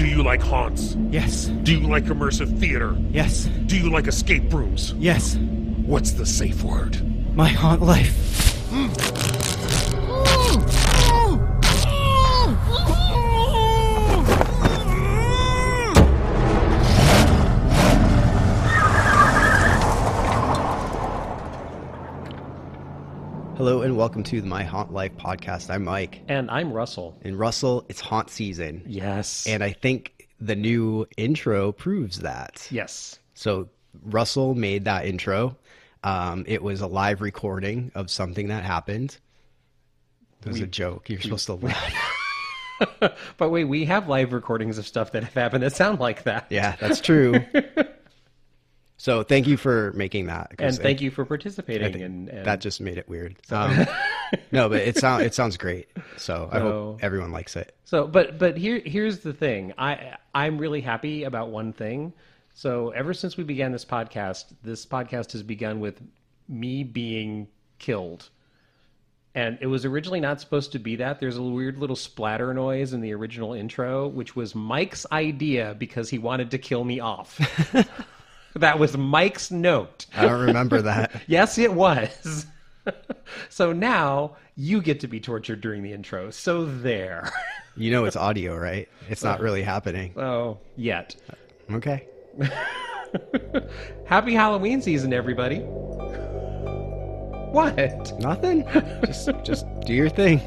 Do you like haunts? Yes. Do you like immersive theater? Yes. Do you like escape rooms? Yes. What's the safe word? My haunt life. Hello and welcome to the My Haunt Life podcast. I'm Mike. And I'm Russell. And Russell, it's haunt season. Yes. And I think the new intro proves that. Yes. So Russell made that intro. It was a live recording of something that happened. It was a joke. You're supposed to laugh. But wait, we have live recordings of stuff that have happened that sound like that. Yeah, that's true. So thank you for making that. And thank you for participating. And that just made it weird. No, but it sounds great. So I hope everyone likes it. So, but here's the thing. I'm really happy about one thing. So ever since we began this podcast has begun with me being killed. And it was originally not supposed to be that. There's a weird little splatter noise in the original intro, which was Mike's idea because he wanted to kill me off. That was Mike's note. I don't remember that. Yes, it was. So now you get to be tortured during the intro. So there. You know it's audio, right? It's not really happening. Oh, yet. Okay. Happy Halloween season, everybody. What? Nothing. Just do your thing.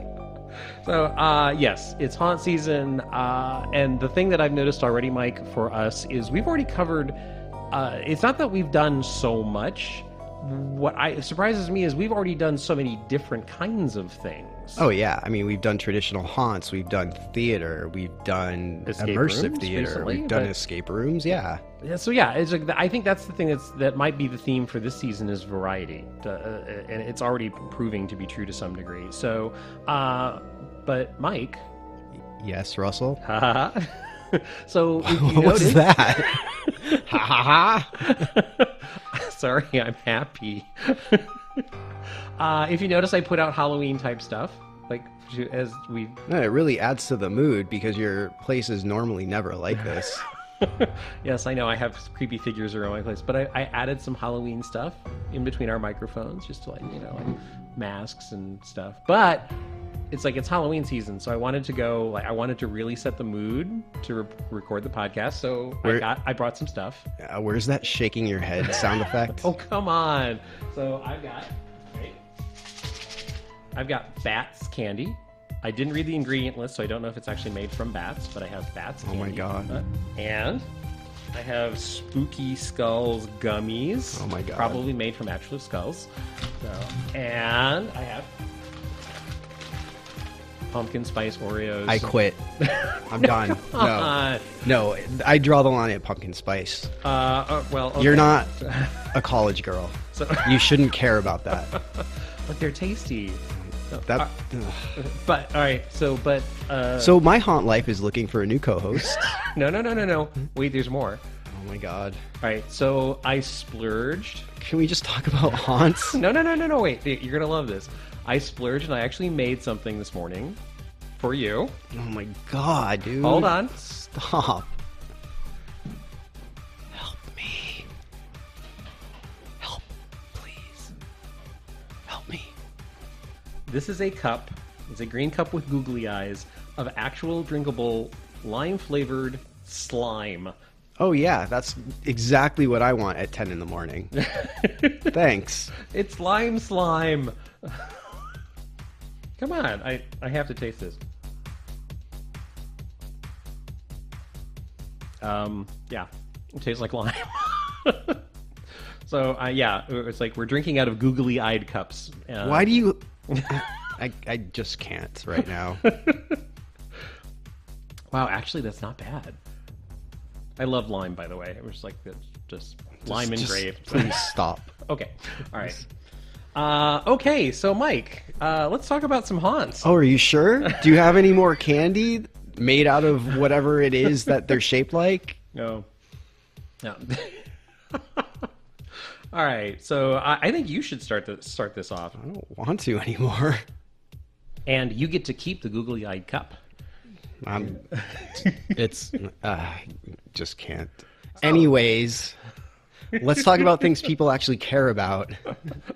So, yes, it's haunt season. And the thing that I've noticed already, Mike, for us is we've already covered... it's not that we've done so much. What surprises me is we've already done so many different kinds of things. Oh, yeah. I mean, we've done traditional haunts. We've done theater. We've done immersive theater. Recently, we've done escape rooms. Yeah. So, yeah, it's like, I think that's the thing that might be the theme for this season is variety. And it's already proving to be true to some degree. So, but Mike. Yes, Russell? So if you what's notice, that? Ha ha ha! Sorry, I'm happy. If you notice, I put out Halloween type stuff, like as we. No, it really adds to the mood because your place is normally never like this. Yes, I know. I have creepy figures around my place, but I added some Halloween stuff in between our microphones, just to like masks and stuff. But it's Halloween season, so I wanted to really set the mood to record the podcast. So I brought some stuff. Where's that shaking your head sound effect? Oh, come on. So I've got bats candy. I didn't read the ingredient list, so I don't know if it's actually made from bats, but I have bats candy. Oh my god. And I have Spooky Skulls gummies. Oh my god. Probably made from actual skulls. And I have pumpkin spice Oreos. I quit. I'm done. No, I draw the line at pumpkin spice. Well, okay. You're not a college girl. So, you shouldn't care about that. But they're tasty. But all right. So my haunt life is looking for a new co-host. No. Wait, there's more. Oh my god. All right. So I splurged. Can we just talk about haunts? No. Wait, you're gonna love this. I splurged and I actually made something this morning for you. Oh my god, dude. Hold on. Stop. Help me. Help, please. Help me. This is a cup. It's a green cup with googly eyes of actual drinkable lime-flavored slime. Oh yeah, that's exactly what I want at 10 in the morning. Thanks. It's lime slime. Come on, I have to taste this. Yeah, it tastes like lime. So, yeah, it's like we're drinking out of googly-eyed cups. Why do you... I just can't right now. Wow, actually, that's not bad. I love lime, by the way. It was like just lime and grape. Please stop. Okay, all right. Okay, so Mike, let's talk about some haunts. Oh, are you sure? Do you have any more candy made out of whatever it is that they're shaped like? No. All right, so I think you should start this off. I don't want to anymore. And you get to keep the googly-eyed cup. It's just can't. Anyways, let's talk about things people actually care about,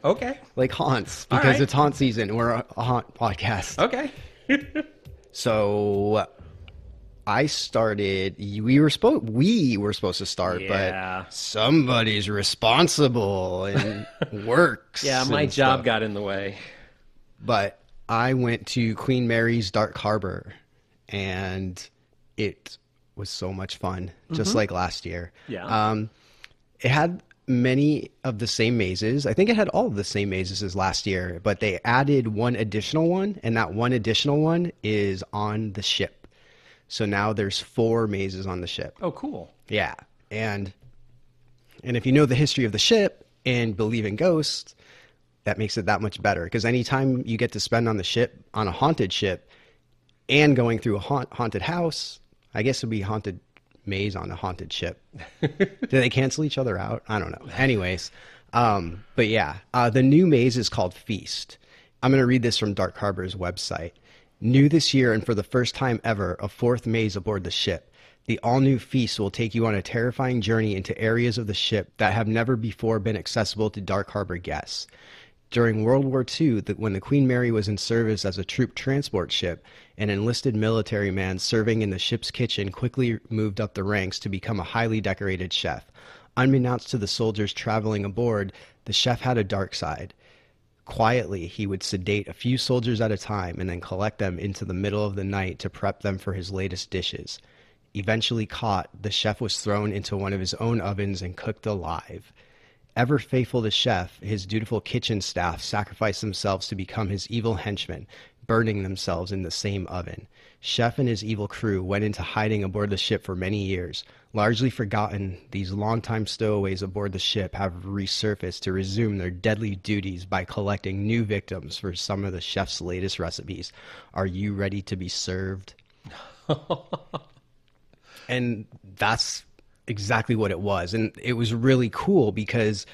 Okay. like haunts, All because right. it's haunt season. We're a haunt podcast. Okay. So I started. We were supposed to start, Yeah. but somebody's responsible and works. Yeah, my and job stuff. got in the way. But I went to Queen Mary's Dark Harbor, and it was so much fun, just like last year. Yeah. It had many of the same mazes. I think it had all of the same mazes as last year, but they added one additional one, and that one additional one is on the ship. So now there's 4 mazes on the ship. Oh, cool. Yeah. And if you know the history of the ship and believe in ghosts, that makes it that much better. Because anytime you get to spend on the ship, on a haunted ship, and going through a haunted house, I guess it'd be haunted maze on a haunted ship. Do they cancel each other out? I don't know. Anyways, but yeah, the new maze is called Feast. I'm going to read this from Dark Harbor's website. New this year, and for the first time ever, a 4th maze aboard the ship. The all-new Feast will take you on a terrifying journey into areas of the ship that have never before been accessible to Dark Harbor guests. During World War II, when the Queen Mary was in service as a troop transport ship, an enlisted military man serving in the ship's kitchen quickly moved up the ranks to become a highly decorated chef. Unbeknownst to the soldiers traveling aboard, the chef had a dark side. Quietly, he would sedate a few soldiers at a time and then collect them into the middle of the night to prep them for his latest dishes. Eventually caught, the chef was thrown into one of his own ovens and cooked alive. Ever faithful to chef, his dutiful kitchen staff sacrificed themselves to become his evil henchmen, burning themselves in the same oven. Chef and his evil crew went into hiding aboard the ship for many years. Largely forgotten, these longtime stowaways aboard the ship have resurfaced to resume their deadly duties by collecting new victims for some of the chef's latest recipes. Are you ready to be served? And that's exactly what it was. And it was really cool because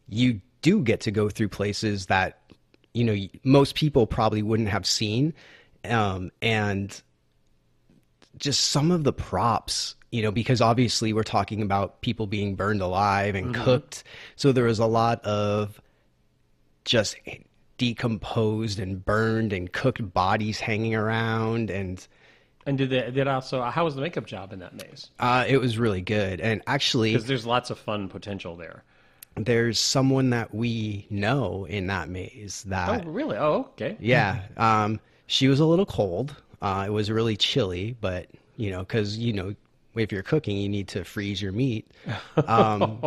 you do get to go through places that, you know, most people probably wouldn't have seen. And just some of the props, you know, because obviously we're talking about people being burned alive and cooked. So there was a lot of just decomposed and burned and cooked bodies hanging around. And did also, how was the makeup job in that maze? it was really good. And actually, Because there's lots of fun potential there. there's someone that we know in that maze that, Oh, really? Oh, okay. yeah, she was a little cold. It was really chilly, but, you know, because, you know, if you're cooking, you need to freeze your meat.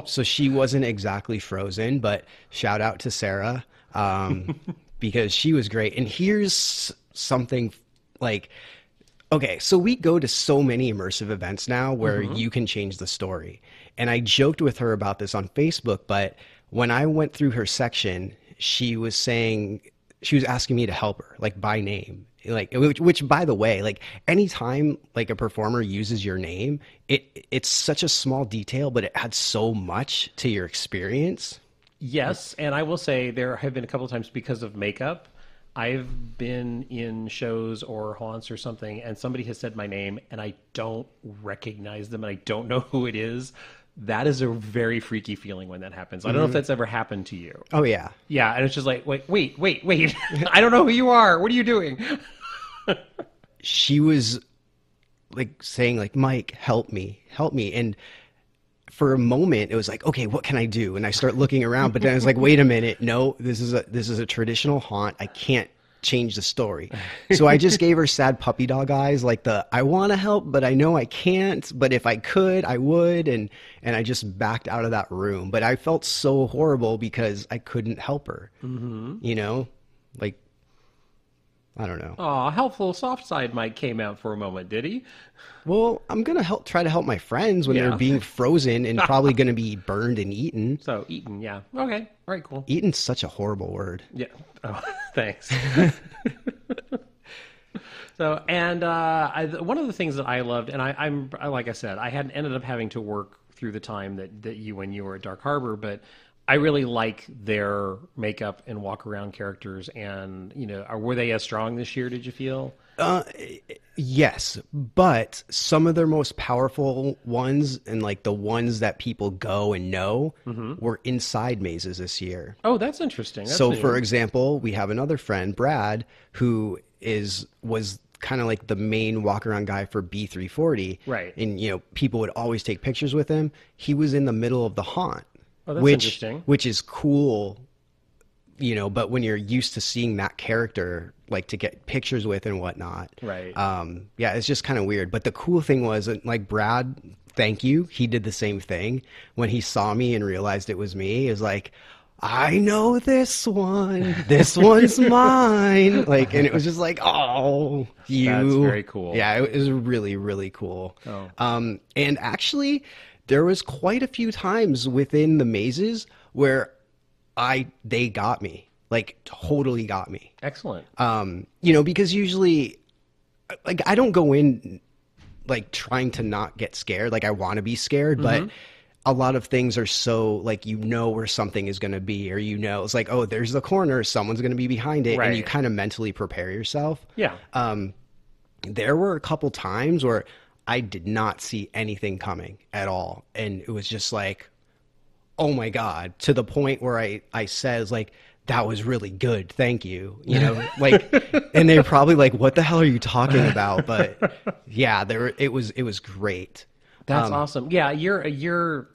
So she wasn't exactly frozen, but shout out to Sarah, because she was great. And here's something like, okay, so we go to so many immersive events now where you can change the story. And I joked with her about this on Facebook, but when I went through her section, she was asking me to help her, like by name. Like, which by the way, like anytime like a performer uses your name, it's such a small detail, but it adds so much to your experience. Yes, and I will say there have been a couple of times because of makeup, I've been in shows or haunts or something, and somebody has said my name, and I don't recognize them, and I don't know who it is. That is a very freaky feeling when that happens. I don't know if that's ever happened to you. Oh yeah. Yeah, and it's just like, wait. I don't know who you are. What are you doing? She was like saying like, Mike, help me. And for a moment it was like, okay, what can I do? And I start looking around, but then I was like, wait a minute. No, this is a traditional haunt. I can't change the story. So I just gave her sad puppy dog eyes, like I want to help, but I know I can't, but if I could, I would. And I just backed out of that room, but I felt so horrible because I couldn't help her, you know, like, I don't know. Aw, helpful soft side Mike came out for a moment, did he? Well, I'm going to try to help my friends when Yeah. they're being frozen and probably going to be burned and eaten. So, eaten, yeah. Okay, all right, cool. Eaten's such a horrible word. Yeah. Oh, thanks. So, and one of the things that I loved, and like I said, I hadn't ended up having to work through the time that when you were at Dark Harbor, but I really like their makeup and walk around characters, and were they as strong this year? Did you feel? Yes, but some of their most powerful ones and like the ones that people go and know were inside mazes this year. Oh, that's interesting. That's So, new. for example, we have another friend, Brad, who was kind of like the main walk around guy for B340. Right. And people would always take pictures with him. He was in the middle of the haunt. Oh, that's interesting. Which is cool, but when you're used to seeing that character, like to get pictures with and whatnot. Right. Yeah, it's just kind of weird. But the cool thing was, like, Brad, thank you. He did the same thing. When he saw me and realized it was me, he was like, I know this one. This one's mine. Like, and it was just like, oh, you. That's very cool. Yeah, it was really, really cool. Oh. And actually, there was quite a few times within the mazes where they got me, like totally got me. Excellent. Because usually, like, I don't go in like trying to not get scared. Like, I want to be scared, but a lot of things are so like, where something is going to be, or it's like, oh, there's the corner, someone's going to be behind it, and you kind of mentally prepare yourself. Yeah. There were a couple times where I did not see anything coming at all, and it was just like, oh my God, to the point where I says like, that was really good, thank you, like, and they're probably like, what the hell are you talking about? But yeah, it was great. That's awesome. Yeah, you're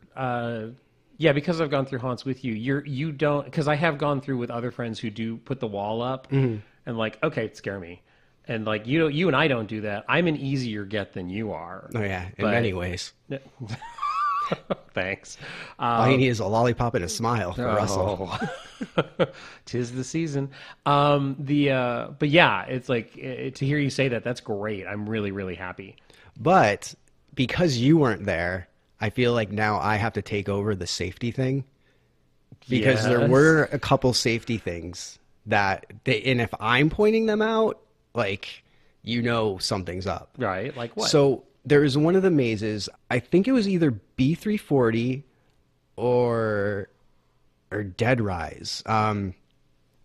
because I've gone through haunts with you. You don't, because I have gone through with other friends who do put the wall up and like, okay, scare me. And like, you and I don't do that. I'm an easier get than you are. Oh yeah, in many ways. Thanks. All you need is a lollipop and a smile for Russell. Tis the season. But yeah, it's like, to hear you say that, that's great. I'm really, really happy. But because you weren't there, I feel like now I have to take over the safety thing, because there were a couple safety things and if I'm pointing them out, like, something's up. Right. Like what? So there was one of the mazes, I think it was either B340 or Dead Rise. And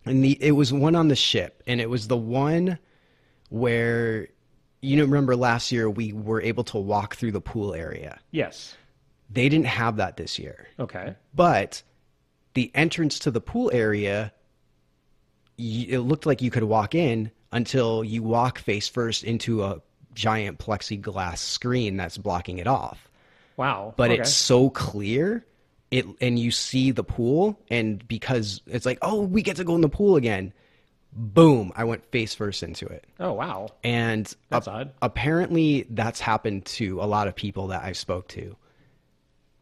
it was one on the ship, and it was the one where, remember last year we were able to walk through the pool area. Yes. They didn't have that this year. Okay. But the entrance to the pool area, it looked like you could walk in until you walk face first into a giant plexiglass screen that's blocking it off. Wow. But okay. it's so clear, and you see the pool, and because it's like, oh, we get to go in the pool again, boom, I went face first into it. Oh, wow. And that's odd. Apparently that's happened to a lot of people that I spoke to.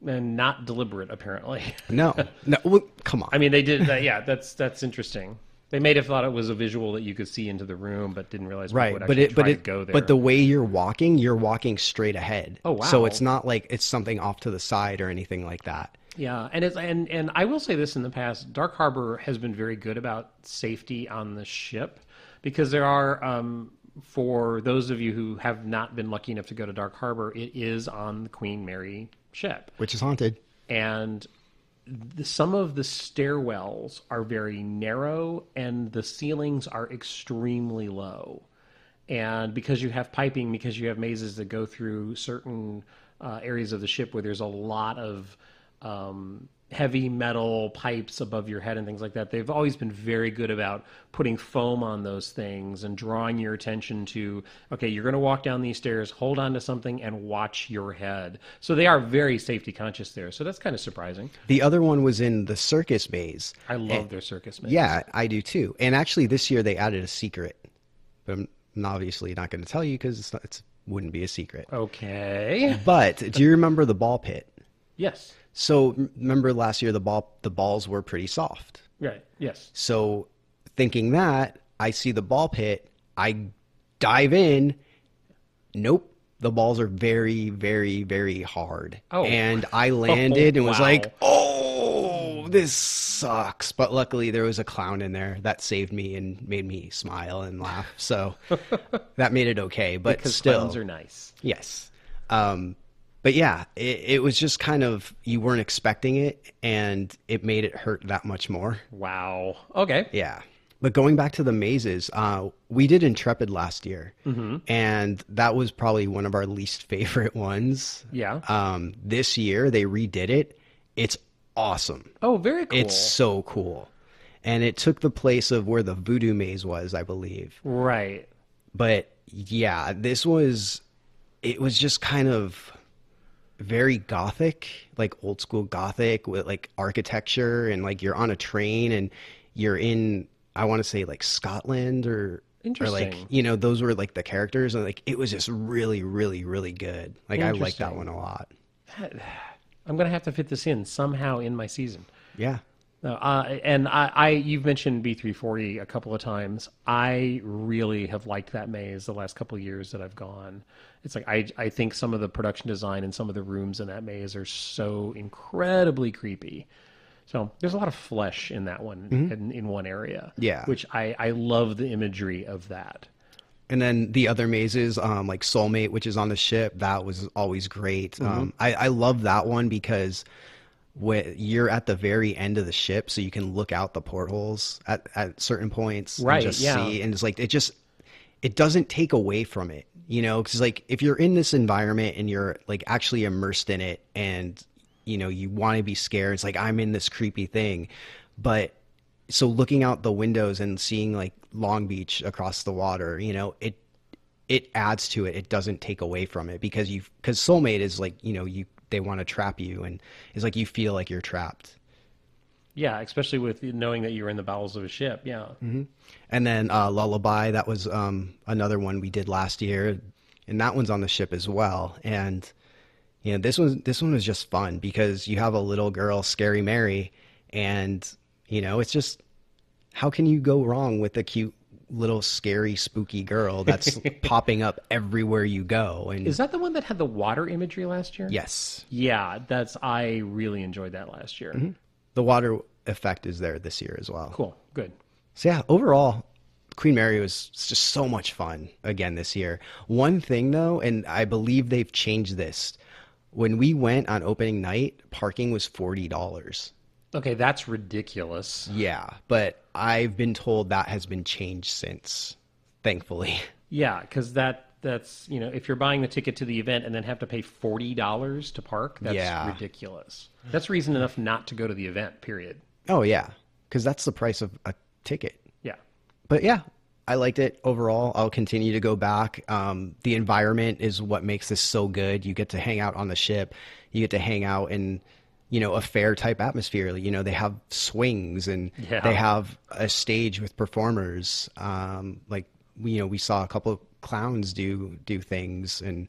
And not deliberate, apparently. No, well, come on. I mean, they did that. Yeah, that's interesting. They may have thought it was a visual that you could see into the room, but didn't realize people would actually try to go there. But the way you're walking straight ahead. Oh, wow. So it's not like it's something off to the side or anything like that. Yeah, and I will say this in the past, Dark Harbor has been very good about safety on the ship, because there are, for those of you who have not been lucky enough to go to Dark Harbor, it is on the Queen Mary ship. Which is haunted. And some of the stairwells are very narrow, and the ceilings are extremely low. And because you have piping, because you have mazes that go through certain areas of the ship where there's a lot of heavy metal pipes above your head and things like that, they've always been very good about putting foam on those things and drawing your attention to, okay, you're going to walk down these stairs, hold on to something and watch your head. So they are very safety conscious there. So that's kind of surprising. The other one was in the circus maze. I love their circus maze. Yeah, I do too. And actually this year they added a secret, but I'm obviously not going to tell you because it wouldn't be a secret. Okay. But do you remember the ball pit? Yes. So remember last year the balls were pretty soft. Right. Yes. So thinking that, I see the ball pit, I dive in. Nope. The balls are very, very, very hard. Oh. And I landed and was Wow. like, oh, this sucks. But luckily there was a clown in there that saved me and made me smile and laugh. So that made it okay. But because still, clowns are nice. yes. But yeah, it was just kind of, you weren't expecting it, and it made it hurt that much more. Wow. Okay. Yeah. But going back to the mazes, we did Intrepid last year, and that was probably one of our least favorite ones. Yeah. This year they redid it. It's awesome. Oh, very cool. It's so cool. And it took the place of where the Voodoo Maze was, I believe. Right. But yeah, it was just kind of very gothic, like old school gothic with like architecture, and like you're on a train and you're in, I want to say like Scotland or like, Interesting. you know, those were like the characters, and like it was just really, really, really good. Like I liked that Interesting. one a lot. I'm going to have to fit this in somehow in my season. Yeah. No, and you've mentioned B340 a couple of times. I really have liked that maze the last couple of years that I've gone. It's like I think some of the production design and some of the rooms in that maze are so incredibly creepy. So there's a lot of flesh in that one in one area. Yeah. Which I love the imagery of that. And then the other mazes, like Soulmate, which is on the ship, that was always great. I love that one because you're at the very end of the ship, so you can look out the portholes at certain points, Right, and just yeah. see, and it's like it doesn't take away from it, you know, because like if you're in this environment and you're like actually immersed in it, and you know you want to be scared, it's like I'm in this creepy thing, but so looking out the windows and seeing like Long Beach across the water, you know, it adds to it. It doesn't take away from it, because Soulmate is like, you know, they want to trap you, and it's like you feel like you're trapped. Yeah, especially with knowing that you're in the bowels of a ship. Yeah. And then Lullaby, that was another one we did last year, and that one's on the ship as well. And you know, this one was just fun because you have a little girl, Scary Mary, and you know, it's just, how can you go wrong with a cute little scary spooky girl that's popping up everywhere you go? And Is that the one that had the water imagery last year? yes, Yeah, I really enjoyed that last year. the water effect is there this year as well. Cool, good. So yeah, overall, Queen Mary was just so much fun again this year. One thing though, and I believe they've changed this, when we went on opening night, parking was $40. Okay, that's ridiculous. Yeah, but I've been told that has been changed since, thankfully. Yeah, because that's, you know, if you're buying the ticket to the event and then have to pay $40 to park, that's Yeah. ridiculous. That's reason enough not to go to the event, period. Oh yeah, because that's the price of a ticket. Yeah. But yeah, I liked it overall. I'll continue to go back. The environment is what makes this so good. You get to hang out on the ship. You get to hang out in, you know, a fair type atmosphere. You know, they have swings, and Yeah. they have a stage with performers. Like, you know, we saw a couple of clowns do things, and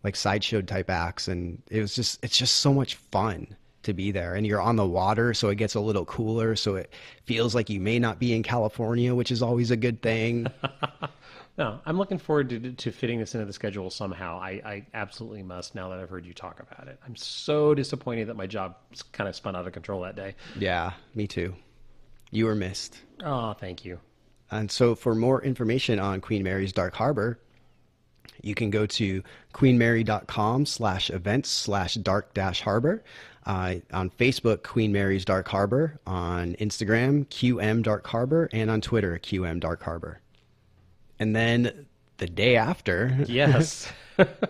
like sideshow type acts. And it's just so much fun to be there. And you're on the water, so it gets a little cooler. So it feels like you may not be in California, which is always a good thing. No, I'm looking forward to fitting this into the schedule somehow. I absolutely must, now that I've heard you talk about it. I'm so disappointed that my job kind of spun out of control that day. Yeah, me too. You were missed. Oh, thank you. And so for more information on Queen Mary's Dark Harbor, you can go to queenmary.com/events/dark-harbor. On Facebook, Queen Mary's Dark Harbor. On Instagram, QM Dark Harbor. And on Twitter, QM Dark Harbor. And then the day after, Yes.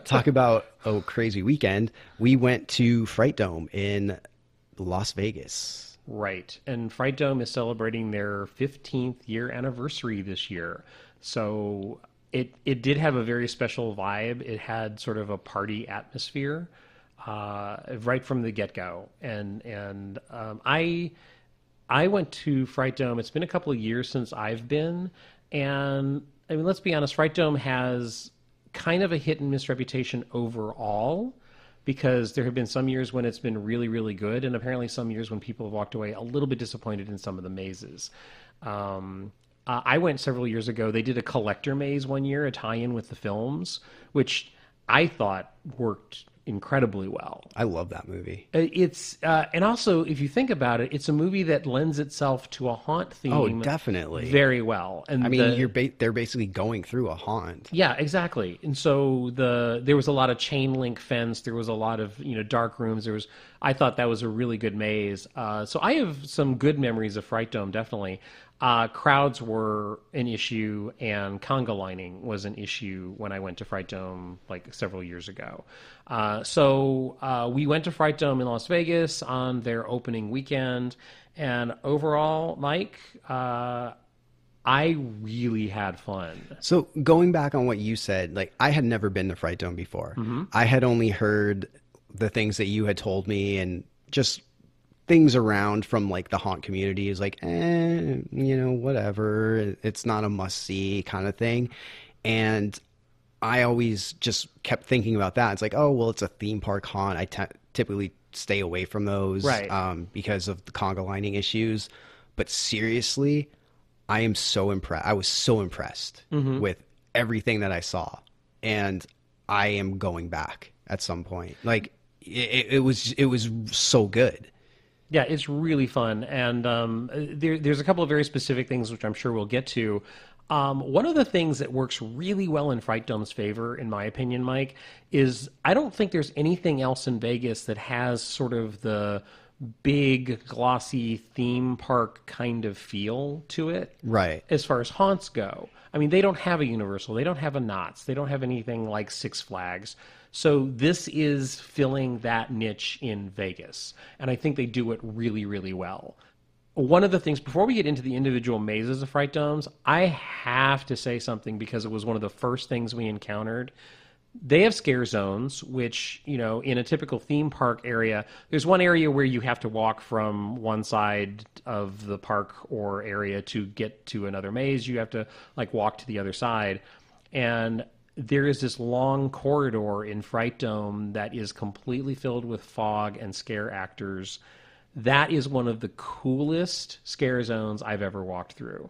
talk about a crazy weekend, we went to Fright Dome in Las Vegas. Right. And Fright Dome is celebrating their 15th year anniversary this year. So it did have a very special vibe. It had sort of a party atmosphere right from the get-go. And I went to Fright Dome. It's been a couple of years since I've been. And I mean, let's be honest, Fright Dome has kind of a hit and miss reputation overall, because there have been some years when it's been really, really good, and apparently some years when people have walked away a little bit disappointed in some of the mazes. I went several years ago. They did a collector maze one year, a tie-in with the films, which I thought worked incredibly well. I love that movie. It's and also, if you think about it, it's a movie that lends itself to a haunt theme. Oh, definitely. Very well. And I mean, they're basically going through a haunt. Yeah, exactly. And so there was a lot of chain link fence. There was a lot of dark rooms. I thought that was a really good maze. So I have some good memories of Fright Dome, definitely. Crowds were an issue, and conga lining was an issue when I went to Fright Dome like several years ago. So we went to Fright Dome in Las Vegas on their opening weekend, and overall, Mike, I really had fun. So going back on what you said, like I had never been to Fright Dome before. Mm-hmm. I had only heard the things that you had told me and just things around from like the haunt community is like, whatever. It's not a must see kind of thing. And I always just kept thinking about that. It's like, oh, well, it's a theme park haunt. I typically stay away from those, right, because of the conga lining issues. But seriously, I am so impressed. I was so impressed with everything that I saw, and I am going back at some point. Like it was so good. Yeah, it's really fun, and there's a couple of very specific things which I'm sure we'll get to. One of the things that works really well in Fright Dome's favor, in my opinion, Mike, is I don't think there's anything else in Vegas that has sort of the big, glossy theme park kind of feel to it. Right. As far as haunts go. I mean, they don't have a Universal. They don't have a Knott's. They don't have anything like Six Flags. So this is filling that niche in Vegas. And I think they do it really, really well. One of the things, before we get into the individual mazes of Fright Domes, I have to say something because it was one of the first things we encountered. They have scare zones, which, in a typical theme park area, there's one area where you have to walk from one side of the park or area to get to another maze. You have to walk to the other side. And there is this long corridor in Fright Dome that is completely filled with fog and scare actors. That is one of the coolest scare zones I've ever walked through.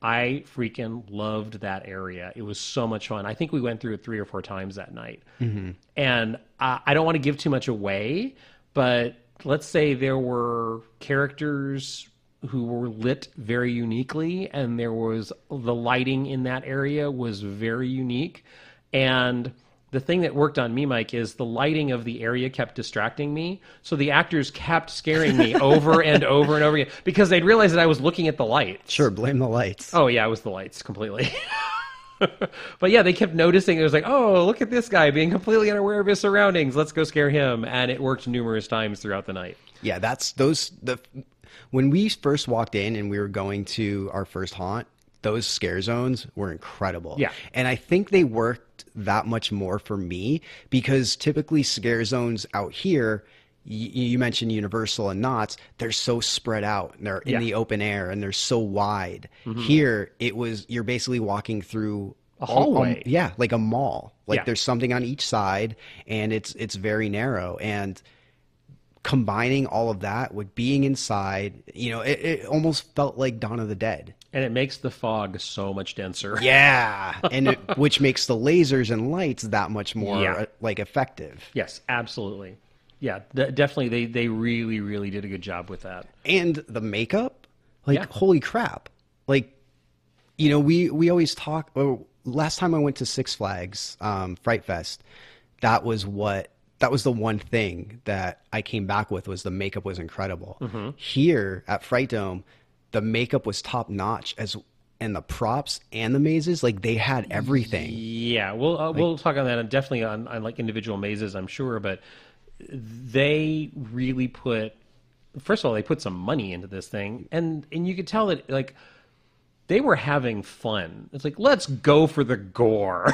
I freaking loved that area. It was so much fun. I think we went through it 3 or 4 times that night. Mm-hmm. And I don't want to give too much away, but let's say there were characters who were lit very uniquely, and there was the lighting in that area was very unique. And the thing that worked on me, Mike, is the lighting of the area kept distracting me. So the actors kept scaring me over and over and over again because they'd realized that I was looking at the lights. Sure, blame the lights. Oh, yeah, it was the lights completely. But yeah, they kept noticing. It was like, oh, look at this guy being completely unaware of his surroundings. Let's go scare him. And it worked numerous times throughout the night. Yeah, when we first walked in and we were going to our first haunt, those scare zones were incredible. Yeah. And I think they worked that much more for me because typically scare zones out here, you mentioned Universal and Knott's, they're so spread out and they're in the open air and they're so wide. Mm-hmm. Here, you're basically walking through a hallway. Like a mall. There's something on each side and it's very narrow. And combining all of that with being inside, it almost felt like Dawn of the Dead. And it makes the fog so much denser. Yeah, and which makes the lasers and lights that much more effective. Yes, absolutely. Yeah, definitely. They really, really did a good job with that. And the makeup, holy crap! We always talk. Last time I went to Six Flags Fright Fest, that was the one thing that I came back with was the makeup was incredible. Mm-hmm. Here at Fright Dome, the makeup was top notch and the props and the mazes, they had everything. Yeah, we'll talk on that and definitely on individual mazes, I'm sure, but they really first of all, they put some money into this thing, and you could tell that they were having fun. It's let's go for the gore.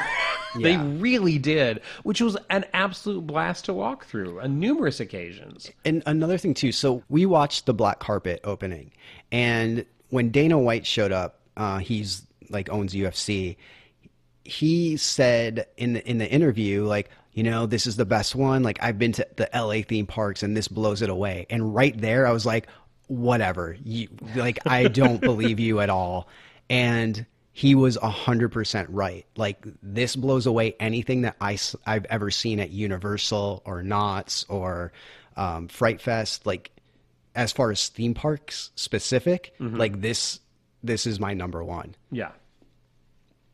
They really did, which was an absolute blast to walk through on numerous occasions. And another thing, too, so we watched the black carpet opening, and when Dana White showed up, he's owns UFC, he said in the interview, this is the best one. I've been to the LA theme parks, and this blows it away. And right there, I was like, whatever. I don't believe you at all. And he was 100% right. Like, this blows away anything that I've ever seen at Universal or Knott's or Fright Fest. Like, as far as theme parks specific, like this is my number one. Yeah.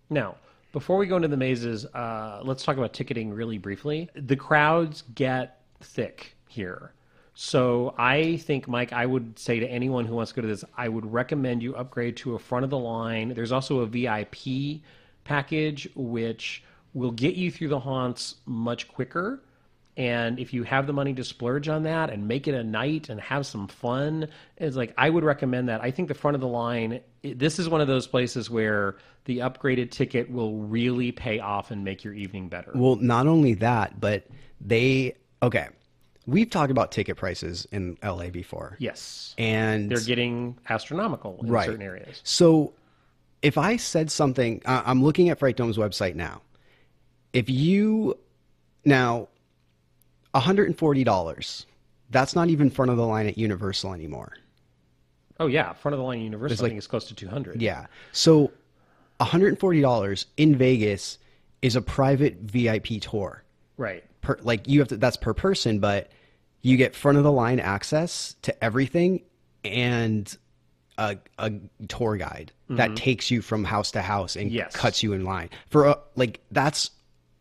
Now, before we go into the mazes, let's talk about ticketing really briefly. The crowds get thick here. So I think, Mike, I would say to anyone who wants to go to this, I would recommend you upgrade to a front of the line. There's also a VIP package, which will get you through the haunts much quicker. And if you have the money to splurge on that and make it a night and have some fun, it's like, I would recommend that. I think the front of the line, this is one of those places where the upgraded ticket will really pay off and make your evening better. Well, not only that, but we've talked about ticket prices in LA before. Yes. And they're getting astronomical in certain areas. So if I said something, I'm looking at Fright Dome's website now. Now, $140, that's not even front of the line at Universal anymore. Oh yeah, front of the line Universal, I think it's close to $200. Yeah. So $140 in Vegas is a private VIP tour. Right. That's per person, but you get front of the line access to everything and a tour guide that takes you from house to house and cuts you in line. That's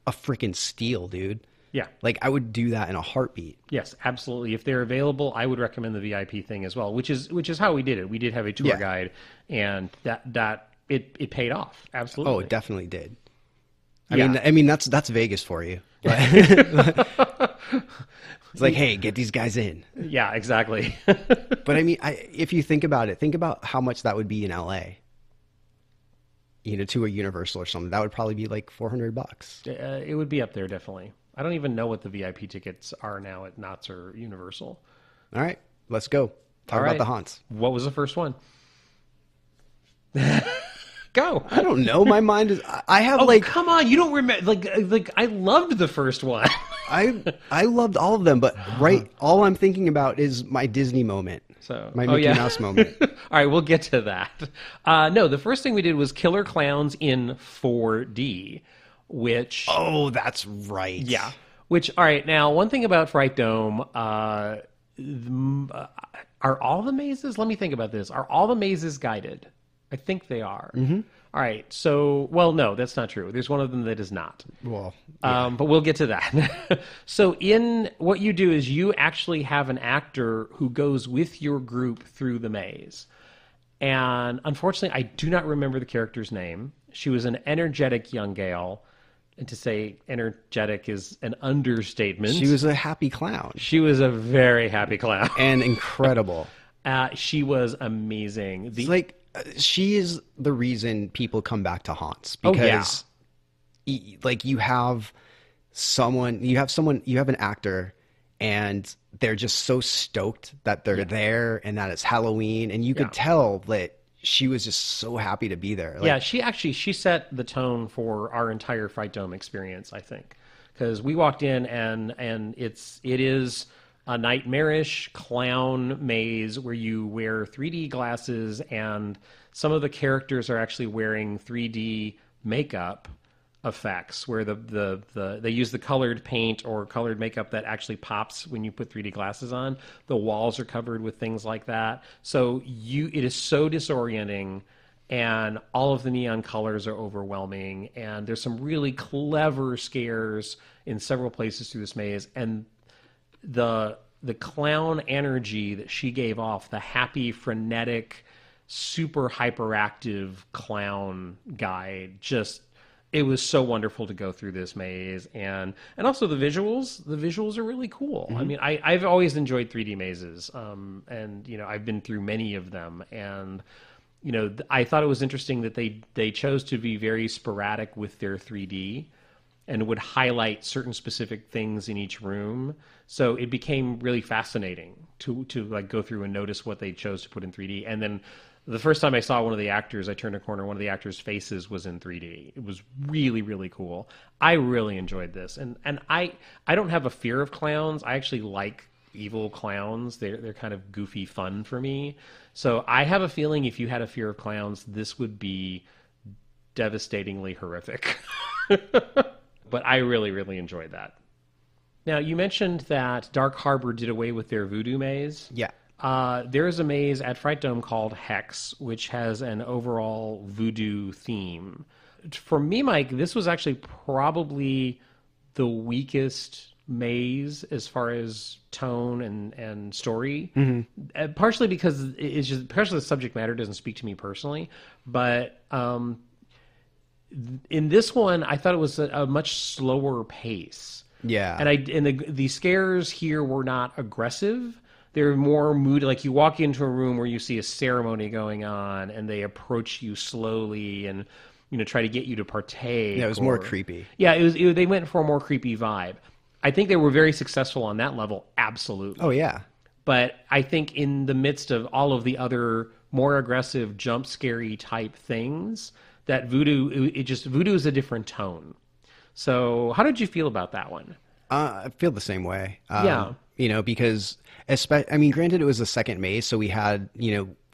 a freaking steal, dude. Yeah. Like, I would do that in a heartbeat. Yes, absolutely. If they're available, I would recommend the VIP thing as well, which is how we did it. We did have a tour guide, and that it paid off. Absolutely. Oh, it definitely did. I mean that's Vegas for you. It's like, hey, get these guys in. Yeah, exactly. But I mean, if you think about it, think about how much that would be in LA. To a Universal or something, that would probably be like $400. It would be up there, definitely. I don't even know what the VIP tickets are now at Knott's or Universal. All right, let's go. Talk about the haunts. What was the first one? Go. I don't know. My mind is. I have come on! You don't remember? Like I loved the first one. I loved all of them, but all I'm thinking about is my Disney moment. So my Mickey Mouse moment. All right, we'll get to that. No, the first thing we did was Killer Clowns in 4D. Which... Oh, that's right. Yeah. Which, all right, now, one thing about Fright Dome, are all the mazes... Let me think about this. Are all the mazes guided? I think they are. Mm-hmm. All right, so... Well, no, that's not true. There's one of them that is not. Well, yeah. But we'll get to that. So in what you do is you actually have an actor who goes with your group through the maze. And unfortunately, I do not remember the character's name. She was an energetic young gal. And to say energetic is an understatement. She was a happy clown. She was a very happy clown. And incredible. She was amazing. She is the reason people come back to haunts. Because, you have an actor, and they're just so stoked that they're there and that it's Halloween. And you could tell that she was just so happy to be there. She set the tone for our entire Fright Dome experience, I think, because we walked in and it is a nightmarish clown maze where you wear 3D glasses, and some of the characters are actually wearing 3D makeup effects where they use the colored paint or colored makeup that actually pops when you put 3D glasses on. The walls are covered with things like that. So it is so disorienting, and all of the neon colors are overwhelming, and there's some really clever scares in several places through this maze, and the clown energy that she gave off, the happy, frenetic, super hyperactive clown guy, it was so wonderful to go through this maze, and also the visuals are really cool. Mm-hmm. I mean, I've always enjoyed 3D mazes, and I've been through many of them, and I thought it was interesting that they chose to be very sporadic with their 3D and would highlight certain specific things in each room. So it became really fascinating to go through and notice what they chose to put in 3D. And then the first time I saw one of the actors, I turned a corner, one of the actors' faces was in 3D. It was really, really cool. I really enjoyed this. And I don't have a fear of clowns. I actually like evil clowns. They're kind of goofy fun for me. So I have a feeling if you had a fear of clowns, this would be devastatingly horrific. But I really, really enjoyed that. Now, you mentioned that Dark Harbor did away with their voodoo maze. Yeah. There is a maze at Fright Dome called Hex, which has an overall voodoo theme. For me, Mike, this was actually probably the weakest maze as far as tone and story. Partially because it's just partially the subject matter doesn't speak to me personally, but in this one, I thought it was a much slower pace. Yeah. And the scares here were not aggressive. They're more moody. Like you walk into a room where you see a ceremony going on, and they approach you slowly and try to get you to partake. Yeah, it was more creepy. Yeah, they went for a more creepy vibe. I think they were very successful on that level. Absolutely. Oh yeah. But I think in the midst of all of the other more aggressive, jump scary type things, that voodoo is a different tone. So how did you feel about that one? I feel the same way. Yeah. Because granted it was the second maze, so we had,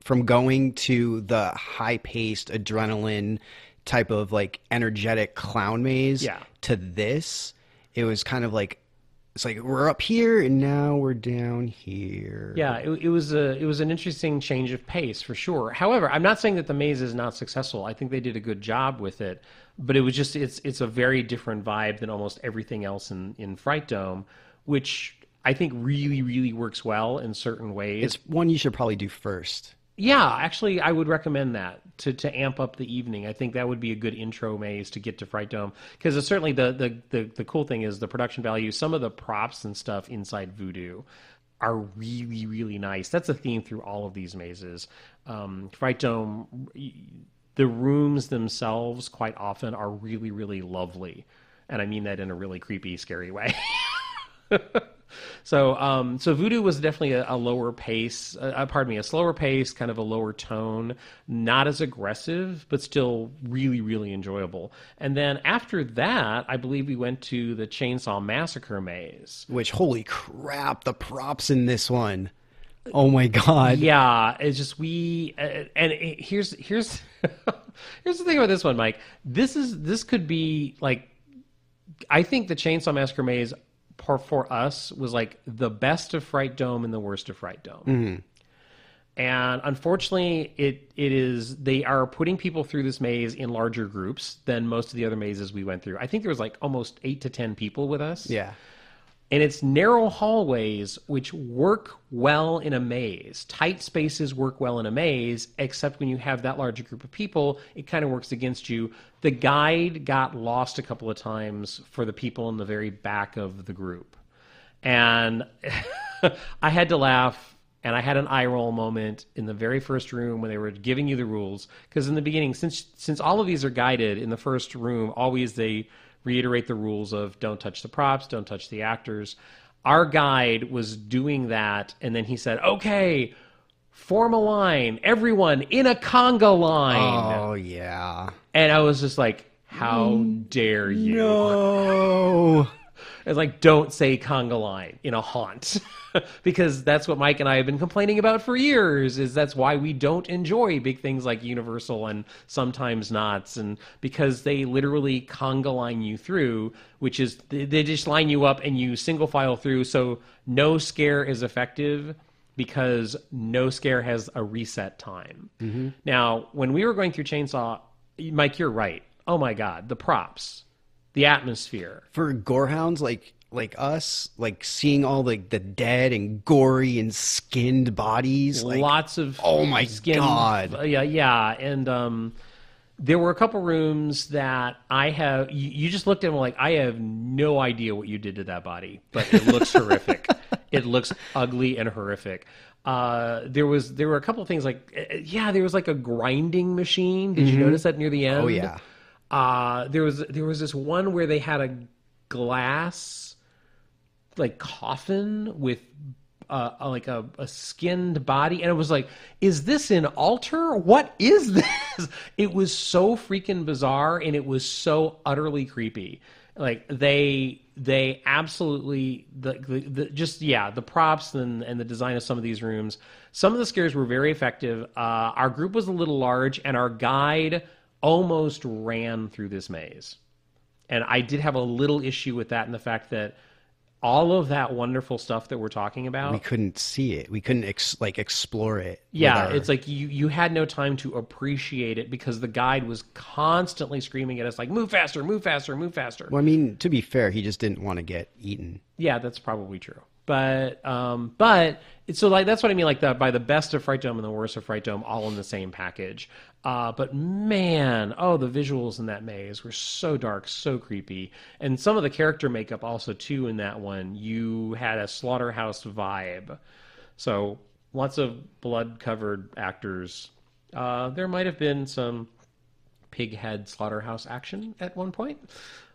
from going to the high-paced adrenaline type of like energetic clown maze to this, it was kind of like, it's like we're up here and now we're down here. Yeah, it was an interesting change of pace for sure. However, I'm not saying that the maze is not successful. I think they did a good job with it, but it was just it's a very different vibe than almost everything else in Fright Dome, which I think really, really works well in certain ways. It's one you should probably do first. Yeah, actually, I would recommend that to amp up the evening. I think that would be a good intro maze to get to Fright Dome, because certainly the cool thing is the production value. Some of the props and stuff inside Voodoo are really, really nice. That's a theme through all of these mazes. Fright Dome, the rooms themselves quite often are really, really lovely, and I mean that in a really creepy, scary way. So Voodoo was definitely a lower pace, a slower pace, kind of a lower tone, not as aggressive, but still really, really enjoyable. And then after that, I believe we went to the Chainsaw Massacre maze. Which, holy crap, the props in this one. Oh my God. Yeah, it's just here's here's the thing about this one, Mike. This could be like, I think the Chainsaw Massacre maze for us was like the best of Fright Dome and the worst of Fright Dome. Mm-hmm. And unfortunately, they are putting people through this maze in larger groups than most of the other mazes we went through. I think there was like almost 8 to 10 people with us. Yeah. And it's narrow hallways, which work well in a maze. Tight spaces work well in a maze, except when you have that large a group of people, it kind of works against you. The guide got lost a couple of times for the people in the very back of the group. And I had to laugh, and I had an eye roll moment in the very first room when they were giving you the rules. Because in the beginning, since all of these are guided, in the first room, always they reiterate the rules of don't touch the props, don't touch the actors. Our guide was doing that, and then he said, okay, form a line, everyone in a conga line. Oh, yeah. And I was just like, how dare you? No. It's like, don't say conga line in a haunt. Because that's what Mike and I have been complaining about for years, is that's why we don't enjoy big things like Universal and sometimes Knott's, and because they literally conga line you through, which is they just line you up and you single file through, so no scare is effective because no scare has a reset time. Mm-hmm. Now, when we were going through Chainsaw, Mike, you're right. Oh my God, the props, the atmosphere. For gorehounds like us, like seeing all the dead and gory and skinned bodies, like, lots of oh my God. Yeah, and there were a couple rooms that you just looked at them like, I have no idea what you did to that body, but it looks horrific. It looks ugly and horrific. There were a couple of things like, there was like a grinding machine. Did you notice that near the end? Oh yeah. There was this one where they had a glass like coffin with like a skinned body, and it was like, is this an altar? What is this? It was so freaking bizarre, and it was so utterly creepy. Like they absolutely the props and the design of some of these rooms. Some of the scares were very effective. Our group was a little large, and our guide almost ran through this maze. And I did have a little issue with that, in the fact that all of that wonderful stuff that we're talking about, we couldn't see it. We couldn't explore it. Yeah, it's like you had no time to appreciate it because the guide was constantly screaming at us like, move faster, move faster, move faster. Well, I mean, to be fair, he just didn't want to get eaten. Yeah, that's probably true. But so like that's what I mean, like by the best of Fright Dome and the worst of Fright Dome all in the same package. But man, the visuals in that maze were so dark, so creepy, and some of the character makeup also too in that one. You had a slaughterhouse vibe, so lots of blood-covered actors. There might have been some pig-head slaughterhouse action at one point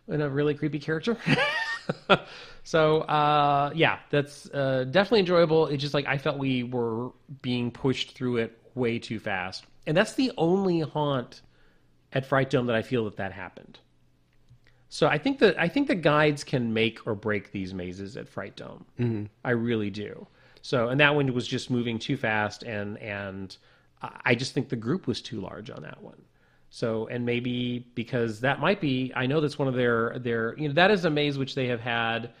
in a really creepy character. So, yeah, that's definitely enjoyable. It's just like I felt we were being pushed through it way too fast. And that's the only haunt at Fright Dome that I feel that happened. So I think the guides can make or break these mazes at Fright Dome. Mm-hmm. I really do. So, and that one was just moving too fast, and I just think the group was too large on that one. So, and maybe because that might be, I know that's one of their that is a maze which they have had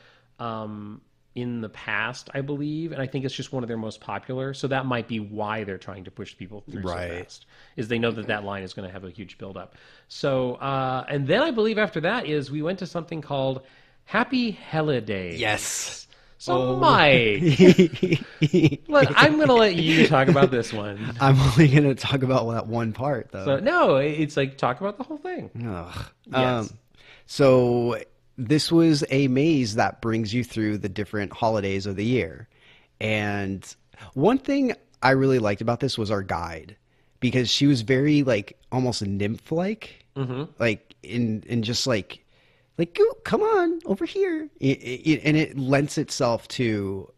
in the past, I believe, and I think it's just one of their most popular. So that might be why they're trying to push people through so fast, is they know that line is going to have a huge buildup. So, and then I believe after that is we went to something called Happy Holidays. Yes. So, Mike, look, I'm going to let you talk about this one. I'm only going to talk about that one part, though. So, no, it's like talk about the whole thing. Ugh. Yes. So this was a maze that brings you through the different holidays of the year. And one thing I really liked about this was our guide, because she was very like almost nymph-like, like in just like, come on over here. And it lends itself to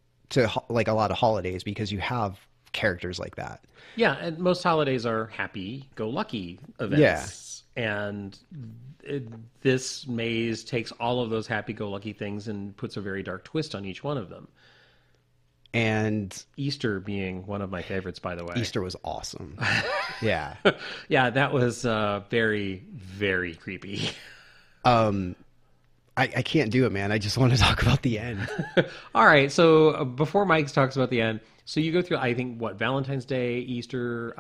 like a lot of holidays because you have characters like that. Yeah, and most holidays are happy-go-lucky events. Yeah. And this maze takes all of those happy-go-lucky things and puts a very dark twist on each one of them. And Easter being one of my favorites, by the way. Easter was awesome. Yeah. Yeah, that was very, very creepy. I can't do it, man. I just want to talk about the end. All right. So before Mike talks about the end, so you go through, I think, Valentine's Day, Easter,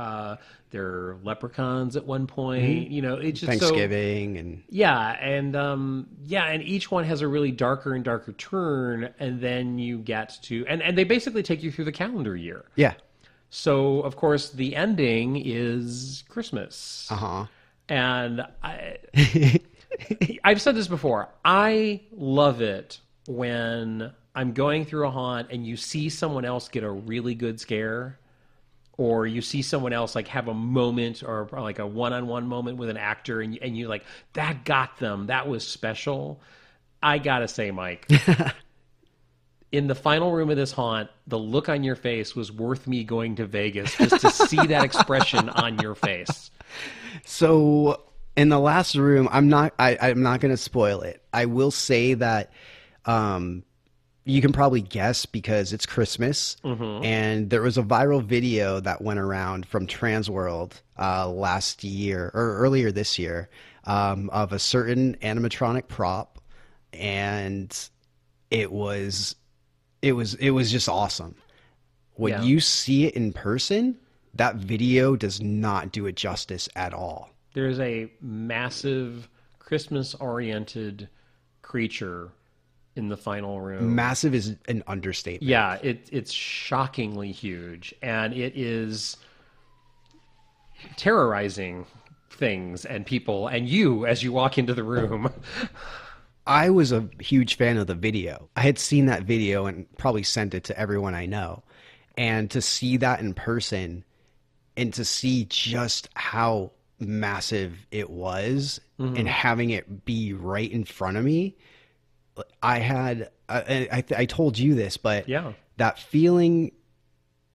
there are leprechauns at one point, it's just Thanksgiving and and each one has a really darker and darker turn. And then you get to, and they basically take you through the calendar year. Yeah. So of course the ending is Christmas. Uh-huh. And I've said this before. I love it when I'm going through a haunt and you see someone else get a really good scare, or you see someone else like have a moment or like a one-on-one moment with an actor, and you like, that got them. That was special. I gotta say, Mike, in the final room of this haunt, the look on your face was worth me going to Vegas just to see that expression on your face. So in the last room, I'm not going to spoil it. I will say that you can probably guess because it's Christmas, and there was a viral video that went around from Transworld last year or earlier this year of a certain animatronic prop, and it was just awesome. When you see it in person, that video does not do it justice at all. There's a massive Christmas-oriented creature in the final room. Massive is an understatement. Yeah, it's shockingly huge, and it is terrorizing things and people and you as you walk into the room. I was a huge fan of the video. I had seen that video and probably sent it to everyone I know. And to see that in person and to see just how massive it was and having it be right in front of me, I had, I told you this, but that feeling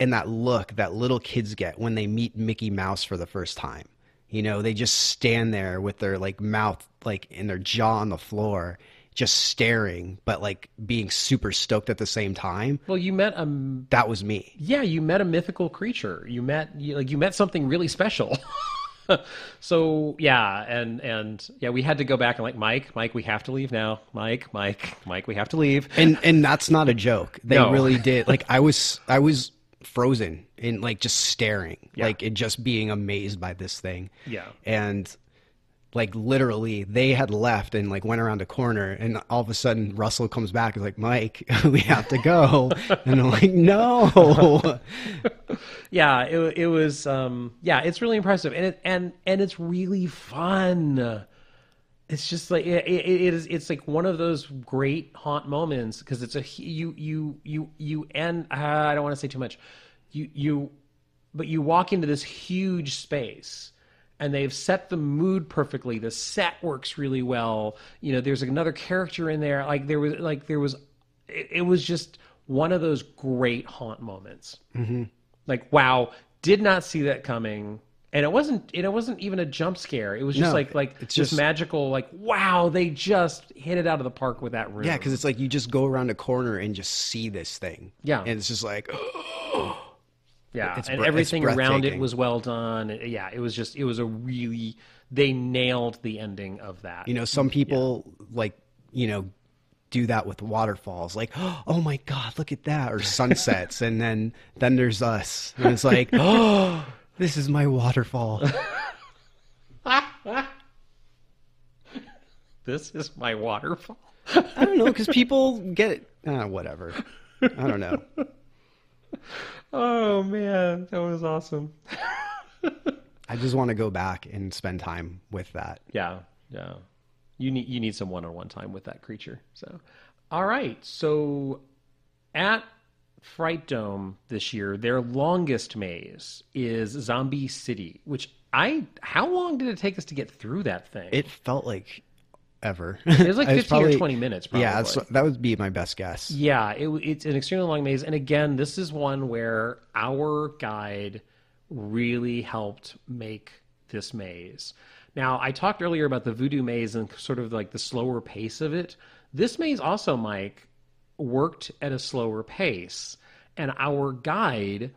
and that look that little kids get when they meet Mickey Mouse for the first time. They just stand there with their like mouth, like in their jaw on the floor, just staring, but like being super stoked at the same time. Well, you met that was me. Yeah, you met a mythical creature. You met something really special. So yeah, and yeah, we had to go back and like, Mike, we have to leave now. Mike, we have to leave. And that's not a joke. They No. really did. Like I was frozen and like just staring, like and just being amazed by this thing. Yeah. And like literally they had left and like went around a corner, and all of a sudden Russell comes back and is like, Mike, we have to go. And I'm like, no. Yeah, it was yeah, it's really impressive, and it's really fun. It's just like it's like one of those great haunt moments because it's you and I don't want to say too much. But you walk into this huge space and they've set the mood perfectly. The set works really well. You know, there's another character in there. It was just one of those great haunt moments. Mm-hmm. Like, wow, did not see that coming. And it wasn't even a jump scare. It was just it's just magical, like, wow, they just hit it out of the park with that room. Yeah, because it's like you just go around a corner and just see this thing. Yeah. And it's just like, yeah, and everything around it was well done. Yeah, it was they nailed the ending of that. You know, some people do that with waterfalls, like, oh my God, look at that, or sunsets, and then there's us, and it's like, oh, this is my waterfall. This is my waterfall. I don't know, because people get it. Whatever. I don't know. Oh man, that was awesome. I just want to go back and spend time with that. Yeah. You need some one-on-one time with that creature. So, all right. So, at Fright Dome this year, their longest maze is Zombie City. How long did it take us to get through that thing? It felt like ever. It was like 15 or 20 minutes, probably. Yeah, that would be my best guess. Yeah, it's an extremely long maze. And again, this is one where our guide really helped make this maze. Now, I talked earlier about the voodoo maze and sort of like the slower pace of it. This maze also, Mike, worked at a slower pace. And our guide,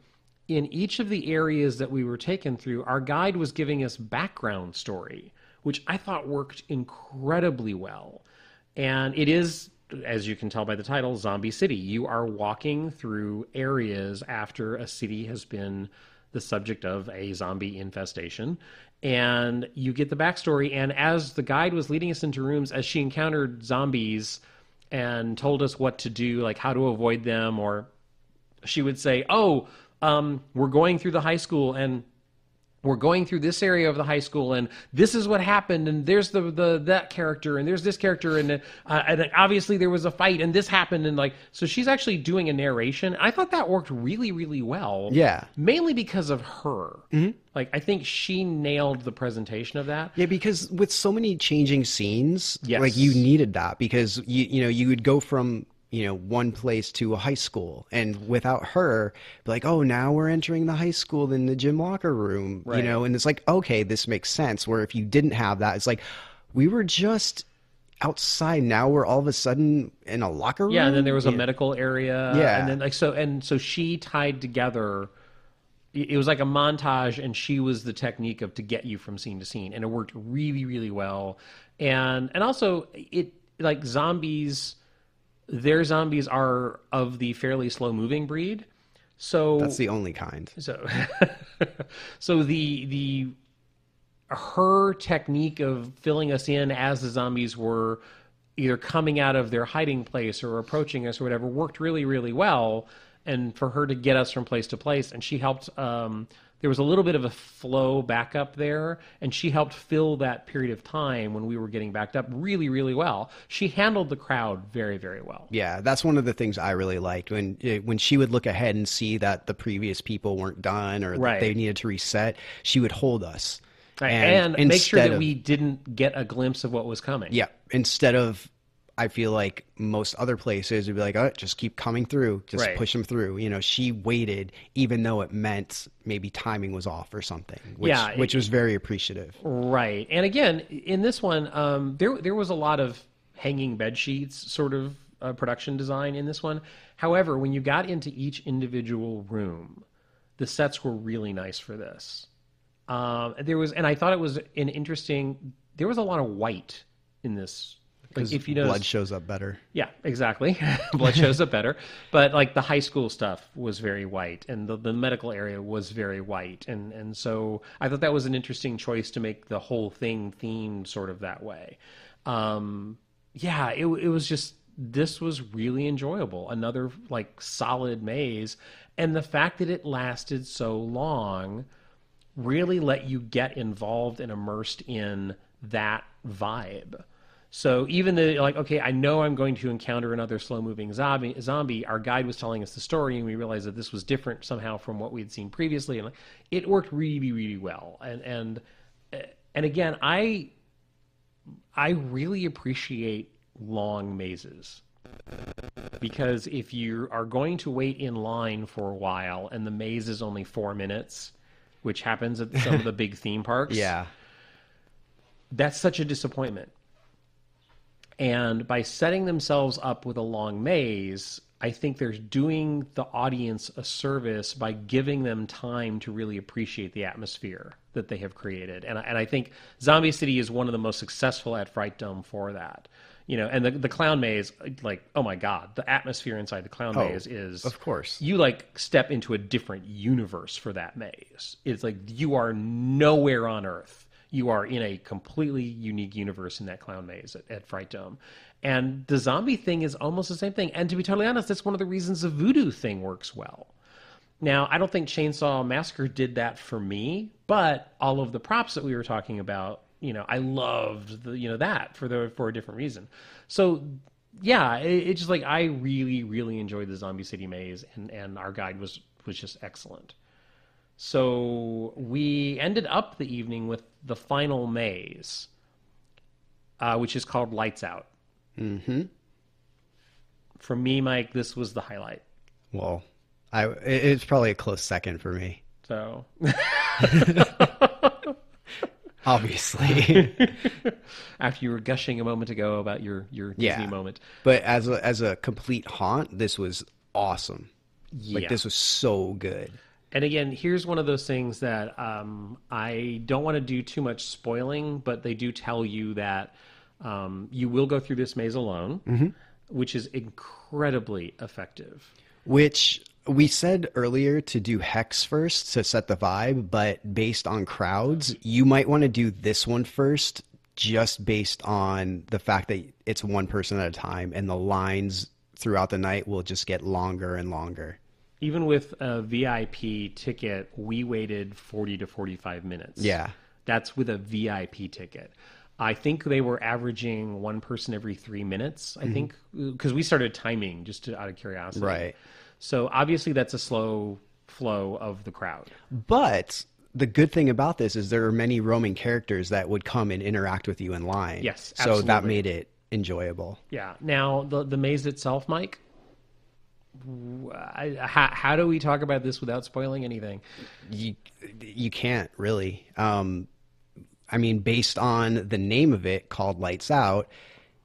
in each of the areas that we were taken through, our guide was giving us background story, which I thought worked incredibly well. And it is, as you can tell by the title, Zombie City. You are walking through areas after a city has been the subject of a zombie infestation. And you get the backstory. And as the guide was leading us into rooms, as she encountered zombies and told us what to do, like how to avoid them, or she would say, we're going through the high school and we're going through this area of the high school and this is what happened and there's that character and there's this character and obviously there was a fight and this happened, and like, so she's actually doing a narration. I thought that worked really, really well. Yeah. Mainly because of her. Mm-hmm. Like, I think she nailed the presentation of that. Yeah, because with so many changing scenes, yes, like you needed that because you would go from one place to a high school, and without her, be like, oh, now we're entering the high school in the gym locker room, right. And it's like, okay, this makes sense. Where if you didn't have that, it's like, we were just outside. Now we're all of a sudden in a locker room. Yeah, and then there was a medical area. Yeah, and then so she tied together. It was like a montage, and she was the technique to get you from scene to scene, and it worked really, really well. And also, it like zombies. Their zombies are of the fairly slow-moving breed, so that's the only kind. So her technique of filling us in as the zombies were either coming out of their hiding place or approaching us or whatever worked really, really well. And for her to get us from place to place, and she helped. There was a little bit of a flow back up there, and she helped fill that period of time when we were getting backed up really, really well. She handled the crowd very, very well. Yeah, that's one of the things I really liked when she would look ahead and see that the previous people weren't done or that they needed to reset. She would hold us and make sure that we didn't get a glimpse of what was coming. Yeah, instead of. I feel like most other places would be like, oh, just keep coming through, just push them through. She waited, even though it meant maybe timing was off or something, which was very appreciative. Right. And again, in this one, there was a lot of hanging bed sheets sort of production design in this one. However, when you got into each individual room, the sets were really nice for this. And I thought it was an interesting. There was a lot of white in this. Like, if you notice, blood shows up better. Yeah, exactly. Blood shows up better. But like the high school stuff was very white, and the medical area was very white, and so I thought that was an interesting choice to make the whole thing themed sort of that way. Yeah, it was just, this was really enjoyable. Another like solid maze, and the fact that it lasted so long really let you get involved and immersed in that vibe. So even the, like, okay, I know I'm going to encounter another slow-moving zombie. Our guide was telling us the story, and we realized that this was different somehow from what we had seen previously, and like, it worked really, really well. And again, I really appreciate long mazes, because if you are going to wait in line for a while and the maze is only 4 minutes, which happens at some of the big theme parks, Yeah, that's such a disappointment. And by setting themselves up with a long maze, I think they're doing the audience a service by giving them time to really appreciate the atmosphere that they have created. And I think Zombie City is one of the most successful at Fright Dome for that. You know, and the clown maze, like, oh my God, the atmosphere inside the clown maze is, of course, you like step into a different universe for that maze. It's like you are nowhere on Earth. You are in a completely unique universe in that clown maze at Fright Dome. And the zombie thing is almost the same thing. And to be totally honest, that's one of the reasons the voodoo thing works well. Now, I don't think Chainsaw Massacre did that for me, but all of the props that we were talking about, you know, I loved that for a different reason. So yeah, it's just like, I really, really enjoyed the Zombie City maze, and our guide was just excellent. So we ended up the evening with the final maze, which is called Lights Out. Mm-hmm. For me, Mike, this was the highlight. Well, it's probably a close second for me. So, obviously, after you were gushing a moment ago about your Disney moment, but as a complete haunt, this was awesome. Yeah. Like, this was so good. And again, here's one of those things that I don't want to do too much spoiling, but they do tell you that you will go through this maze alone, which is incredibly effective. Which we said earlier to do Hex first to set the vibe, but based on crowds, you might want to do this one first, just based on the fact that it's one person at a time, and the lines throughout the night will just get longer and longer. Even with a VIP ticket, we waited 40 to 45 minutes. Yeah. That's with a VIP ticket. I think they were averaging one person every 3 minutes, I think, because we started timing just out of curiosity. Right. So obviously that's a slow flow of the crowd. But the good thing about this is there are many roaming characters that would come and interact with you in line. Yes, so that absolutely. made it enjoyable. Yeah. Now, the maze itself, Mike, how do we talk about this without spoiling anything? You can't really. I mean, based on the name of it, called Lights Out,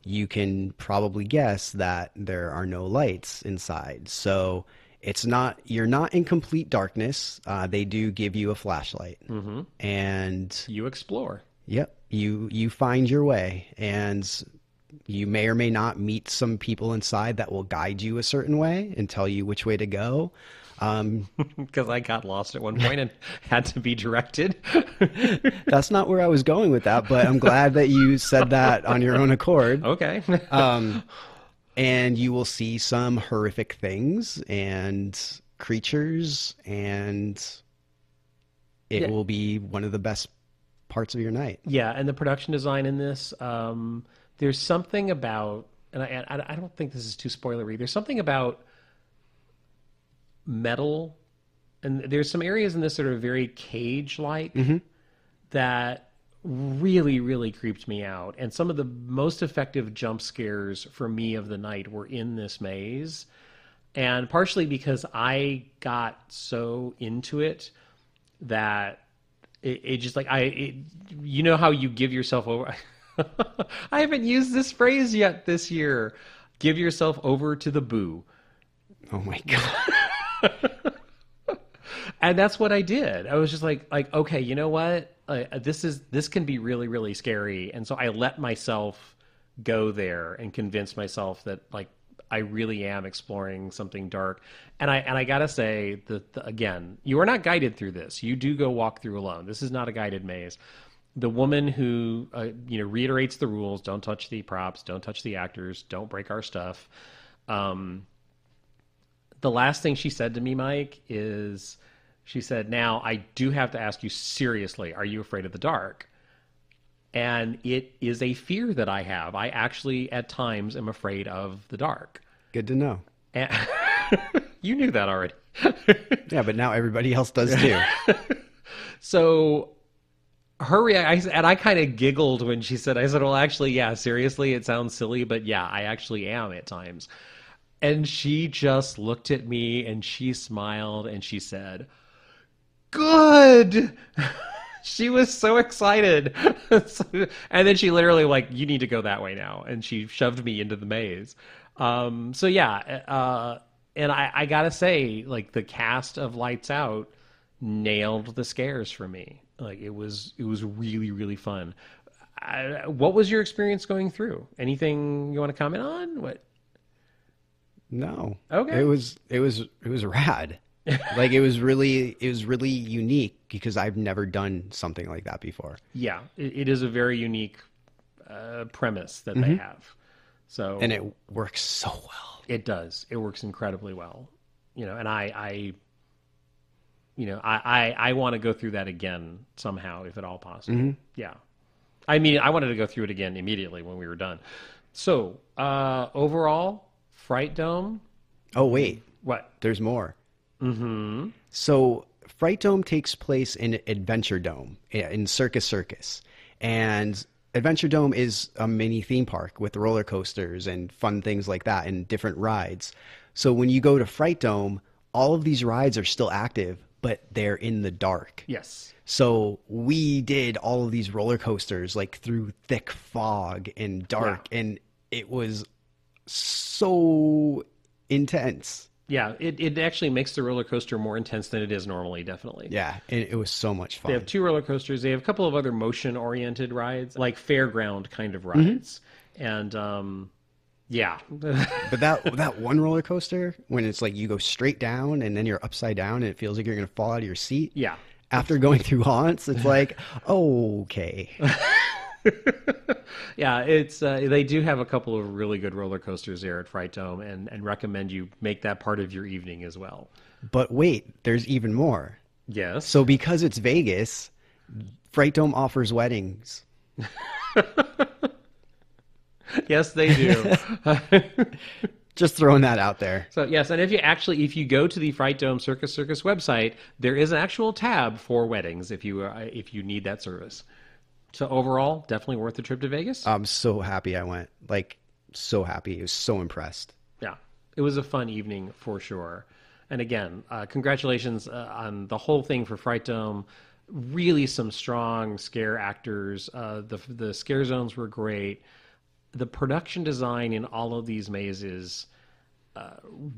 you can probably guess that there are no lights inside. So you're not in complete darkness. They do give you a flashlight, and You explore. yep, you find your way, and you may or may not meet some people inside that will guide you a certain way and tell you which way to go. Because I got lost at one point and had to be directed. That's not where I was going with that, but I'm glad that you said that on your own accord. Okay. And you will see some horrific things and creatures, and it will be one of the best parts of your night. Yeah, and the production design in this, there's something about, and I don't think this is too spoilery, there's something about metal, and there's some areas in this that are very cage-like that really, really creeped me out. And some of the most effective jump scares for me of the night were in this maze. And partially because I got so into it that it just like, you know how you give yourself over. I haven't used this phrase yet this year. Give yourself over to the boo. Oh my God. And that's what I did. I was just like, okay, you know what? This can be really, really scary. And so I let myself go there and convince myself that like I really am exploring something dark. And I gotta say that again, you are not guided through this. You do go walk through alone. This is not a guided maze. The woman who reiterates the rules: don't touch the props, don't touch the actors, don't break our stuff. The last thing she said to me, Mike, is she said, "Now I do have to ask you seriously: are you afraid of the dark?" And it is a fear that I have. I actually, at times, am afraid of the dark. Good to know. And you knew that already. Yeah, but now everybody else does too. So her reaction, and I kind of giggled when she said, I said, well, actually, yeah, seriously, it sounds silly, but yeah, I actually am at times. And she just looked at me and she smiled and she said, good. She was so excited. And then she literally like, you need to go that way now. And she shoved me into the maze. So yeah. And I gotta say, like the cast of Lights Out nailed the scares for me. Like it was really, really fun. What was your experience going through? Anything you want to comment on? What? No. Okay. It was rad. Like it was really unique because I've never done something like that before. Yeah, it is a very unique premise that they have. So and it works so well. It does. It works incredibly well. And I want to go through that again somehow, if at all possible. Yeah. I mean, I wanted to go through it again immediately when we were done. So, overall, Fright Dome. Oh, wait. What? There's more. Mm-hmm. So, Fright Dome takes place in Adventure Dome, in Circus. And Adventure Dome is a mini theme park with roller coasters and fun things like that and different rides. So, when you go to Fright Dome, all of these rides are still active, but they're in the dark. Yes. So we did all of these roller coasters like through thick fog and dark, and it was so intense. Yeah, it actually makes the roller coaster more intense than it is normally, definitely. Yeah, and it was so much fun. They have 2 roller coasters. They have a couple of other motion-oriented rides, like fairground kind of rides. And yeah. But that one roller coaster, when it's like you go straight down and then you're upside down and it feels like you're going to fall out of your seat. Yeah. After going through haunts, it's like, okay. Yeah, it's they do have a couple of really good roller coasters there at Fright Dome, and recommend you make that part of your evening as well. But wait, there's even more. Yes. So because it's Vegas, Fright Dome offers weddings. Yes, they do. Just throwing that out there. So yes, and if you go to the Fright Dome Circus website, there is an actual tab for weddings if you need that service. So overall, definitely worth the trip to Vegas. I'm so happy I went. Like, so happy. I was so impressed. Yeah, it was a fun evening for sure. And again, congratulations on the whole thing for Fright Dome. Really some strong scare actors. The scare zones were great. The production design in all of these mazes,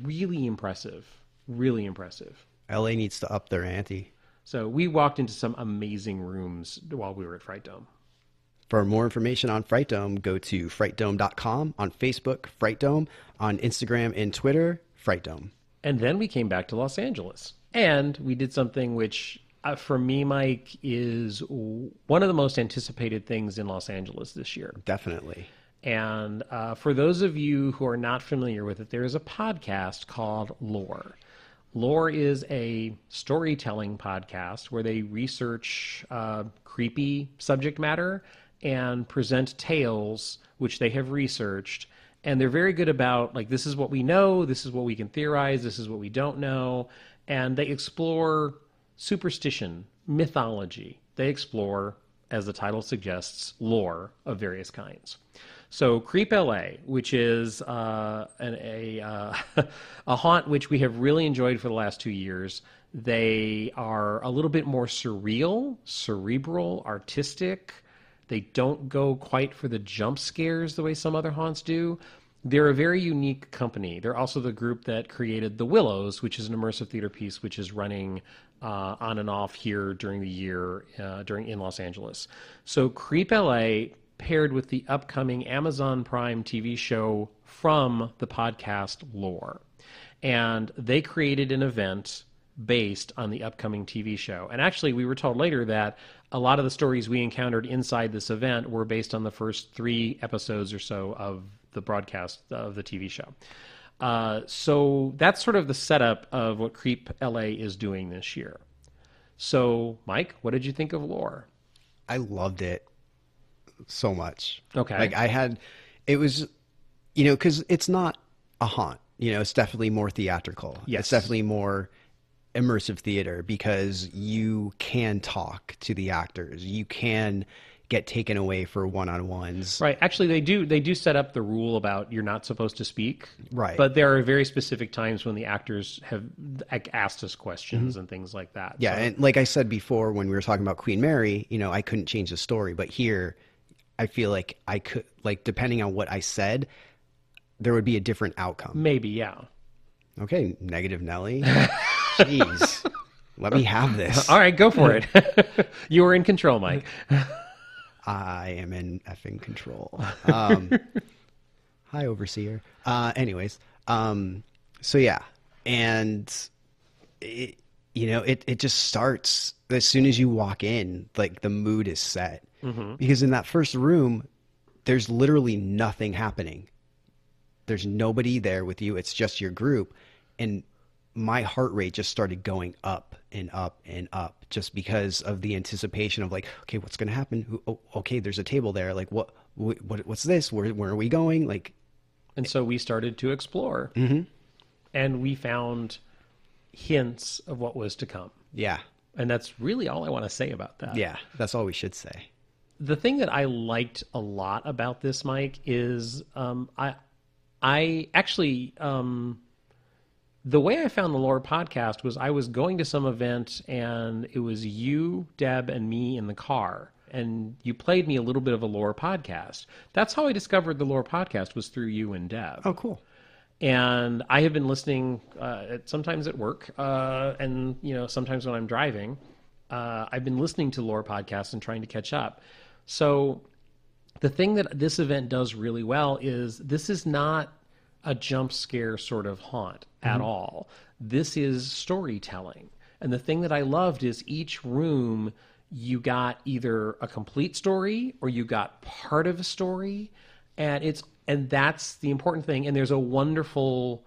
really impressive. Really impressive. LA needs to up their ante. So we walked into some amazing rooms while we were at Fright Dome. For more information on Fright Dome, go to frightdome.com, on Facebook, Fright Dome, on Instagram and Twitter, Fright Dome. And then we came back to Los Angeles. And we did something which, for me, Mike, is one of the most anticipated things in Los Angeles this year. Definitely. And for those of you who are not familiar with it, there is a podcast called Lore. Lore is a storytelling podcast where they research creepy subject matter and present tales which they have researched. And they're very good about, like, this is what we know, this is what we can theorize, this is what we don't know. And they explore superstition, mythology. They explore, as the title suggests, lore of various kinds. So Creep LA, which is a haunt which we have really enjoyed for the last 2 years. They are a little bit more surreal, cerebral, artistic. They don't go quite for the jump scares the way some other haunts do. They're a very unique company. They're also the group that created The Willows, which is an immersive theater piece which is running on and off here during the year in Los Angeles. So Creep LA paired with the upcoming Amazon Prime TV show from the podcast Lore. And they created an event based on the upcoming TV show. And actually, we were told later that a lot of the stories we encountered inside this event were based on the first 3 episodes or so of the broadcast of the TV show. So that's sort of the setup of what Creep LA is doing this year. So, Mike, what did you think of Lore? I loved it so much. Okay. Like it was, because it's not a haunt. It's definitely more theatrical. Yes. It's definitely more immersive theater because you can talk to the actors. You can get taken away for one-on-ones. Right. Actually, they do set up the rule about you're not supposed to speak. Right. But there are very specific times when the actors have asked us questions and things like that. Yeah, So, and like I said before when we were talking about Queen Mary, I couldn't change the story, but here I feel like I could, like, depending on what I said, there would be a different outcome. maybe, yeah. Okay, negative Nelly. Jeez. Let me have this. All right, go for it. You were in control, Mike. I am in effing control. Hi, overseer. Anyways, so yeah, and it just starts as soon as you walk in. Like the mood is set because in that first room, there's literally nothing happening. There's nobody there with you. It's just your group, and my heart rate just started going up and up and up just because of the anticipation of like, okay, what's going to happen? Oh, okay, there's a table there. Like, what's this? Where are we going? Like, And so we started to explore. And we found hints of what was to come. yeah, And that's really all I want to say about that. yeah, that's all we should say. The thing that I liked a lot about this, Mike, is I actually the way I found the Lore podcast was I was going to some event and it was you, Deb, and me in the car. And you played me a little bit of a Lore podcast. That's how I discovered the Lore podcast, was through you and Deb. Oh, cool. And I have been listening sometimes at work and sometimes when I'm driving. I've been listening to Lore podcasts and trying to catch up. So the thing that this event does really well is this is not a jump scare sort of haunt at all. This is storytelling. And the thing that I loved is each room you got either a complete story or you got part of a story, and that's the important thing. And there's a wonderful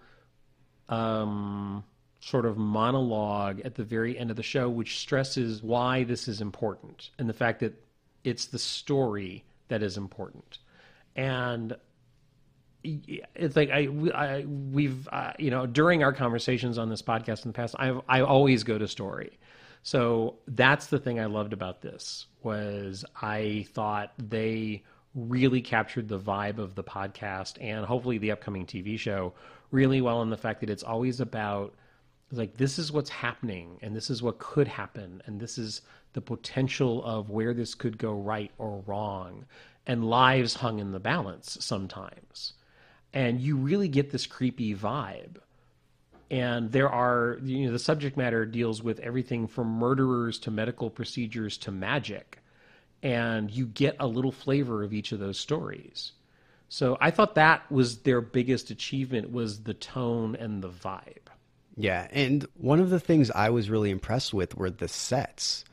sort of monologue at the very end of the show which stresses why this is important and the fact that it's the story that is important. And it's like we've during our conversations on this podcast in the past, I always go to story. So that's the thing I loved about this, was I thought they really captured the vibe of the podcast and hopefully the upcoming TV show really well, in the fact that it's always about, like, this is what's happening and this is what could happen and this is the potential of where this could go right or wrong, and lives hung in the balance sometimes. And you really get this creepy vibe. And there are, the subject matter deals with everything from murderers to medical procedures to magic. And you get a little flavor of each of those stories. So I thought that was their biggest achievement, was the tone and the vibe. Yeah, and one of the things I was really impressed with were the sets.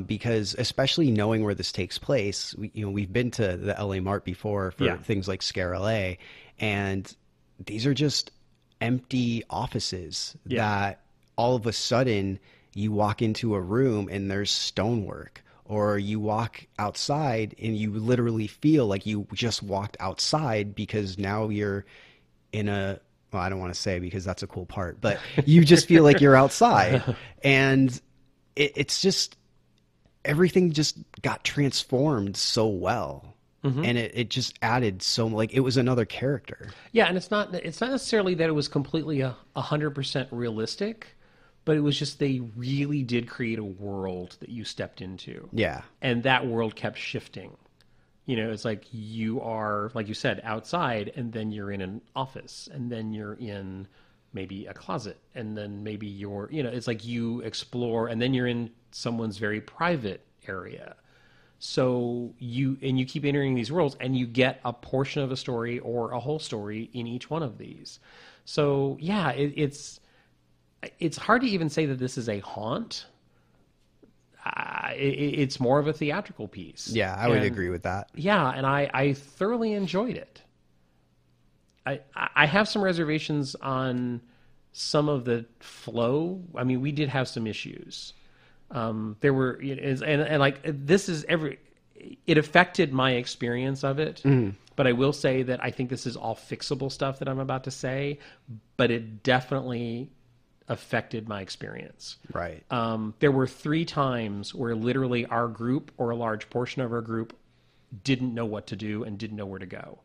Because especially knowing where this takes place, we've been to the LA Mart before for things like Scare LA, and these are just empty offices that all of a sudden you walk into a room and there's stonework, or you walk outside and you literally feel like you just walked outside because now you're in a, well, I don't want to say because that's a cool part, but you just feel like you're outside. And it's just, everything just got transformed so well. And it just added so, like, it was another character. Yeah, and it's not necessarily that it was completely 100% realistic, but it was just they really did create a world that you stepped into. Yeah. And that world kept shifting. It's like you are, like you said, outside, and then you're in an office, and then you're in maybe a closet, and then maybe you're, it's like you explore, and then you're in someone's very private area. So you keep entering these worlds, and you get a portion of a story or a whole story in each one of these. So yeah, it's hard to even say that this is a haunt. It's more of a theatrical piece. Yeah, I would agree with that. Yeah, and I thoroughly enjoyed it. I have some reservations on some of the flow. I mean, we did have some issues. There were, and like this is it affected my experience of it. But I will say that I think this is all fixable stuff that I'm about to say, but it definitely affected my experience. Right. There were 3 times where literally our group or a large portion of our group didn't know what to do and didn't know where to go.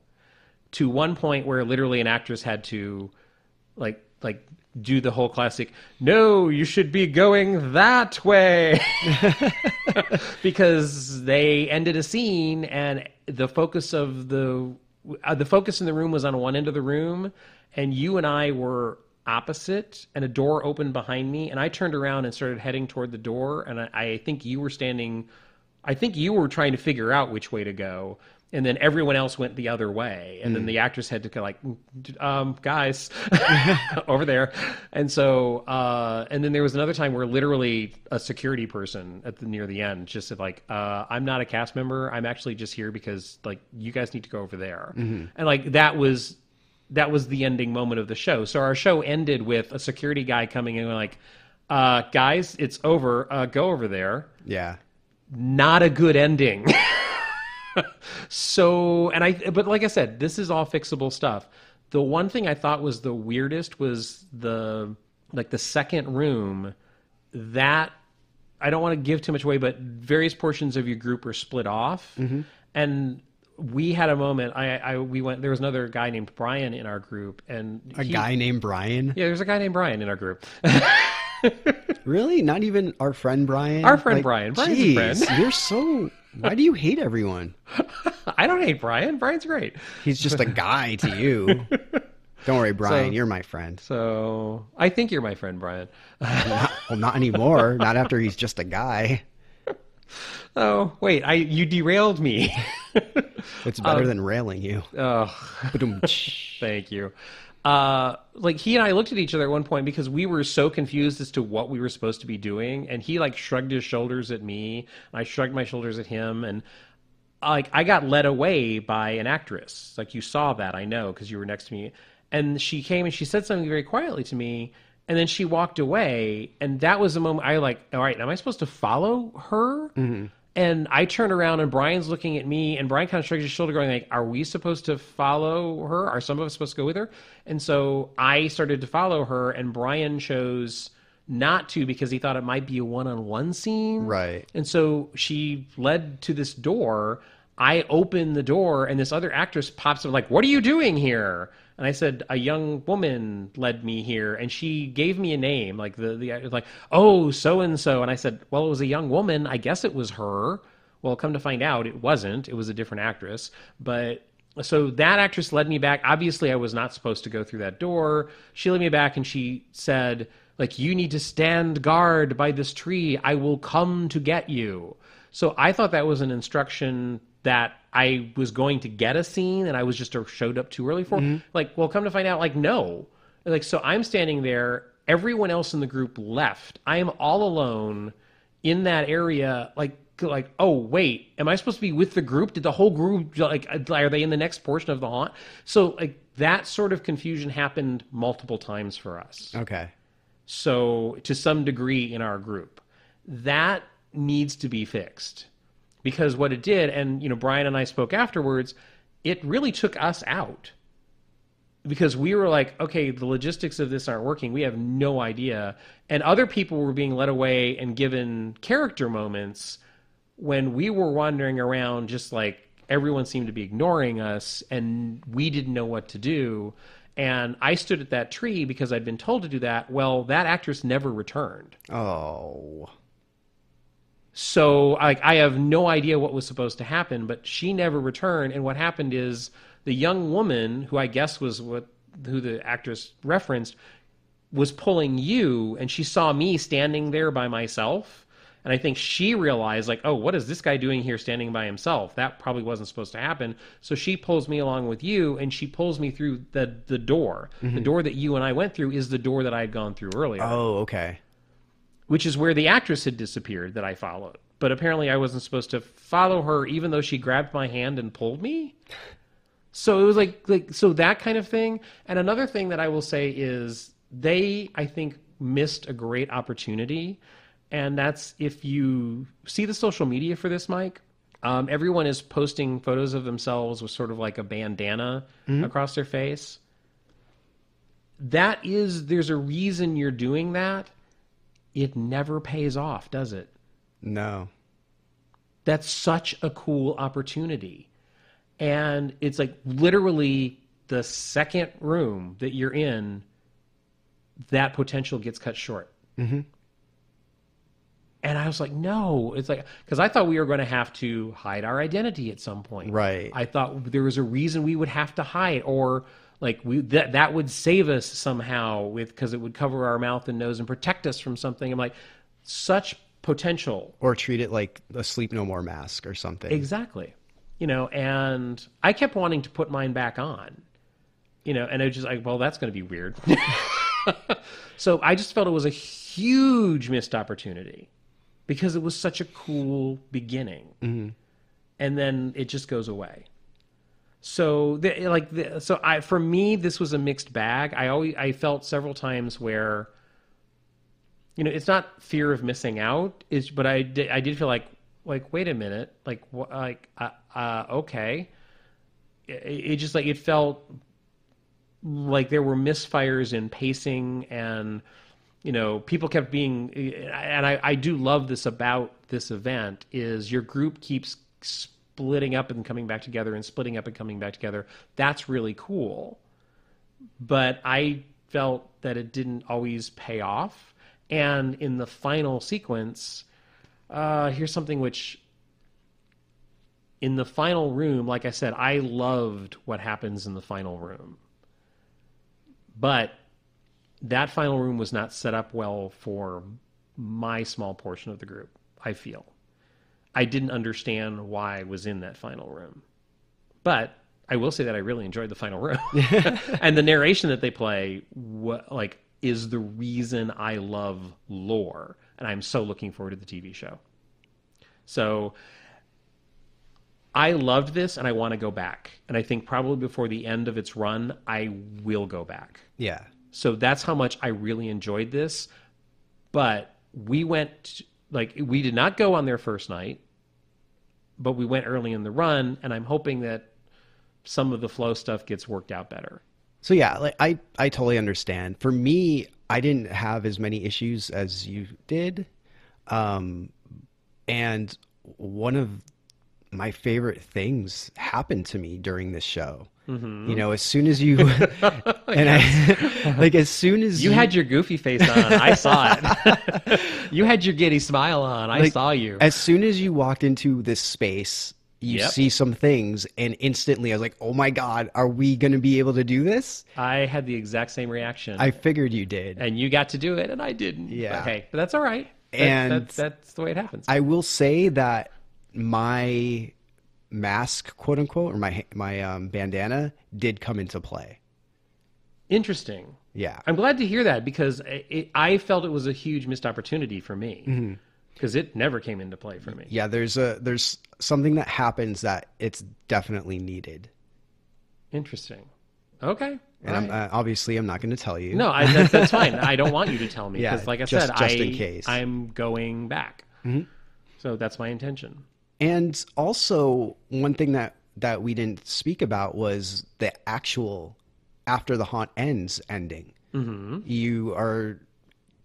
To one point where literally an actress had to like do the whole classic, no, you should be going that way. Because they ended a scene and the focus of the focus in the room was on one end of the room, and you and I were opposite, and a door opened behind me, and I turned around and started heading toward the door, and I think you were standing, I think you were trying to figure out which way to go, and then everyone else went the other way, and then the actress had to go like, guys, over there. And so, and then there was another time where literally a security person near the end just said like, I'm not a cast member, I'm actually just here because like you guys need to go over there. And like that was the ending moment of the show. So our show ended with a security guy coming in and like, guys, it's over. Go over there. Yeah. Not a good ending. So, but like I said, this is all fixable stuff. The one thing I thought was the weirdest was the second room that I don't want to give too much away, but various portions of your group were split off. And we had a moment. We went. There was another guy named Brian in our group, and guy named Brian. Yeah, there's a guy named Brian in our group. Really? Not even our friend Brian? Our friend Brian. Brian's a friend. You're so. Why do you hate everyone? I don't hate Brian. Brian's great. He's just a guy to you. Don't worry, Brian. You're my friend. So I think you're my friend, Brian. Not anymore. Not after he's just a guy. Oh, wait. You derailed me. It's better than railing you. Oh, thank you. Like he and I looked at each other at one point because we were so confused as to what we were supposed to be doing, and he like shrugged his shoulders at me, and I shrugged my shoulders at him, and like I got led away by an actress. Like you saw that, I know, because you were next to me, and she came and she said something very quietly to me, and then she walked away, and that was the moment I like, all right, am I supposed to follow her? And I turned around and Brian's looking at me, and Brian kind of shrugged his shoulder going like, are we supposed to follow her? Are some of us supposed to go with her? And so I started to follow her, and Brian chose not to because he thought it might be a one-on-one scene. Right. And so she led to this door. I opened the door, and this other actress pops up like, what are you doing here? And I said, a young woman led me here, and she gave me a name, like like, oh, so-and-so. And I said, well, it was a young woman. I guess it was her. Well, come to find out, it wasn't. It was a different actress. But so that actress led me back. Obviously, I was not supposed to go through that door. She led me back, and she said, like, you need to stand guard by this tree. I will come to get you. So I thought that was an instruction that I was going to get a scene and I was just showed up too early for. Like, well, come to find out, like, no. Like, so I'm standing there. Everyone else in the group left. I am all alone in that area. Like, oh, wait, am I supposed to be with the group? Did the whole group, like, are they in the next portion of the haunt? So, like, that sort of confusion happened multiple times for us. Okay. So, to some degree in our group. That needs to be fixed. Because what it did, and Brian and I spoke afterwards, it really took us out. Because we were like, okay, the logistics of this aren't working. We have no idea. And other people were being led away and given character moments when we were wandering around just like everyone seemed to be ignoring us and we didn't know what to do. And I stood at that tree because I'd been told to do that. Well, that actress never returned. Oh. So I have no idea what was supposed to happen, but she never returned. And what happened is the young woman, who I guess was who the actress referenced, was pulling you, and she saw me standing there by myself. And I think she realized, like, oh, what is this guy doing here standing by himself? That probably wasn't supposed to happen. So she pulls me along with you, and she pulls me through the door. The door that you and I went through is the door that I had gone through earlier. Oh, okay. Which is where the actress had disappeared that I followed. But apparently I wasn't supposed to follow her, even though she grabbed my hand and pulled me. So it was like so that kind of thing. And another thing that I will say is they, I think, missed a great opportunity. And that's, if you see the social media for this, Mike, everyone is posting photos of themselves with sort of like a bandana across their face. There's a reason you're doing that. It never pays off, does it? No. That's such a cool opportunity. And it's like literally the second room that you're in, that potential gets cut short. Mm-hmm. And I was like, no. It's like, because I thought we were going to have to hide our identity at some point. Right. I thought there was a reason we would have to hide, or like that would save us somehow because it would cover our mouth and nose and protect us from something. I'm like, such potential. Or treat it like a Sleep No More mask or something. Exactly. And I kept wanting to put mine back on, and it was just like, well, that's going to be weird. So I just felt it was a huge missed opportunity because it was such a cool beginning. Mm-hmm. And then it just goes away. So for me, this was a mixed bag. I felt several times where, it's not fear of missing out, but I did feel like, wait a minute, okay. It just it felt like there were misfires in pacing, and people kept being, and I do love this about this event, is your group keeps splitting up and coming back together and splitting up and coming back together. That's really cool. But I felt that it didn't always pay off. And in the final sequence, here's something which, in the final room, like I said, I loved what happens in the final room. But that final room was not set up well for my small portion of the group, I feel. I didn't understand why I was in that final room. But I will say that I really enjoyed the final room. And the narration that they play is the reason I love lore. And I'm so looking forward to the TV show. So I loved this, and I want to go back. And I think probably before the end of its run, I will go back. Yeah. So that's how much I really enjoyed this. But we we did not go on their first night, but we went early in the run, and I'm hoping that some of the flow stuff gets worked out better. So yeah, I totally understand. For me, I didn't have as many issues as you did. And one of my favorite things happened to me during this show. Mm-hmm. As soon as you and as soon as you had your goofy face on, I saw it. You had your giddy smile on, I saw you. As soon as you walked into this space, you see some things, and instantly I was like, oh my God, are we going to be able to do this? I had the exact same reaction. I figured you did. And you got to do it, and I didn't. Yeah. But hey, that's all right. That's the way it happens. I will say that my mask, quote unquote, or my bandana did come into play. Interesting. Yeah. I'm glad to hear that, because I felt it was a huge missed opportunity for me, because it never came into play for me. Yeah, there's something that happens that it's definitely needed. Interesting. Okay. And obviously I'm not going to tell you. No, that's fine. I don't want you to tell me, because like I said, just in case. I'm going back. Mm-hmm. So that's my intention. And also, one thing that we didn't speak about was the actual after the haunt ends ending. Mm-hmm. You are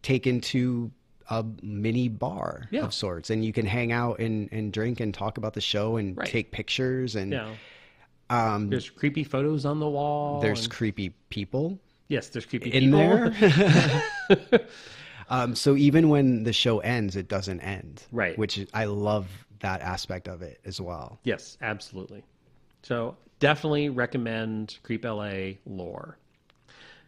taken to a mini bar of sorts, and you can hang out and drink and talk about the show and take pictures. And there's creepy photos on the wall. There's creepy people. Yes, there's creepy in people there. So even when the show ends, it doesn't end. Right. Which I love that aspect of it as well. Yes, absolutely. So definitely recommend Creep LA lore.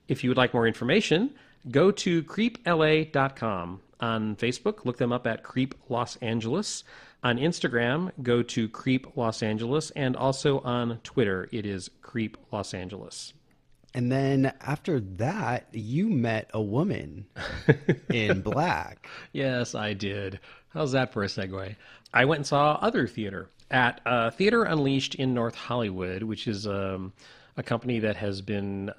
If you would like more information, go to creepla.com. On Facebook, look them up at Creep Los Angeles. On Instagram, go to Creep Los Angeles. And also on Twitter, it is Creep Los Angeles. And then after that, you met a woman in black. Yes, I did. How's that for a segue? I went and saw Other Theater at Theater Unleashed in North Hollywood, which is a company that has been,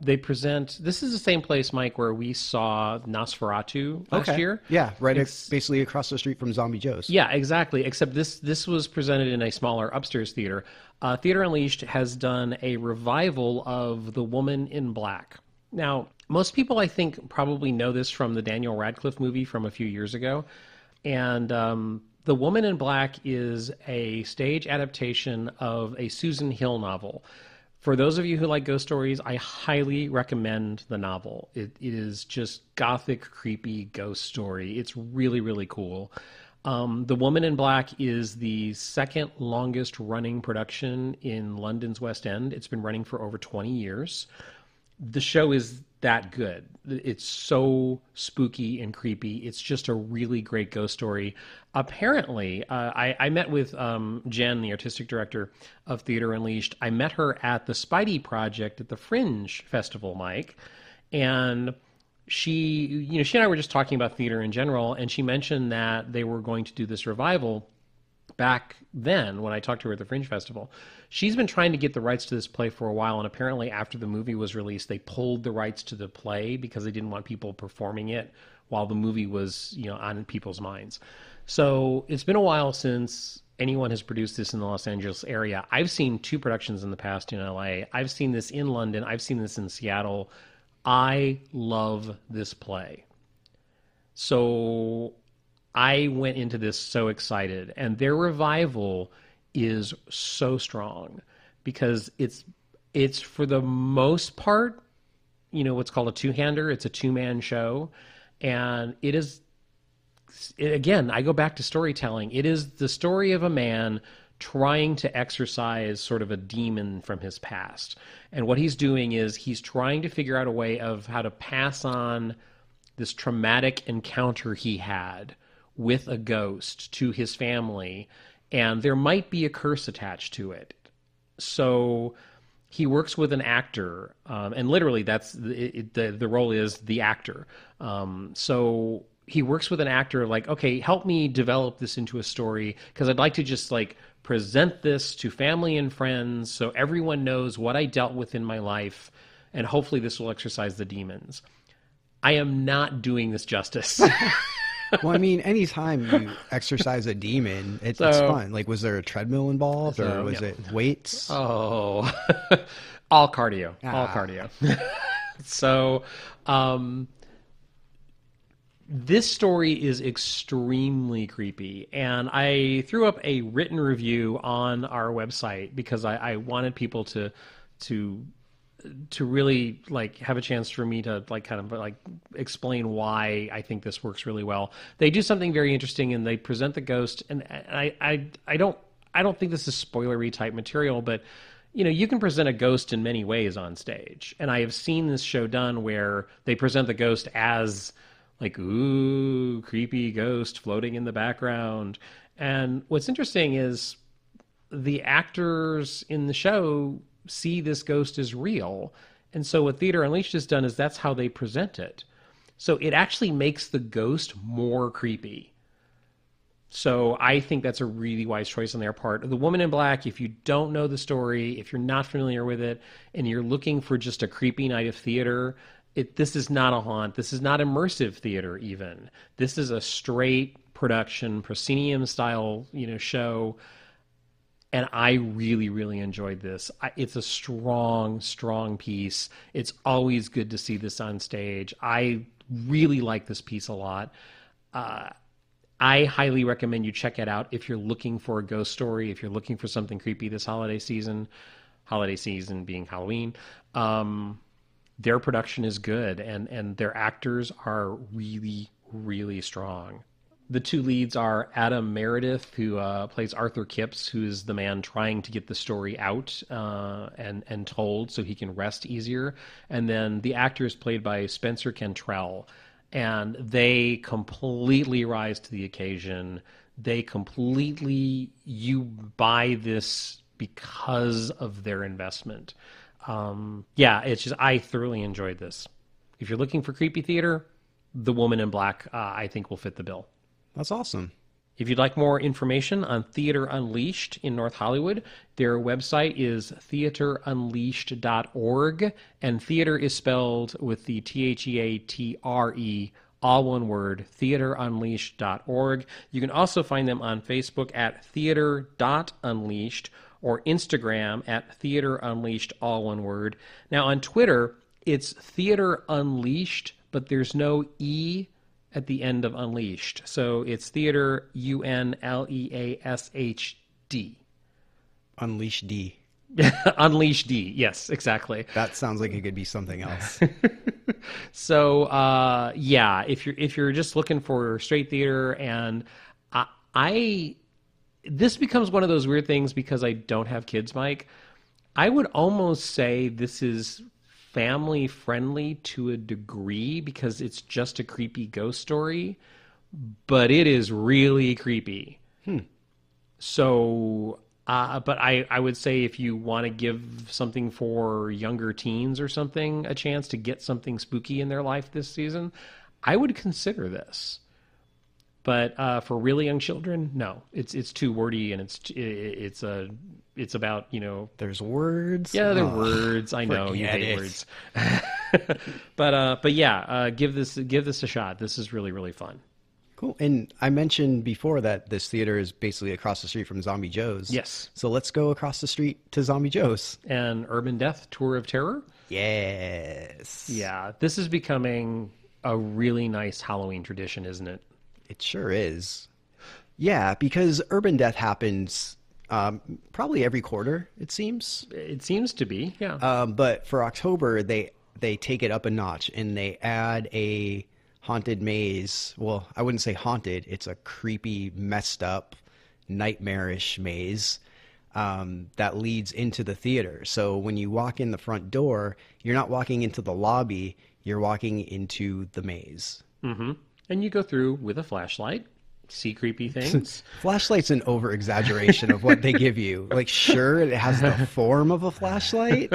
they present, this is the same place, Mike, where we saw Nosferatu last year. Yeah, right. Basically across the street from Zombie Joe's. Yeah, exactly. Except this was presented in a smaller upstairs theater. Theater Unleashed has done a revival of The Woman in Black. Now, most people, I think, probably know this from the Daniel Radcliffe movie from a few years ago. And The Woman in Black is a stage adaptation of a Susan Hill novel. For those of you who like ghost stories, I highly recommend the novel. It is just gothic, creepy ghost story. It's really, really cool. The Woman in Black is the second longest running production in London's West End. It's been running for over 20 years. The show is that good. It's so spooky and creepy. It's just a really great ghost story. Apparently, I met with Jen, the artistic director of Theater Unleashed. I met her at the Spidey Project at the Fringe Festival, Mike. And she and I were just talking about theater in general, and she mentioned that they were going to do this revival back then when I talked to her at the Fringe Festival. She's been trying to get the rights to this play for a while, and apparently after the movie was released, they pulled the rights to the play because they didn't want people performing it while the movie was, on people's minds. So it's been a while since anyone has produced this in the Los Angeles area. I've seen 2 productions in the past in LA. I've seen this in London. I've seen this in Seattle. I love this play. So I went into this so excited, and their revival is so strong because it's for the most part, what's called a two-hander. It's a 2-man show, and again, I go back to storytelling. It is the story of a man trying to exorcise sort of a demon from his past. And what he's doing is he's trying to figure out a way of how to pass on this traumatic encounter he had with a ghost to his family, and there might be a curse attached to it. So he works with an actor, and literally that's the role is the actor. So he works with an actor like, okay, help me develop this into a story because I'd like to just present this to family and friends so everyone knows what I dealt with in my life, and hopefully this will exorcise the demons. I am not doing this justice. Well, I mean, anytime you exercise a demon, it's fun. Was there a treadmill involved, or was it weights? Oh, all cardio. All cardio. So, this story is extremely creepy, and I threw up a written review on our website because I wanted people to really have a chance for me to explain why I think this works really well. They do something very interesting, and they present the ghost, and I don't think this is spoilery type material, but you can present a ghost in many ways on stage, and I have seen this show done where they present the ghost as ooh, creepy ghost floating in the background. And what's interesting is the actors in the show see this ghost as real. And so what Theater Unleashed has done is that's how they present it. So it actually makes the ghost more creepy. So I think that's a really wise choice on their part. The Woman in Black, if you don't know the story, if you're not familiar with it, and you're looking for just a creepy night of theater, this is not a haunt. This is not immersive theater even. This is a straight production, proscenium-style, show. And I really, really enjoyed this. It's a strong, strong piece. It's always good to see this on stage. I really like this piece a lot. I highly recommend you check it out if you're looking for a ghost story, if you're looking for something creepy this holiday season being Halloween. their production is good, and their actors are really, really strong. The two leads are Adam Meredith, who plays Arthur Kipps, who is the man trying to get the story out and told so he can rest easier. And then the actor is played by Spencer Cantrell, and they completely rise to the occasion. You buy this because of their investment. It's just, I thoroughly enjoyed this. If you're looking for creepy theater, The Woman in Black, I think will fit the bill. That's awesome. If you'd like more information on Theater Unleashed in North Hollywood, their website is theaterunleashed.org, and theater is spelled with the THEATRE, all one word, theaterunleashed.org. You can also find them on Facebook at theater.unleashed or Instagram at theaterunleashed, all one word. Now on Twitter, it's Theater Unleashed, but there's no E at the end of Unleashed. So it's Theater UNLEASHD. Unleash D. Unleash D. Yes, exactly. That sounds like it could be something else. So if you're just looking for straight theater, and this becomes one of those weird things because I don't have kids, Mike. I would almost say this is family friendly to a degree because it's just a creepy ghost story, but it is really creepy. So, but I would say if you want to give something for younger teens or something a chance to get something spooky in their life this season, I would consider this. But for really young children, no, it's too wordy, and it's about, There's words. Yeah, there are words. I know you hate words. But yeah, give this a shot. This is really, really fun. Cool. And I mentioned before that this theater is basically across the street from Zombie Joe's. Yes. So let's go across the street to Zombie Joe's. And Urban Death Tour of Terror. Yes. Yeah, this is becoming a really nice Halloween tradition, isn't it? It sure is. Yeah, because Urban Death happens probably every quarter, it seems. It seems to be, yeah. But for October, they take it up a notch and they add a haunted maze. Well, I wouldn't say haunted. It's a creepy, messed up, nightmarish maze that leads into the theater. So when you walk in the front door, you're not walking into the lobby. You're walking into the maze. Mm-hmm. And you go through with a flashlight, see creepy things. Flashlight's an over-exaggeration of what they give you. Like, sure, it has the form of a flashlight,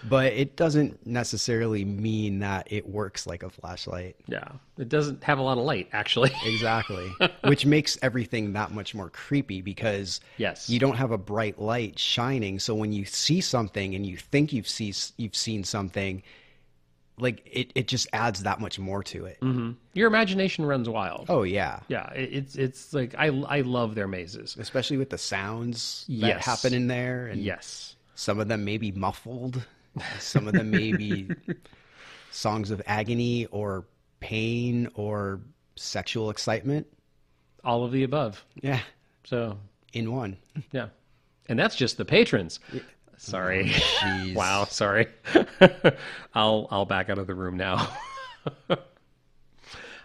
but it doesn't necessarily mean that it works like a flashlight. Yeah, it doesn't have a lot of light, actually. Exactly, which makes everything that much more creepy because you don't have a bright light shining. So when you see something and you think you've seen something, like it just adds that much more to it. Mm-hmm. Your imagination runs wild. Oh yeah, yeah. It's like I love their mazes, especially with the sounds that happen in there. And some of them may be muffled. Some of them may be songs of agony or pain or sexual excitement. All of the above. Yeah. So in one. Yeah, and that's just the patrons. Yeah. Sorry. Oh, wow. Sorry. I'll back out of the room now.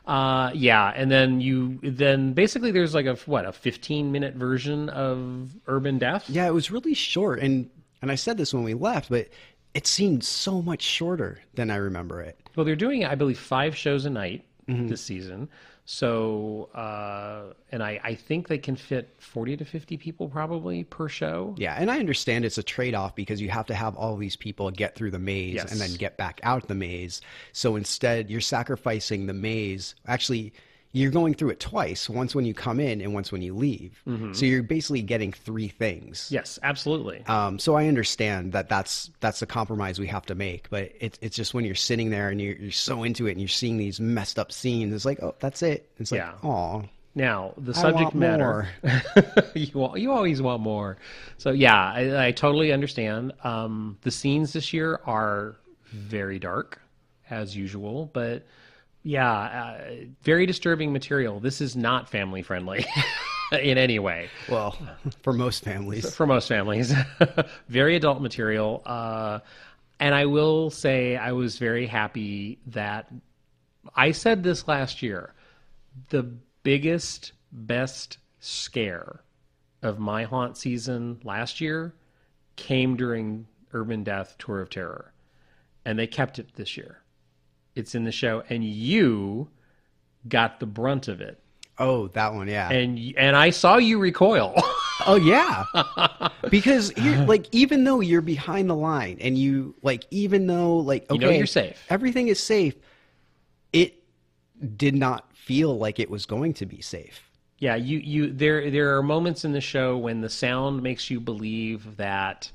And then basically there's like a 15-minute version of Urban Death. Yeah, it was really short, and I said this when we left, but it seemed so much shorter than I remember it. Well, they're doing, I believe, 5 shows a night this season. So, and I think they can fit 40 to 50 people probably per show. Yeah, and I understand it's a trade-off because you have to have all these people get through the maze and then get back out the maze. So instead, you're sacrificing the maze. Actually, you're going through it twice, once when you come in and once when you leave. Mm-hmm. So you're basically getting 3 things. Yes, absolutely. So I understand that that's a compromise we have to make, but it's just when you're sitting there and you're so into it and you're seeing these messed up scenes, it's like, oh, that's it. It's like, oh. Now, the subject matter, you always want more. So yeah, I totally understand. The scenes this year are very dark, as usual, but very disturbing material. This is not family friendly in any way. Well, for most families. Very adult material. And I will say I was very happy that I said this last year. The biggest, best scare of my haunt season last year came during Urban Death Tour of Terror. And they kept it this year. It's in the show. And you got the brunt of it. Oh, that one, yeah. And I saw you recoil. Oh yeah, because even though you're behind the line, and even though okay, you know you're safe, everything is safe, it did not feel like it was going to be safe. Yeah, there are moments in the show when the sound makes you believe that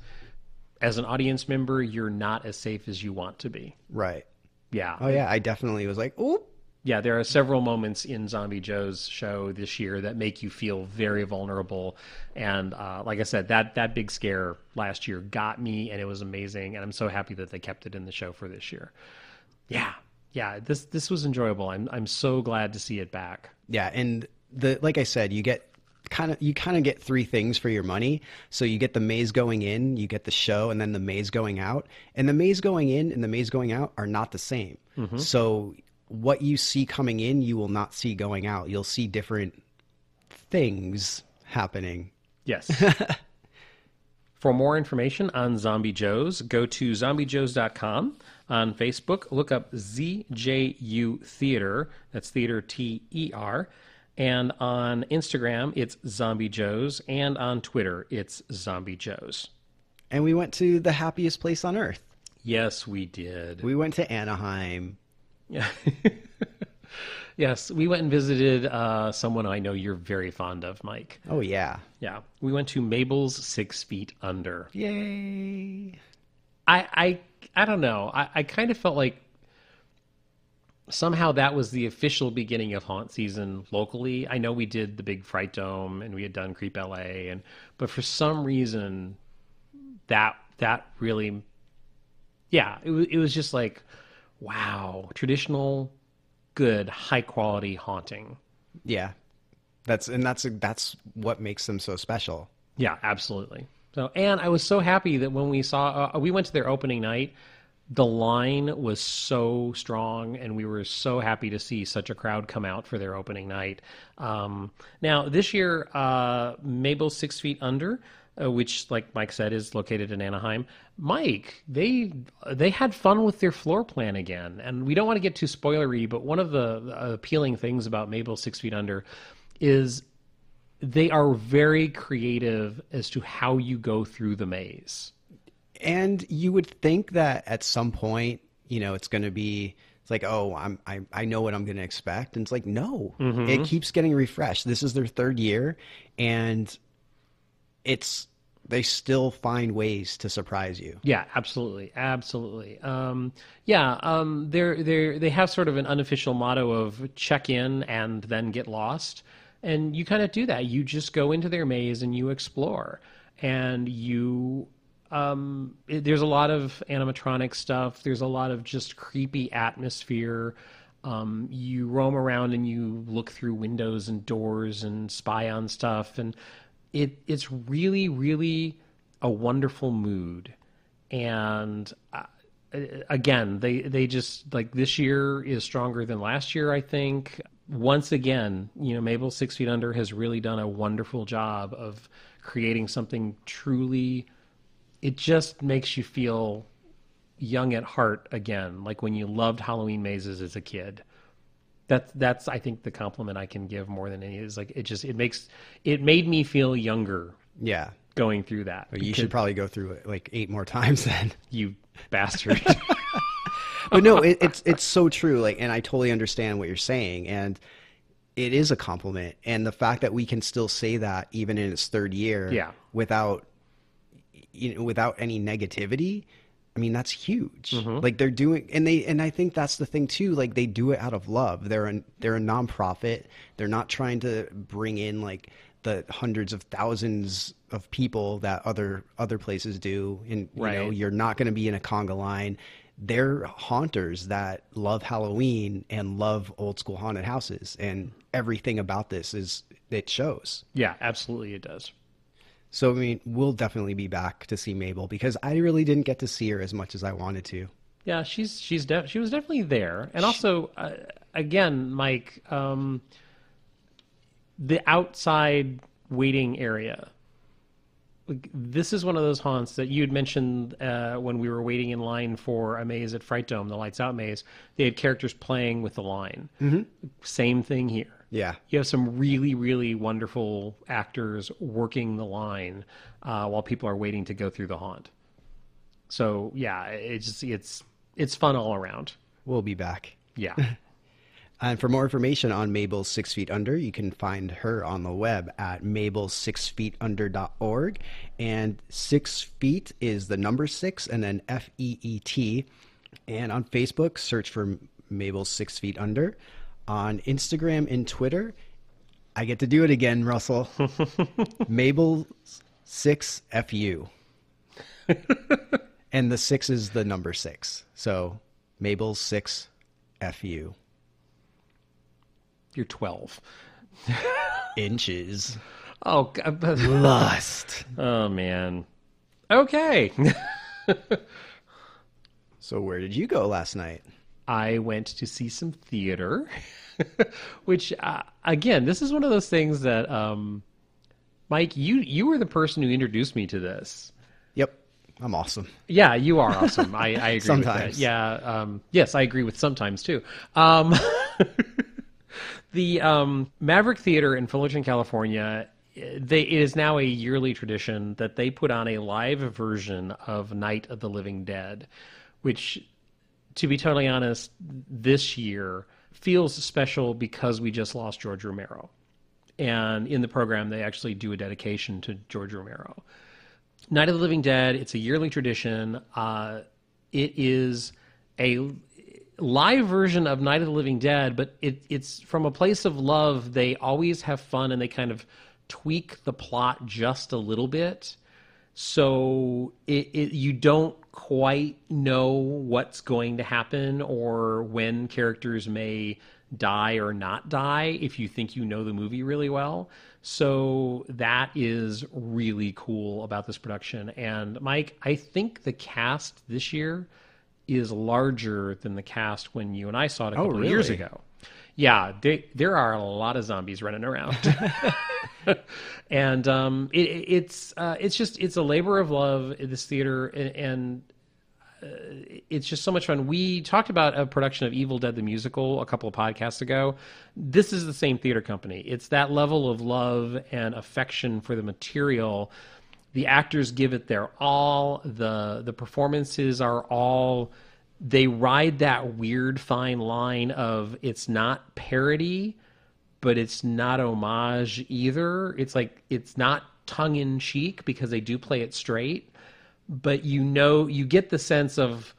as an audience member, you're not as safe as you want to be. Right. Yeah. Oh yeah, I definitely was like, oh. Yeah, there are several moments in Zombie Joe's show this year that make you feel very vulnerable. And like I said, that big scare last year got me, and it was amazing. And I'm so happy that they kept it in the show for this year. Yeah, this was enjoyable. I'm so glad to see it back. Yeah, and like I said, you kind of get three things for your money. So you get the maze going in, you get the show, and then the maze going out. And the maze going in and the maze going out are not the same. Mm-hmm. So what you see coming in, you will not see going out. You'll see different things happening. Yes. For more information on Zombie Joe's, go to zombiejoes.com. On Facebook, look up ZJU Theater. That's theater T-E-R. And on Instagram, it's Zombie Joe's. And on Twitter, it's Zombie Joe's. And we went to the happiest place on earth. Yes, we did. We went to Anaheim. Yeah. Yes, we went and visited someone I know you're very fond of, Mike. Oh, yeah. Yeah. We went to Mabel's 6 Feet Under. Yay. I don't know. I kind of felt like somehow that was the official beginning of haunt season locally. I know we did the big Fright Dome and we had done Creep LA, but for some reason that really, yeah, it was just like, wow, traditional, good, high quality haunting. Yeah, that's what makes them so special. Yeah, absolutely. So, and I was so happy that when we saw, we went to their opening night, the line was so strong, and we were so happy to see such a crowd come out for their opening night. Now, this year, Mabel's 6 Feet Under, which, like Mike said, is located in Anaheim. Mike, they had fun with their floor plan again, and we don't want to get too spoilery, but one of the appealing things about Mabel's 6 Feet Under is they are very creative as to how you go through the maze. And you would think that at some point, it's going to be, it's like, oh, I know what I'm going to expect. And it's like, no, It keeps getting refreshed. This is their third year, and they still find ways to surprise you. Yeah, absolutely. Absolutely. They have sort of an unofficial motto of check in and then get lost. And you kind of do that. You just go into their maze and you explore, and there's a lot of animatronic stuff. There's a lot of just creepy atmosphere. You roam around and you look through windows and doors and spy on stuff. And it's really, really a wonderful mood. And again, they just, like, this year is stronger than last year, I think. Once again, Mabel's 6 Feet Under has really done a wonderful job of creating something truly, it just makes you feel young at heart again, like when you loved Halloween mazes as a kid. That's I think the compliment I can give more than any is, like, it made me feel younger. Yeah. Going through that. You should probably go through it like 8 more times then. You bastard. But no, it's so true. Like, and I totally understand what you're saying, and it is a compliment. And the fact that we can still say that even in its third year, without any negativity, I mean, that's huge. Mm-hmm. Like, they're doing, and I think that's the thing too. Like, they do it out of love. They're a nonprofit. They're not trying to bring in like the hundreds of thousands of people that other places do. And you're not going to be in a conga line. They're haunters that love Halloween and love old school haunted houses, and everything about this it shows. Yeah, absolutely, it does. So, I mean, we'll definitely be back to see Mabel because I really didn't get to see her as much as I wanted to. Yeah, she was definitely there, and also again, Mike, the outside waiting area. Like, this is one of those haunts that you had mentioned when we were waiting in line for a maze at Fright Dome, the Lights Out maze. They had characters playing with the line. Mm-hmm. Same thing here. Yeah. You have some really, really wonderful actors working the line while people are waiting to go through the haunt. So yeah, it's fun all around. We'll be back. Yeah. And for more information on Mabel's 6 Feet Under, you can find her on the web at mabel6feetunder.org. And 6 feet is the number 6 and then FEET. And on Facebook, search for Mabel's 6 Feet Under. On Instagram and Twitter, I get to do it again, Russell. Mabel 6FU. And the 6 is the number 6. So Mabel 6FU. You're 12 inches. Oh, God. Lust. Oh, man. Okay. So where did you go last night? I went to see some theater, which, again, this is one of those things that, Mike, you were the person who introduced me to this. Yep. I'm awesome. Yeah, you are awesome. I agree sometimes. with that. Yeah. Yes, I agree with sometimes, too. The Maverick Theater in Fullerton, California, it is now a yearly tradition that they put on a live version of Night of the Living Dead, which, to be totally honest, this year feels special because we just lost George Romero. And in the program, they actually do a dedication to George Romero. Night of the Living Dead, it's a yearly tradition. It is a live version of Night of the Living Dead, but it's from a place of love. They always have fun and they kind of tweak the plot just a little bit. So you don't quite know what's going to happen or when characters may die or not die if you think you know the movie really well. So that is really cool about this production. And Mike, I think the cast this year is larger than the cast when you and I saw it a couple of years ago. Yeah, there are a lot of zombies running around. And it's a labor of love in this theater, and it's just so much fun. We talked about a production of Evil Dead the Musical a couple of podcasts ago. This is the same theater company. It's that level of love and affection for the material. The actors give it their all. The performances are all, they ride that weird fine line of it's not parody, but it's not homage either. It's like, it's not tongue in cheek because they do play it straight, but you get the sense of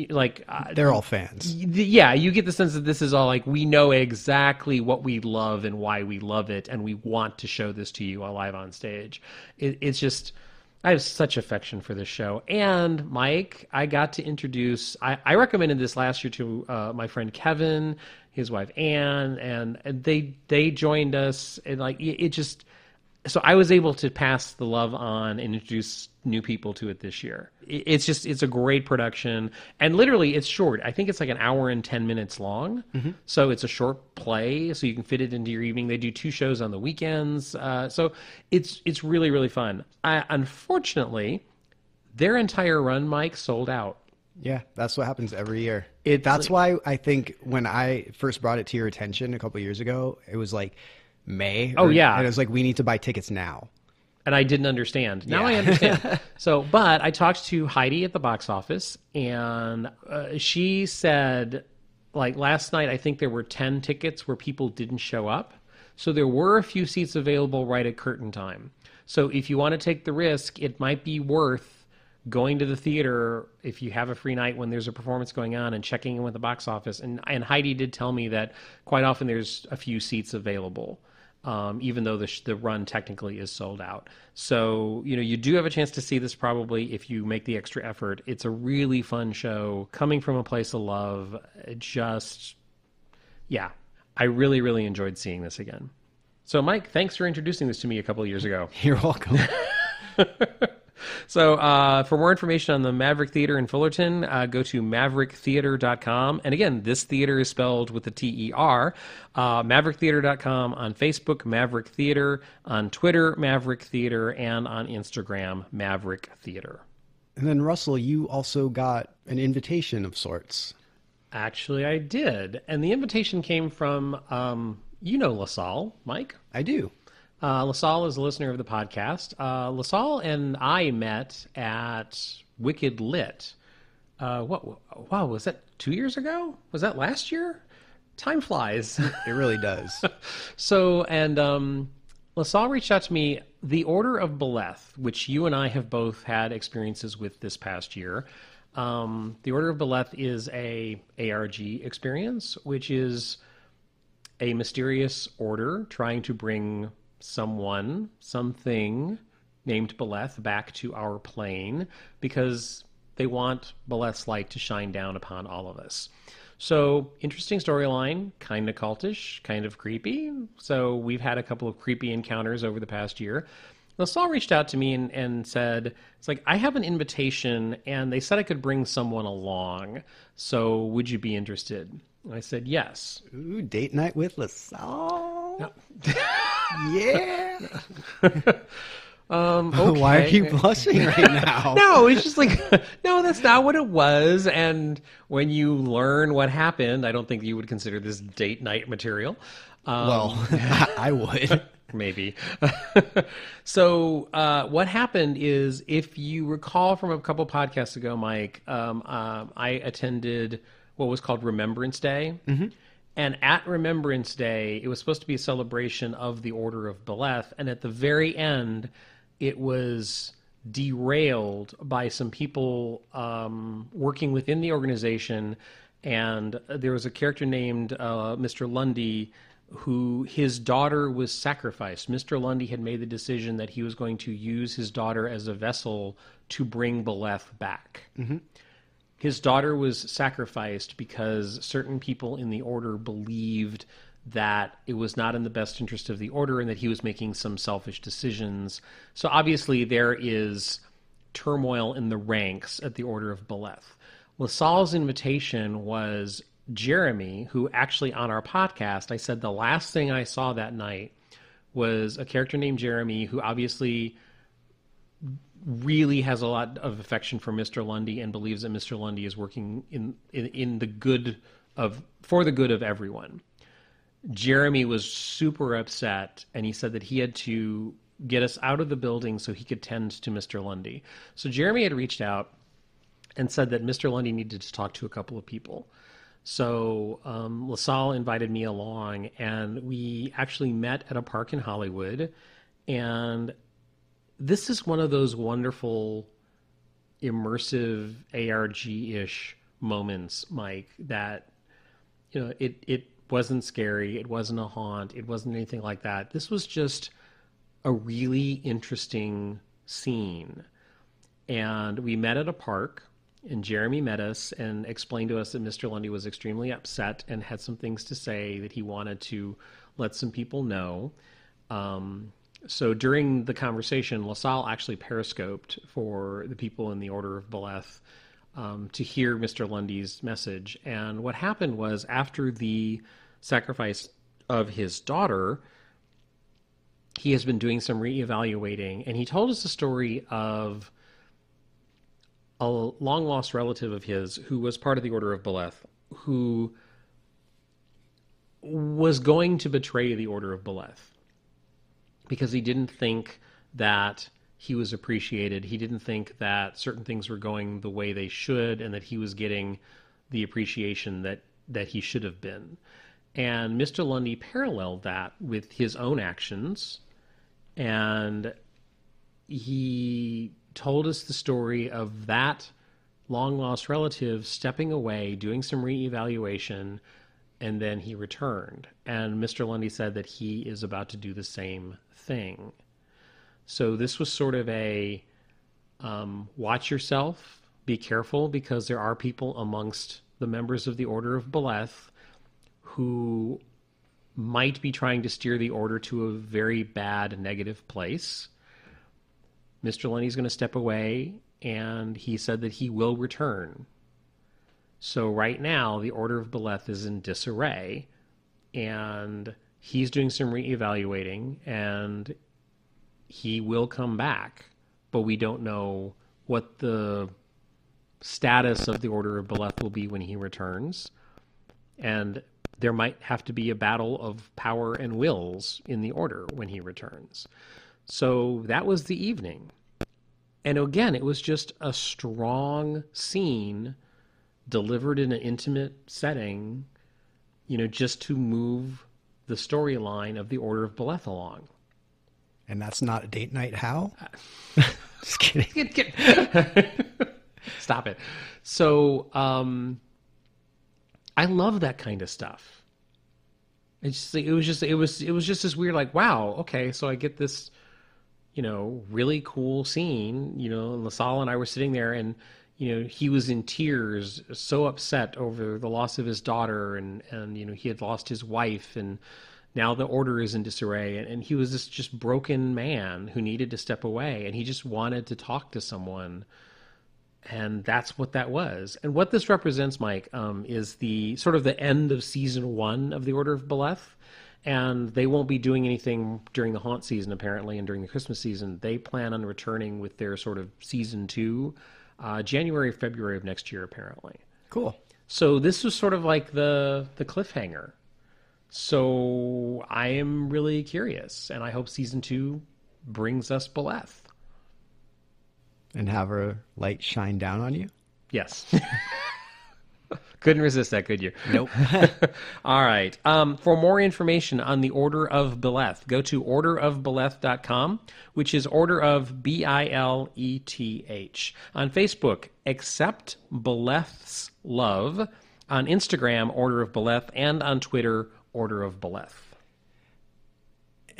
like they're all fans. Yeah, you get the sense that this is all like, we know exactly what we love and why we love it, and we want to show this to you live on stage. It's just, I have such affection for this show. And Mike, I got to introduce, I recommended this last year to my friend Kevin, his wife Anne, and they joined us, and like it just, so I was able to pass the love on and introduce new people to it this year. It's a great production, and literally it's short. I think it's like an hour and 10 minutes long. Mm-hmm. So it's a short play, so you can fit it into your evening. They do 2 shows on the weekends. So it's really, really fun. Unfortunately, their entire run, Mike, sold out. Yeah, that's what happens every year. That's why I think when I first brought it to your attention a couple of years ago, it was like May. Yeah. And it was like, we need to buy tickets now. And I didn't understand. Now I understand. But I talked to Heidi at the box office, and she said, like last night, I think there were 10 tickets where people didn't show up. So there were a few seats available right at curtain time. So if you want to take the risk, it might be worth going to the theater if you have a free night when there's a performance going on and checking in with the box office. And Heidi did tell me that quite often there's a few seats available. Even though the run technically is sold out. So, you do have a chance to see this probably if you make the extra effort. It's a really fun show coming from a place of love. I really, really enjoyed seeing this again. So, Mike, thanks for introducing this to me a couple of years ago. You're welcome. So for more information on the Maverick Theater in Fullerton, go to mavericktheater.com. And again, this theater is spelled with a T-E-R. Mavericktheater.com, on Facebook, Maverick Theater, on Twitter, Maverick Theater, and on Instagram, Maverick Theater. And then, Russell, you also got an invitation of sorts. Actually, I did. And the invitation came from, LaSalle, Mike. I do. LaSalle is a listener of the podcast. LaSalle and I met at Wicked Lit. Wow, was that 2 years ago? Was that last year? Time flies. It really does. So, and LaSalle reached out to me. The Order of Bileth, which you and I have both had experiences with this past year. The Order of Bileth is a ARG experience, which is a mysterious order trying to bring someone, something named Bileth back to our plane because they want Bileth's light to shine down upon all of us. So, interesting storyline, kind of cultish, kind of creepy. So, we've had a couple of creepy encounters over the past year. LaSalle reached out to me and said, it's like, I have an invitation, and they said I could bring someone along. So, would you be interested? And I said, yes. Ooh, date night with LaSalle. No. Yeah. Okay. Why are you blushing right now? No, it's just like, no, that's not what it was. And when you learn what happened, I don't think you would consider this date night material. Well, I would. Maybe. So what happened is, if you recall from a couple podcasts ago, Mike, I attended what was called Remembrance Day. Mm-hmm. And at Remembrance Day, it was supposed to be a celebration of the Order of Bileth. And at the very end, it was derailed by some people working within the organization. And there was a character named Mr. Lundy, who his daughter was sacrificed. Mr. Lundy had made the decision that he was going to use his daughter as a vessel to bring Bileth back. Mm-hmm. His daughter was sacrificed because certain people in the order believed that it was not in the best interest of the order and that he was making some selfish decisions. So obviously there is turmoil in the ranks at the Order of Bileth. LaSalle's invitation was Jeremy, who actually on our podcast, I said the last thing I saw that night was a character named Jeremy, who obviously really has a lot of affection for Mr. Lundy and believes that Mr. Lundy is working in the good for the good of everyone. Jeremy was super upset, and he said that he had to get us out of the building so he could tend to Mr. Lundy. So Jeremy had reached out and said that Mr. Lundy needed to talk to a couple of people. So LaSalle invited me along, and we actually met at a park in Hollywood. And this is one of those wonderful, immersive ARG-ish moments, Mike, that, it wasn't scary. It wasn't a haunt. It wasn't anything like that. This was just a really interesting scene. And we met at a park, and Jeremy met us and explained to us that Mr. Lundy was extremely upset and had some things to say that he wanted to let some people know. So during the conversation, LaSalle actually periscoped for the people in the Order of Bileth to hear Mr. Lundy's message. And what happened was, after the sacrifice of his daughter, he has been doing some reevaluating, and he told us the story of a long-lost relative of his who was part of the Order of Bileth, who was going to betray the Order of Bileth because he didn't think that he was appreciated. He didn't think that certain things were going the way they should and that he was getting the appreciation that he should have been. And Mr. Lundy paralleled that with his own actions, and he told us the story of that long-lost relative stepping away, doing some reevaluation, and then he returned. And Mr. Lundy said that he is about to do the same thing. So this was sort of a watch yourself, be careful, because there are people amongst the members of the Order of Bileth who might be trying to steer the order to a very bad, negative place. Mr. Lundy's going to step away, and he said that he will return. So right now, the Order of Bileth is in disarray, and he's doing some reevaluating, and he will come back, but we don't know what the status of the Order of Bileth will be when he returns. And there might have to be a battle of power and wills in the Order when he returns. So that was the evening. And again, it was just a strong scene delivered in an intimate setting, just to move the storyline of the Order of Bileth along. And that's not a date night, how? Just kidding. Stop it. So, I love that kind of stuff. It was just this weird, like, wow, okay, so I get this, really cool scene, and LaSalle and I were sitting there, and, he was in tears, so upset over the loss of his daughter, and he had lost his wife, and now the Order is in disarray, and he was this just broken man who needed to step away, and he just wanted to talk to someone. And that's what that was. And what this represents, Mike, is the sort of the end of season 1 of the Order of Bileth. And they won't be doing anything during the haunt season, apparently, and during the Christmas season. They plan on returning with their sort of season 2, January, February of next year, apparently. Cool. So this was sort of like the cliffhanger. So I am really curious, and I hope season 2 brings us Bileth. And have her light shine down on you? Yes. Couldn't resist that, could you? Nope. All right. For more information on the Order of Bileth, go to orderofbileth.com, which is Order of Bileth. On Facebook, Accept Bileth's Love. On Instagram, Order of Bileth. And on Twitter, Order of Bileth.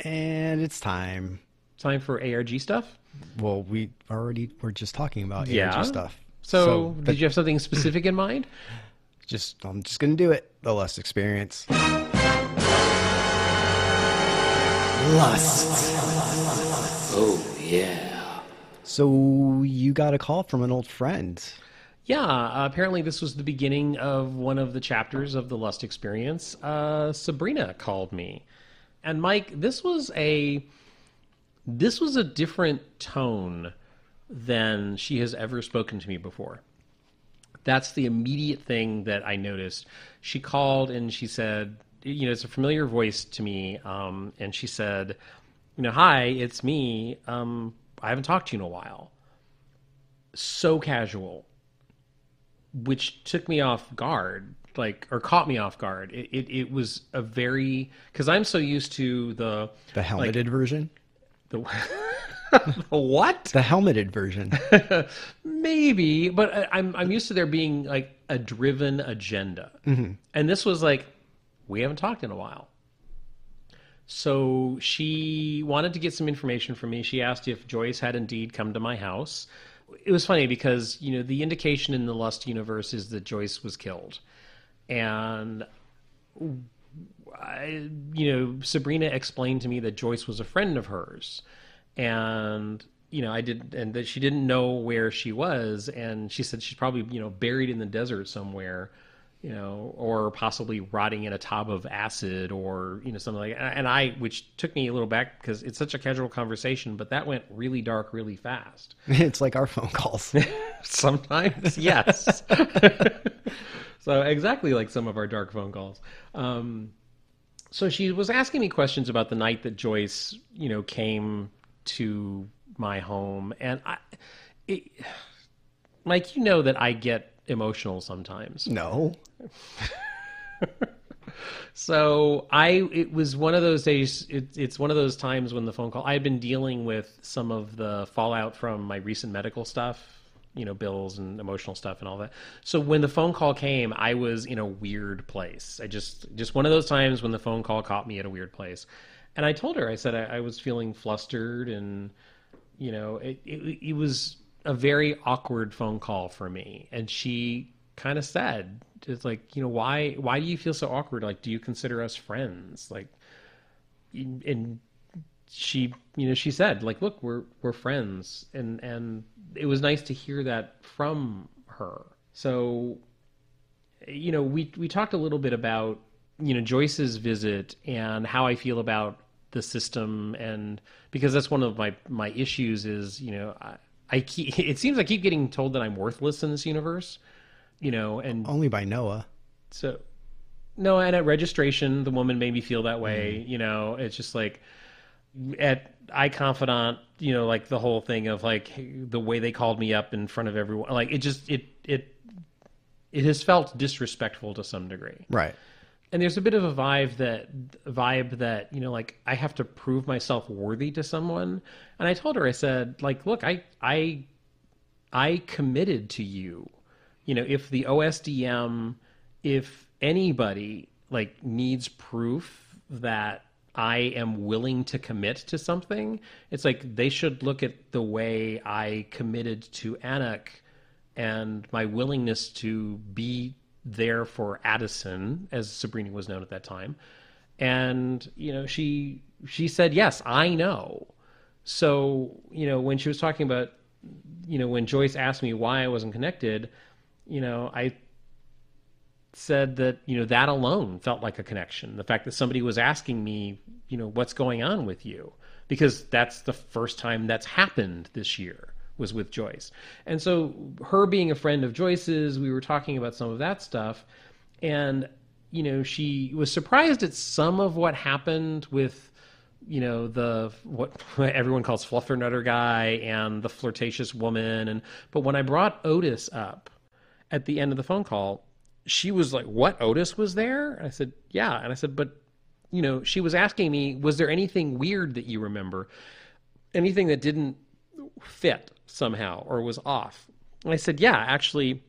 And it's time. Time for ARG stuff? Well, we already were just talking about ARG stuff. So did you have something specific in mind? I'm just going to do it. The Lust Experience. Lust. Oh, yeah. So you got a call from an old friend. Yeah, apparently this was the beginning of one of the chapters of the Lust Experience. Sabrina called me. And Mike, this was a different tone than she has ever spoken to me before. That's the immediate thing that I noticed. She called and she said, it's a familiar voice to me. And she said, hi, it's me. I haven't talked to you in a while. So casual, which took me off guard, or caught me off guard. It was a very, because I'm so used to the helmeted version. The what? The helmeted version. Maybe, but I'm used to there being like a driven agenda. Mm-hmm. And this was like, we haven't talked in a while. So she wanted to get some information from me. She asked if Joyce had indeed come to my house. It was funny because, the indication in the Lust universe is that Joyce was killed. And Sabrina explained to me that Joyce was a friend of hers, and and that she didn't know where she was, and she said she's probably buried in the desert somewhere, or possibly rotting in a tub of acid, or something like that. And which took me a little back because it's such a casual conversation, but that went really dark really fast. It's like our phone calls. Sometimes, yes. So exactly like some of our dark phone calls. So she was asking me questions about the night that Joyce, came to my home. And Mike, that I get emotional sometimes. No. So it was one of those days, it's one of those times when the phone call, I had been dealing with some of the fallout from my recent medical stuff, bills and emotional stuff and all that. So when the phone call came, I was in a weird place. I just one of those times when the phone call caught me at a weird place. And I told her, I said, I was feeling flustered, and, it was a very awkward phone call for me. And she kind of said, it's like, why do you feel so awkward? Like, do you consider us friends? Like, and she said, like, look, we're friends, and it was nice to hear that from her. So, we talked a little bit about, Joyce's visit and how I feel about the system, and because that's one of my issues is, it seems I keep getting told that I'm worthless in this universe, and Only by Noah. so no, and at registration, the woman made me feel that way. It's just like at iConfidant, like the whole thing of like the way they called me up in front of everyone, like it has felt disrespectful to some degree. Right. And there's a bit of a vibe that, like I have to prove myself worthy to someone. And I told her, I said, like, look, I committed to you. If the OSDM, if anybody like needs proof that I am willing to commit to something, it's like they should look at the way I committed to Anak and my willingness to be there for Addison, as Sabrina was known at that time. And, she said, yes, I know. So, when she was talking about, when Joyce asked me why I wasn't connected, I said that, that alone felt like a connection. The fact that somebody was asking me, what's going on with you? Because that's the first time that's happened this year, was with Joyce. And so her being a friend of Joyce's, we were talking about some of that stuff. And, she was surprised at some of what happened with, what everyone calls fluffernutter guy and the flirtatious woman. But when I brought Otis up at the end of the phone call, she was like, what, Otis was there? And I said, yeah. And I said, but, she was asking me, was there anything weird that you remember? Anything that didn't fit somehow or was off? And I said, yeah, actually,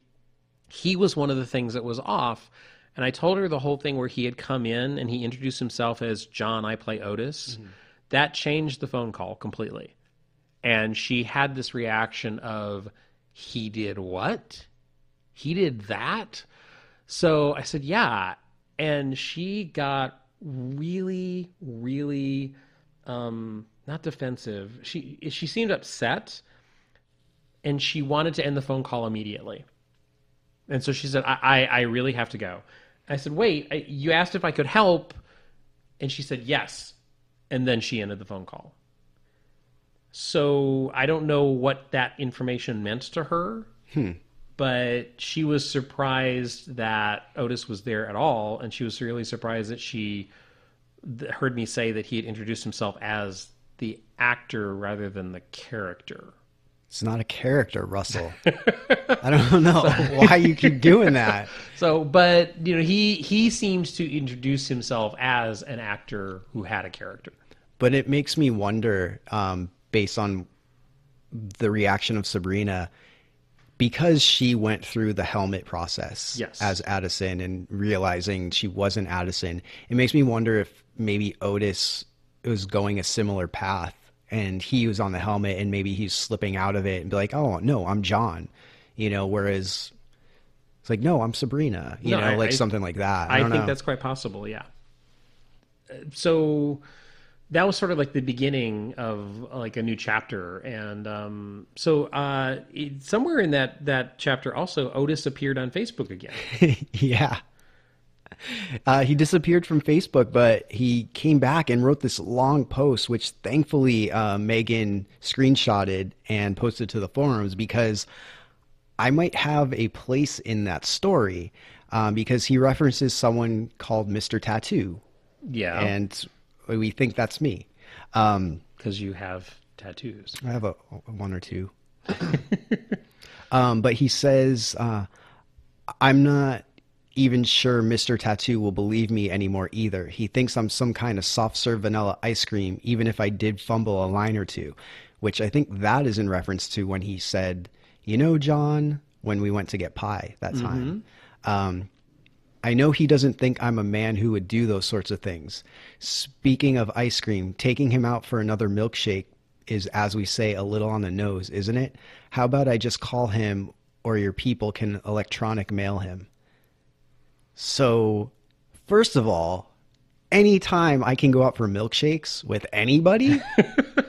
he was one of the things that was off. And I told her the whole thing where he had come in and he introduced himself as John, I play Otis. Mm-hmm. That changed the phone call completely. And she had this reaction of, he did what? He did that? So I said, yeah. And she got really, really, not defensive. She seemed upset, and she wanted to end the phone call immediately. And so she said, I really have to go. I said, wait, you asked if I could help. And she said, yes. And then she ended the phone call. So I don't know what that information meant to her. But she was surprised that Otis was there at all, and she was really surprised that she heard me say that he had introduced himself as the actor rather than the character. It's not a character, Russell. I don't know why you keep doing that. So, but he seems to introduce himself as an actor who had a character. But it makes me wonder, based on the reaction of Sabrina, because she went through the helmet process as Addison and realizing she wasn't Addison, it makes me wonder if maybe Otis was going a similar path and he was on the helmet and maybe he's slipping out of it and be like, oh, no, I'm John, whereas it's like, no, I'm Sabrina, something like that. I think that's quite possible, yeah. So that was sort of like the beginning of like a new chapter. And somewhere in that chapter also, Otis appeared on Facebook again. Yeah. He disappeared from Facebook, but he came back and wrote this long post, which thankfully Megan screenshotted and posted to the forums, because I might have a place in that story, because he references someone called Mr. Tattoo. Yeah. And we think that's me. Because you have tattoos. I have one or two. But he says, I'm not even sure Mr. Tattoo will believe me anymore either. He thinks I'm some kind of soft serve vanilla ice cream, even if I did fumble a line or two, which I think that is in reference to when he said, John, when we went to get pie that time. I know he doesn't think I'm a man who would do those sorts of things. Speaking of ice cream, taking him out for another milkshake is, as we say, a little on the nose, isn't it? How about I just call him, or your people can electronic mail him? So, first of all, anytime I can go out for milkshakes with anybody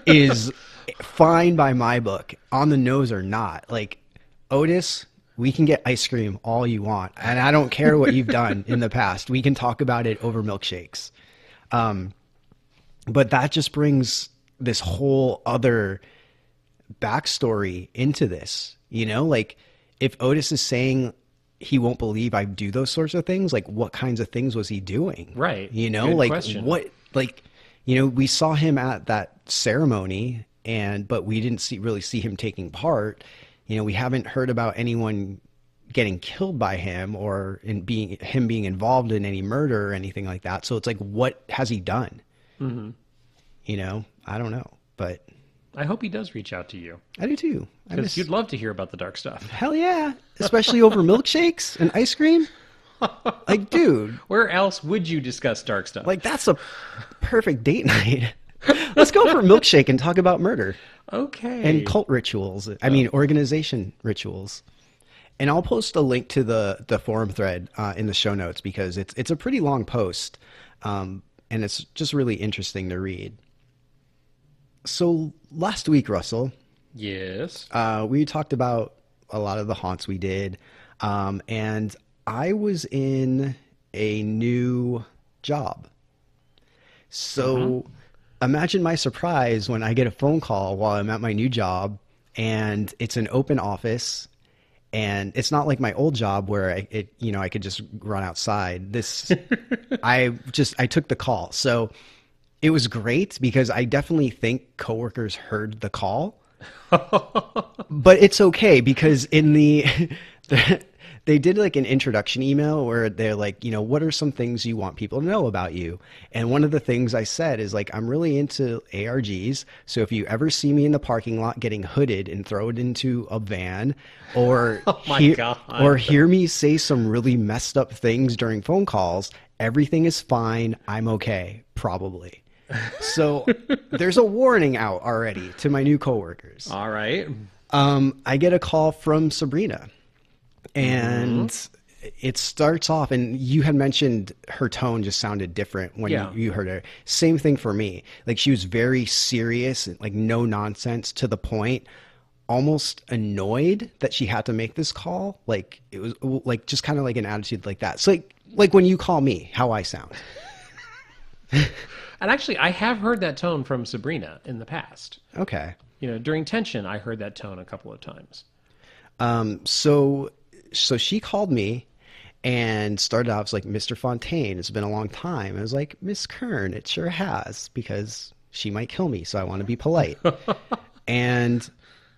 is fine by my book, on the nose or not. Like, Otis, we can get ice cream all you want, and I don't care what you've done in the past. We can talk about it over milkshakes. But that just brings this whole other backstory into this, you know? Like, if Otis is saying he won't believe I do those sorts of things, like, what kinds of things was he doing? Right. You know, Good like question. what, like, you know, we saw him at that ceremony but we didn't really see him taking part. You know, we haven't heard about anyone getting killed by him or being involved in any murder or anything like that. So it's like, what has he done? Mm-hmm. You know, I don't know, but I hope he does reach out to you. I do too. Because you'd love to hear about the dark stuff. Hell yeah. Especially over milkshakes and ice cream. Like, dude. Where else would you discuss dark stuff? Like, that's a perfect date night. Let's go for a milkshake and talk about murder. Okay. And cult rituals. I mean, organization rituals. And I'll post a link to the forum thread in the show notes because it's a pretty long post. And it's just really interesting to read. So last week, Russell. Yes. We talked about a lot of the haunts we did. And I was in a new job. So imagine my surprise when I get a phone call while I'm at my new job and it's an open office. And it's not like my old job where I could just run outside. I took the call. So it was great because I definitely think coworkers heard the call. But it's okay because in they did like an introduction email where they're like, you know, what are some things you want people to know about you? And one of the things I said is like, I'm really into ARGs. So if you ever see me in the parking lot getting hooded and thrown into a van or, or hear me say some really messed up things during phone calls, everything is fine. I'm okay. Probably. So there's a warning out already to my new coworkers. All right. I get a call from Sabrina. And it starts off, and you had mentioned her tone just sounded different when you heard her. Same thing for me. Like, she was very serious, like no nonsense, to the point, almost annoyed that she had to make this call. Like, it was like just kind of like an attitude like that. So like when you call me, how I sound. And actually, I have heard that tone from Sabrina in the past. Okay. You know, during tension, I heard that tone a couple of times. So she called me and started off like, Mr. Fontaine, it's been a long time. I was like, Miss Kern, it sure has, because she might kill me. So I want to be polite. And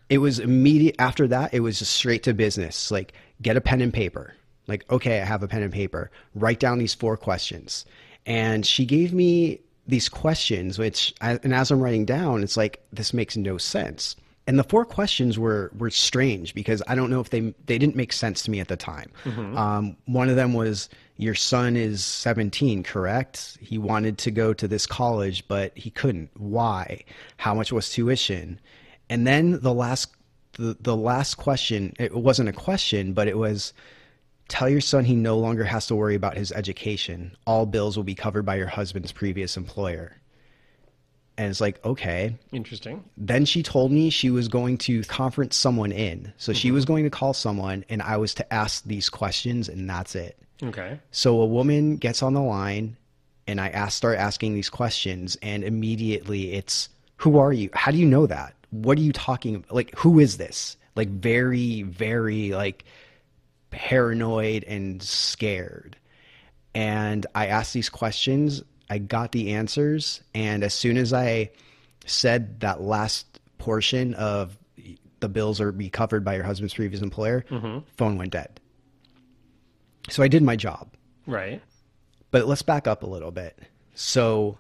it was immediate after that. It was just straight to business. Like, get a pen and paper. Like, okay, I have a pen and paper. Write down these 4 questions. And she gave me these questions, and as I'm writing down, it's like, this makes no sense. And the 4 questions were strange because I don't know if they didn't make sense to me at the time. One of them was, your son is 17, correct? He wanted to go to this college, but he couldn't. Why? How much was tuition? And then the last question, it wasn't a question, but it was, tell your son he no longer has to worry about his education. All bills will be covered by your husband's previous employer. And it's like, okay. Interesting. Then she told me she was going to conference someone in. So she was going to call someone and I was to ask these questions and that's it. Okay. So a woman gets on the line and I start asking these questions and immediately it's, who are you? How do you know that? What are you talking about? Like, who is this? Like, very, very like paranoid and scared. And I asked these questions. I got the answers, and as soon as I said that last portion of the bills are be covered by your husband's previous employer, phone went dead. So I did my job. Right. But let's back up a little bit. So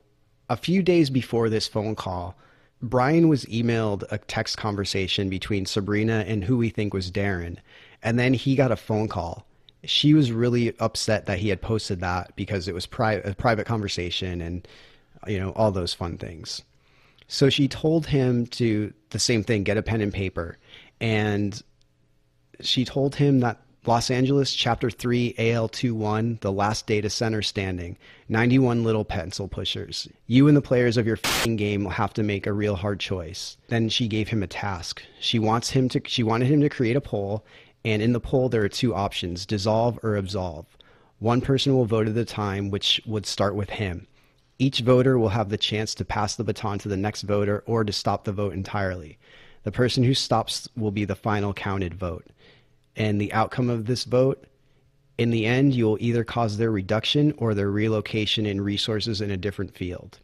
a few days before this phone call, Brian was emailed a text conversation between Sabrina and who we think was Darren, and then he got a phone call. She was really upset that he had posted that because it was a private conversation and, you know, all those fun things. So she told him to the same thing, get a pen and paper. And she told him that Los Angeles, Chapter 3, AL21, the last data center standing. 91 little pencil pushers. You and the players of your f***ing game will have to make a real hard choice. Then she gave him a task. She wanted him to create a poll, and in the poll there are two options, dissolve or absolve. One person will vote at a time, which would start with him. Each voter will have the chance to pass the baton to the next voter or to stop the vote entirely. The person who stops will be the final counted vote. And the outcome of this vote, in the end, you will either cause their reduction or their relocation in resources in a different field.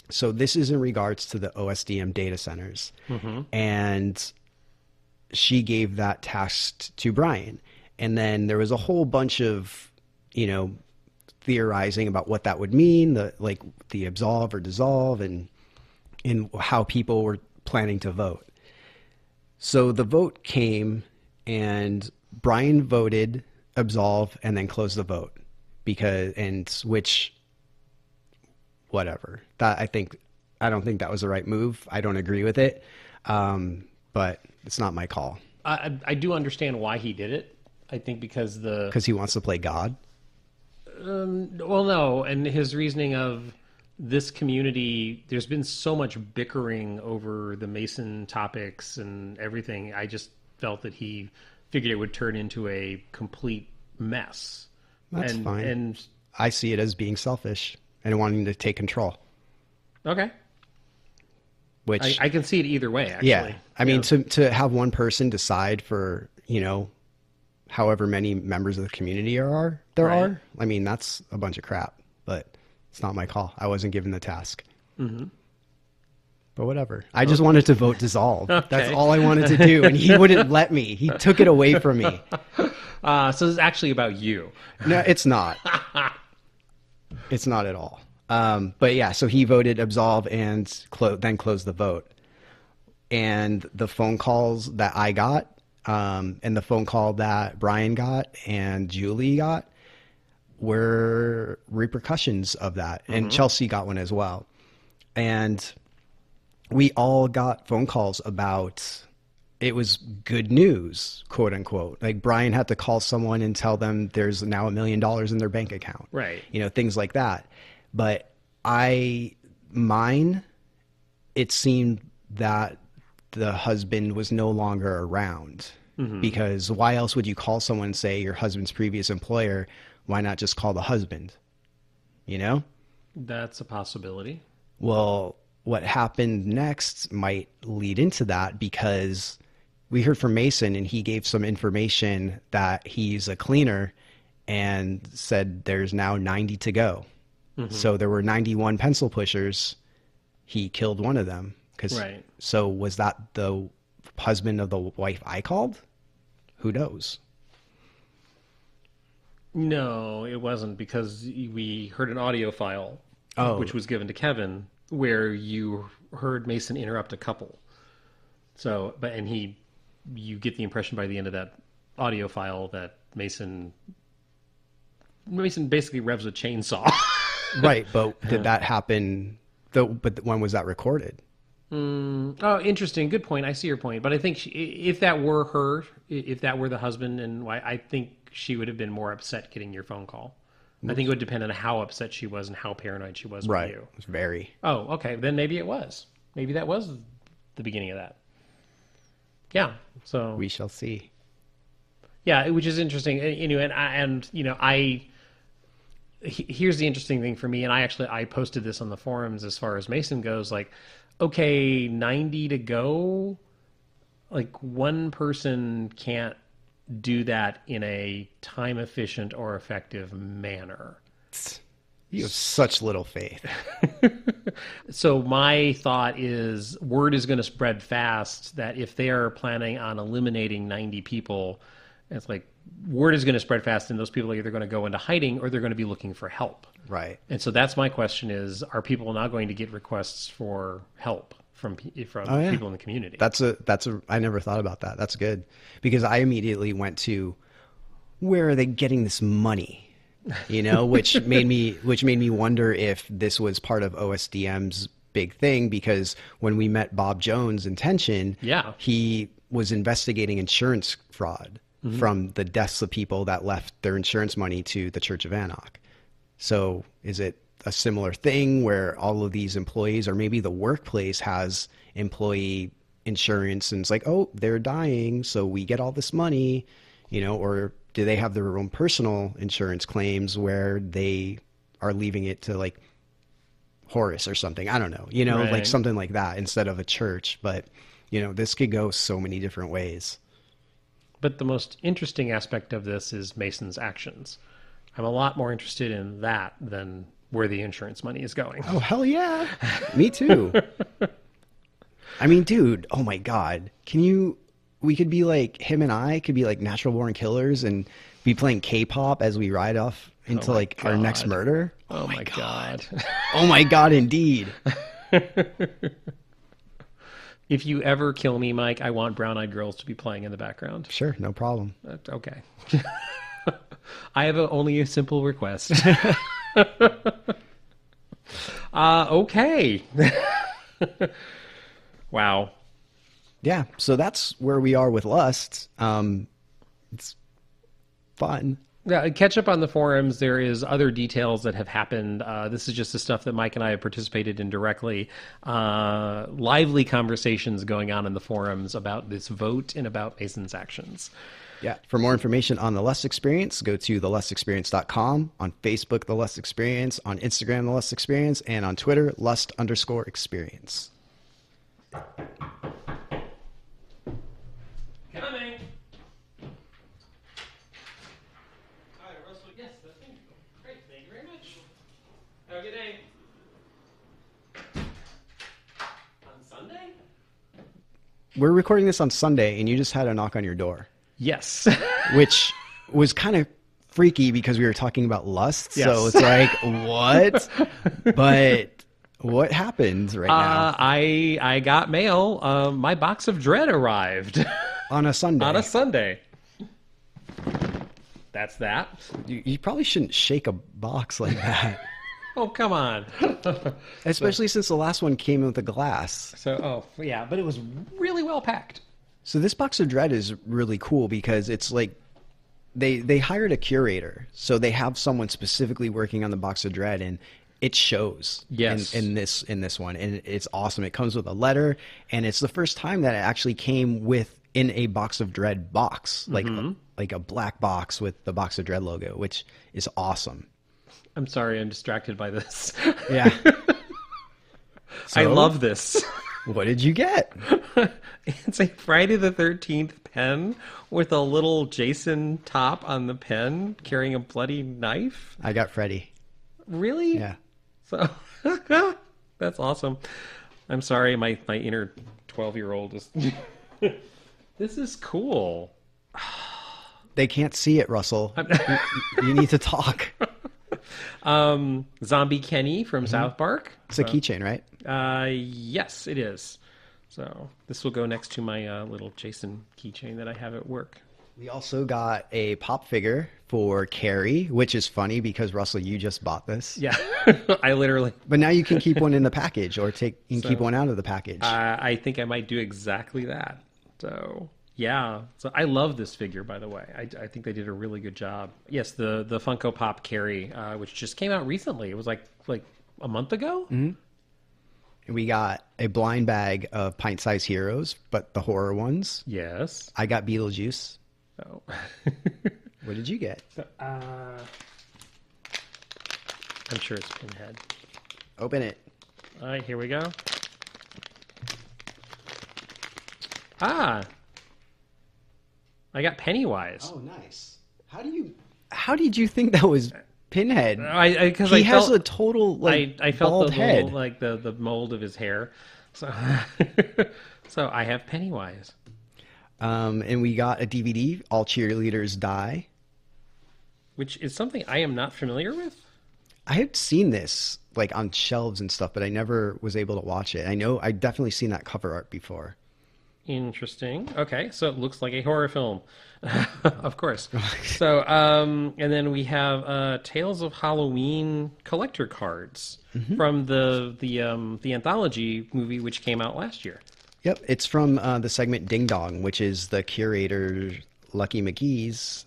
So this is in regards to the OSDM data centers. Mm-hmm. And she gave that task to Brian. And then there was a whole bunch of, theorizing about what that would mean, the absolve or dissolve, and how people were planning to vote. So the vote came, and Brian voted absolve and then closed the vote whatever. That I don't think that was the right move. I don't agree with it. But it's not my call. I do understand why he did it. I think because he wants to play God. Well, no, and his reasoning of this community, there's been so much bickering over the Mason topics and everything. I just felt that he figured it would turn into a complete mess. That's fine. And I see it as being selfish and wanting to take control. Okay. Which I can see it either way, actually. Yeah. I mean, to have one person decide for, however many members of the community there are, I mean, that's a bunch of crap, but it's not my call. I wasn't given the task. Mm-hmm. But whatever. I just wanted to vote dissolve. Okay. That's all I wanted to do, and he wouldn't let me. He took it away from me. So it's actually about you. No, it's not. It's not at all. But yeah, so he voted absolve and then closed the vote. And the phone calls that I got, and the phone call that Brian got and Julie got were repercussions of that. Mm-hmm. And Chelsea got one as well. And we all got phone calls about it was good news, quote unquote. Like Brian had to call someone and tell them there's now $1 million in their bank account. Right. Things like that. But it seemed that the husband was no longer around. Mm-hmm. Because why else would you call someone and say your husband's previous employer? Why not just call the husband? That's a possibility. Well, what happened next might lead into that, because we heard from Mason and he gave some information that he's a cleaner and said there's now 90 to go. Mm-hmm. So there were 91 pencil pushers. He killed one of them. Right. So was that the husband of the wife I called? Who knows? No, it wasn't, because we heard an audio file, which was given to Kevin, where you heard Mason interrupt a couple. So, you get the impression by the end of that audio file that Mason basically revs a chainsaw. Right, but did that happen? But when was that recorded? Oh, interesting. Good point. I see your point. But I think if that were her, if that were the husband and wife, I think she would have been more upset getting your phone call. I think it would depend on how upset she was and how paranoid she was with you. It's very. Oh, okay. Then maybe it was. Maybe that was the beginning of that. Yeah. So we shall see. Yeah, which is interesting. Here's the interesting thing for me, and I posted this on the forums as far as Mason goes. Like, okay, 90 to go. Like, one person can't do that in a time efficient or effective manner. You have such little faith. So my thought is word is going to spread fast that if they are planning on eliminating 90 people, it's like word is going to spread fast, and those people are either going to go into hiding or they're going to be looking for help. Right. And so that's my question is, are people now going to get requests for help from people in the community? I never thought about that. That's good, because I immediately went to, where are they getting this money? Which made me wonder if this was part of OSDM's big thing, because when we met Bob Jones in Tension, yeah, he was investigating insurance fraud. from the deaths of people that left their insurance money to the Church of Anak. So is it a similar thing where all of these employees, or maybe the workplace has employee insurance and it's like, oh, they're dying, so we get all this money, or do they have their own personal insurance claims where they are leaving it to like Horus or something? I don't know, Right. like something like that instead of a church. But, this could go so many different ways. But the most interesting aspect of this is Mason's actions. I'm a lot more interested in that than where the insurance money is going. Oh, hell yeah. Me too. I mean, dude, oh my God. We could be like, him and I could be like natural born killers and be playing K-pop as we ride off into like our next murder. Oh my God. Oh my God, indeed. If you ever kill me, Mike, I want Brown Eyed Girls to be playing in the background. Sure, no problem. Okay. I have only a simple request. Okay. Wow. Yeah, so that's where we are with Lust. It's fun. Yeah, catch up on the forums. There is other details that have happened. This is just the stuff that Mike and I have participated in directly. Lively conversations going on in the forums about this vote and about Mason's actions. Yeah. For more information on the Lust Experience, go to thelustexperience.com, on Facebook, The Lust Experience, on Instagram, The Lust Experience, and on Twitter, Lust_experience. Coming. All right, Russell. Yes, that's me. Great. Thank you very much. Have a good day. On Sunday? We're recording this on Sunday, and you just had a knock on your door, Yes. which was kind of freaky because we were talking about lust. Yes. So it's like, what? But what happened right now? I got mail. My box of dread arrived On a Sunday. on a Sunday. That's that. You probably shouldn't shake a box like that. Oh, come on. Especially since the last one came with a glass. So, yeah, but it was really well packed. So this box of dread is really cool because it's like they hired a curator. So they have someone specifically working on the box of dread, and it shows Yes. in this one. And it's awesome. It comes with a letter, and it's the first time that it actually came in a box of dread box, like a black box with the box of dread logo, which is awesome. I'm sorry, I'm distracted by this. Yeah. I So, love this. What did you get? It's a Friday the 13th pen with a little Jason top on the pen carrying a bloody knife. I got Freddy. Really? Yeah. So that's awesome. I'm sorry, my inner 12-year-old is. This is cool. They can't see it, Russell. You need to talk. Zombie Kenny from South Park. It's a keychain, right? Yes, it is. So this will go next to my little Jason keychain that I have at work. We also got a pop figure for Carrie, which is funny because, Russell, you just bought this. Yeah, I literally. But now you can keep one in the package, or keep one out of the package. I think I might do exactly that. So yeah, so I love this figure. By the way, I think they did a really good job. Yes, the Funko Pop Carrie, which just came out recently. It was like a month ago. Mm-hmm. We got a blind bag of pint-sized heroes, but the horror ones. Yes. I got Beetlejuice. So. What did you get? I'm sure it's Pinhead. Open it. All right, here we go. Ah, I got Pennywise. Oh, nice. How did you think that was Pinhead? Because He has a total I felt bald the head. little, like the mold of his hair. So, so I have Pennywise. And we got a DVD, All Cheerleaders Die. Which is something I am not familiar with. I had seen this like on shelves and stuff, but I never was able to watch it. I know I definitely seen that cover art before. Interesting. Okay, so it looks like a horror film, of course. So, and then we have Tales of Halloween collector cards from the anthology movie, which came out last year. Yep, it's from the segment Ding Dong, which is the curator Lucky McGee's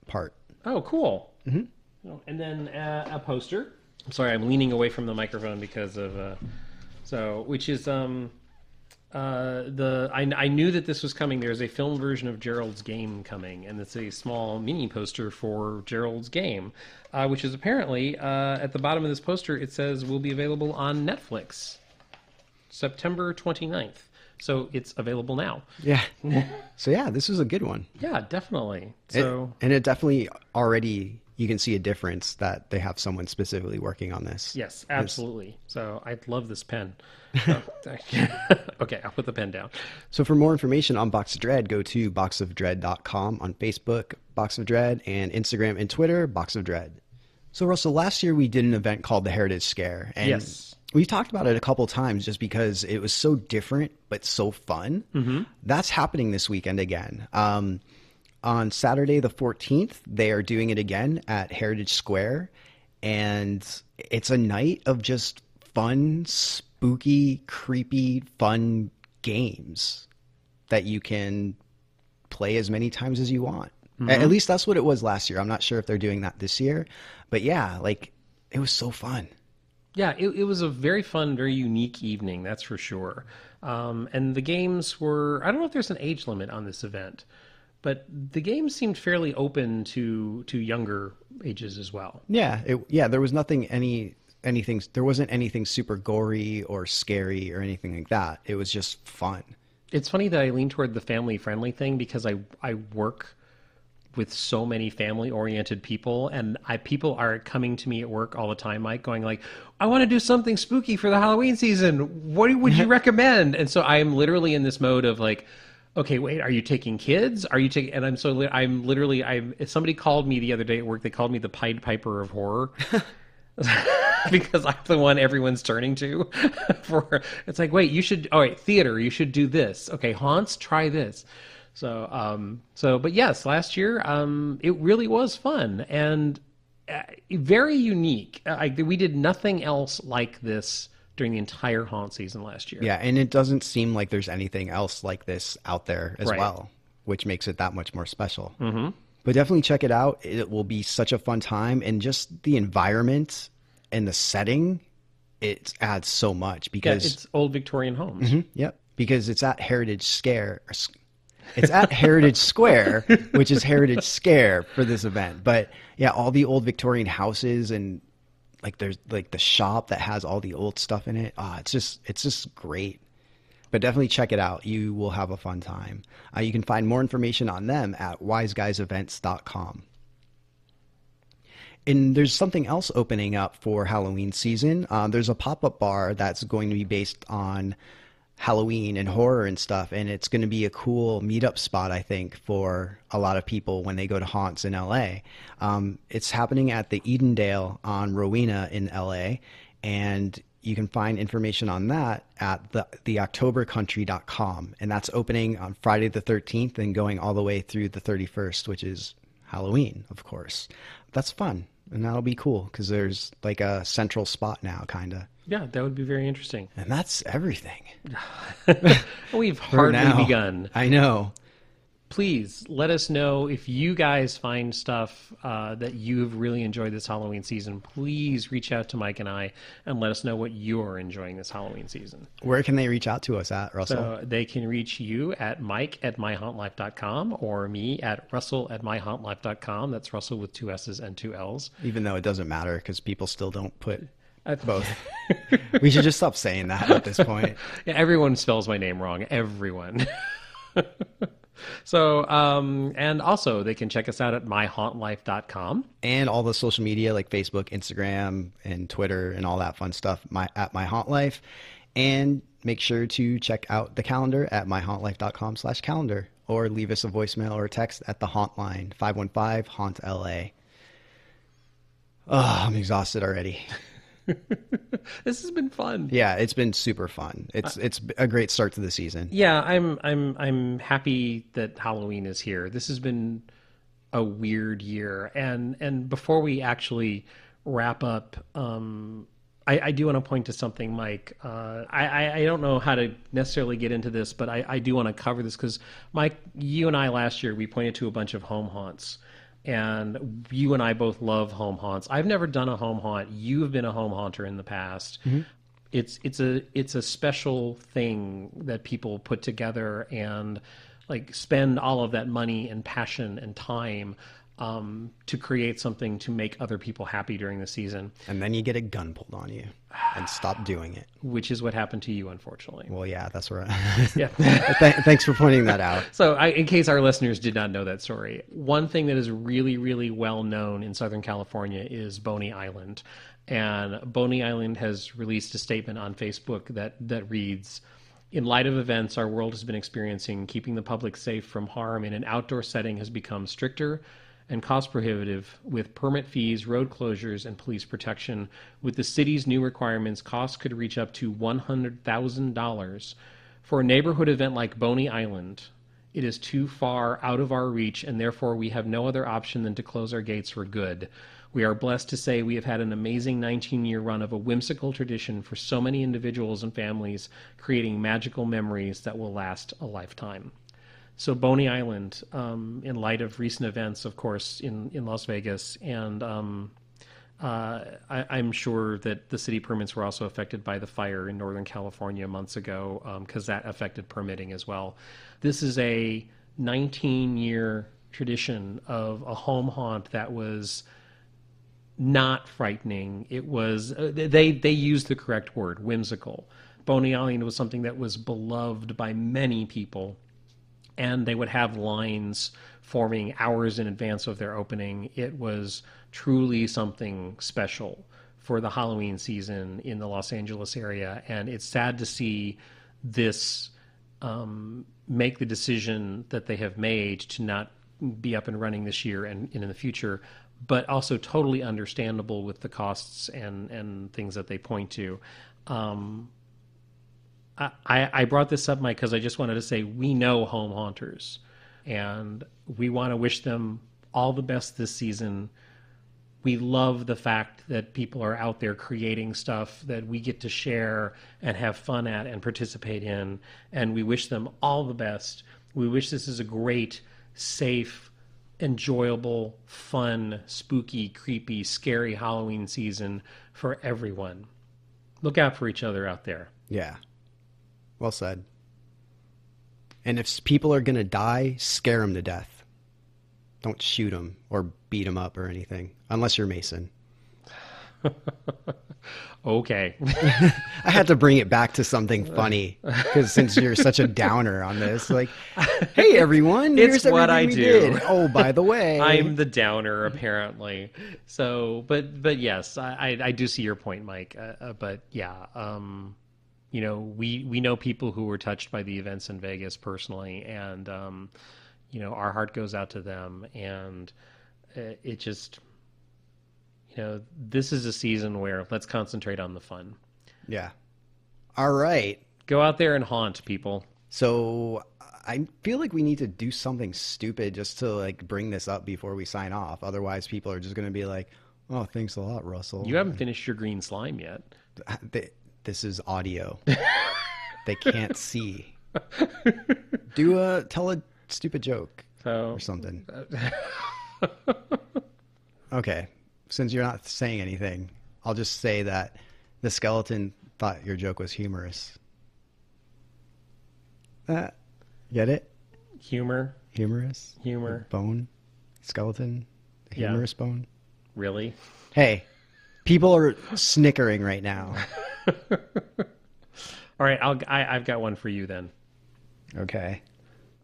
part. Oh, cool. Mm-hmm. Oh, and then a poster. I'm sorry, I'm leaning away from the microphone because of which is I knew that this was coming. There's a film version of Gerald's Game coming, and it's a small mini poster for Gerald's Game, which is apparently at the bottom of this poster. It says will be available on Netflix, September 29th. So it's available now. Yeah. So yeah, this was a good one. Yeah, definitely. So it definitely already you can see a difference that they have someone specifically working on this. Yes, absolutely. So I love this pen. So, okay, I'll put the pen down. So for more information on Box of Dread, go to boxofdread.com on Facebook, Box of Dread, and Instagram and Twitter, Box of Dread. So Russell, last year we did an event called the Heritage Scare. And yes. We've talked about it a couple times just because it was so different but so fun. Mm-hmm. That's happening this weekend again. On Saturday the 14th, they are doing it again at Heritage Square. And it's a night of just fun, spooky, creepy, fun games that you can play as many times as you want. Mm-hmm. At least that's what it was last year. I'm not sure if they're doing that this year. But yeah, like it was so fun. Yeah, it was a very fun, very unique evening, that's for sure. And the games were, I don't know if there's an age limit on this event, but the games seemed fairly open to younger ages as well. Yeah, there was anything, there wasn't anything super gory or scary or anything like that. It was just fun. It's funny that I lean toward the family-friendly thing because I work with so many family-oriented people, and people are coming to me at work all the time, Mike, going like, I want to do something spooky for the Halloween season. What would you recommend? And so I'm literally in this mode of like, okay, wait, are you taking kids? Are you taking, and if somebody called me the other day at work, they called me the Pied Piper of horror. Because I'm the one everyone's turning to for, it's like, wait, theater, you should do this. Okay, haunts, try this. But yes, last year, it really was fun and very unique. We did nothing else like this during the entire haunt season last year. Yeah, and it doesn't seem like there's anything else like this out there as well, which makes it that much more special. Mm-hmm. But definitely check it out. It will be such a fun time, and just the environment and the setting, it adds so much because it's old Victorian homes. Mm-hmm, yep, because it's at Heritage Scare. It's at Heritage Square, which is Heritage Scare for this event. But yeah, all the old Victorian houses and like there's like the shop that has all the old stuff in it. It's just great. But definitely check it out. You will have a fun time. You can find more information on them at wiseguysevents.com. And there's something else opening up for Halloween season. There's a pop-up bar that's going to be based on Halloween and horror and stuff, and it's going to be a cool meetup spot, I think, for a lot of people when they go to haunts in LA. It's happening at the Edendale on Rowena in LA, and you can find information on that at theoctobercountry.com, and that's opening on Friday the 13th and going all the way through the 31st, which is Halloween, of course. That's fun, and that'll be cool because there's like a central spot now, kind of. Yeah, that would be very interesting. And that's everything. We've hardly begun. I know. Please let us know if you guys find stuff that you've really enjoyed this Halloween season. Please reach out to Mike and I and let us know what you're enjoying this Halloween season. Where can they reach out to us at, Russell? So they can reach you at mike@myhauntlife.com or me at russell@myhauntlife.com. That's Russell with 2 S's and 2 L's. Even though it doesn't matter because people still don't put both. We should just stop saying that at this point. Yeah, everyone spells my name wrong. Everyone. So, and also they can check us out at myhauntlife.com. And all the social media like Facebook, Instagram, and Twitter, and all that fun stuff at My Haunt Life. And make sure to check out the calendar at myhauntlife.com/calendar, or leave us a voicemail or a text at the Haunt line, 515-HAUNT-LA. Oh, I'm exhausted already. This has been fun. Yeah, it's been super fun. It's a great start to the season. Yeah, I'm happy that Halloween is here. This has been a weird year, and before we actually wrap up, I do want to point to something, Mike. I don't know how to necessarily get into this, but I do want to cover this because, Mike, you and I last year, we pointed to a bunch of home haunts. And you and I both love home haunts. I've never done a home haunt. You've been a home haunter in the past. Mm-hmm. It's a special thing that people put together and like spend all of that money and passion and time to create something to make other people happy during the season. And then you get a gun pulled on you and stop doing it. Which is what happened to you, unfortunately. Well, yeah, that's right. Yeah. Thanks for pointing that out. So in case our listeners did not know that story, one thing that is really, really well known in Southern California is Boney Island. And Boney Island has released a statement on Facebook that reads, "In light of events our world has been experiencing, keeping the public safe from harm in an outdoor setting has become stricter and cost prohibitive with permit fees, road closures, and police protection. With the city's new requirements, costs could reach up to $100,000. For a neighborhood event like Boney Island, it is too far out of our reach, and therefore we have no other option than to close our gates for good. We are blessed to say we have had an amazing 19-year run of a whimsical tradition for so many individuals and families, creating magical memories that will last a lifetime." So Boney Island, in light of recent events, of course, in Las Vegas, and I'm sure that the city permits were also affected by the fire in Northern California months ago, because that affected permitting as well. This is a 19-year tradition of a home haunt that was not frightening. It was, they used the correct word, whimsical. Boney Island was something that was beloved by many people. And they would have lines forming hours in advance of their opening. It was truly something special for the Halloween season in the Los Angeles area. And it's sad to see this make the decision that they have made to not be up and running this year and in the future, but also totally understandable with the costs and things that they point to. I brought this up, Mike, because I just wanted to say we know home haunters, and we want to wish them all the best this season. We love the fact that people are out there creating stuff that we get to share and have fun at and participate in, and we wish them all the best. We wish this is a great, safe, enjoyable, fun, spooky, creepy, scary Halloween season for everyone. Look out for each other out there. Yeah. Well said. And if people are going to die, scare them to death. Don't shoot them or beat them up or anything, unless you're Mason. Okay. I had to bring it back to something funny, because since you're such a downer on this, like, hey, everyone, it's here's what I everything we do. did. Oh, by the way. I'm the downer, apparently. So, but yes, I do see your point, Mike. But yeah, you know, we know people who were touched by the events in Vegas personally, and you know, our heart goes out to them, and it just, you know, this is a season where let's concentrate on the fun. Yeah. All right. Go out there and haunt people. So I feel like we need to do something stupid just to like bring this up before we sign off. Otherwise, people are just going to be like, "Oh, thanks a lot, Russell." You haven't finished your green slime yet. This is audio. They can't see. Tell a stupid joke or something. Okay. Since you're not saying anything, I'll just say that the skeleton thought your joke was humorous. Get it? Humor. Humorous? Humor. Bone? Skeleton? Humorous bone? Really? Hey, people are snickering right now. All right, I've got one for you then. Okay.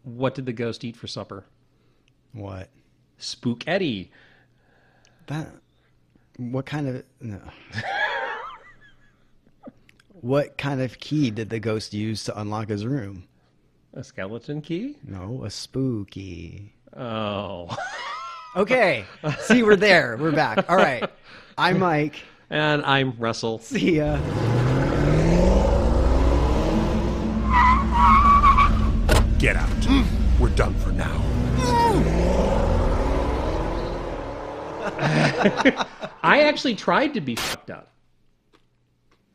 What did the ghost eat for supper? What? Spooketti. What kind of... No. What kind of key did the ghost use to unlock his room? A skeleton key? No, a spooky. Oh. Okay. See, we're there. We're back. All right. I'm Mike. And I'm Russell. See ya. Get out. We're done for now. I actually tried to be fucked up.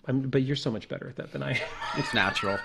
But you're so much better at that than I am. It's natural.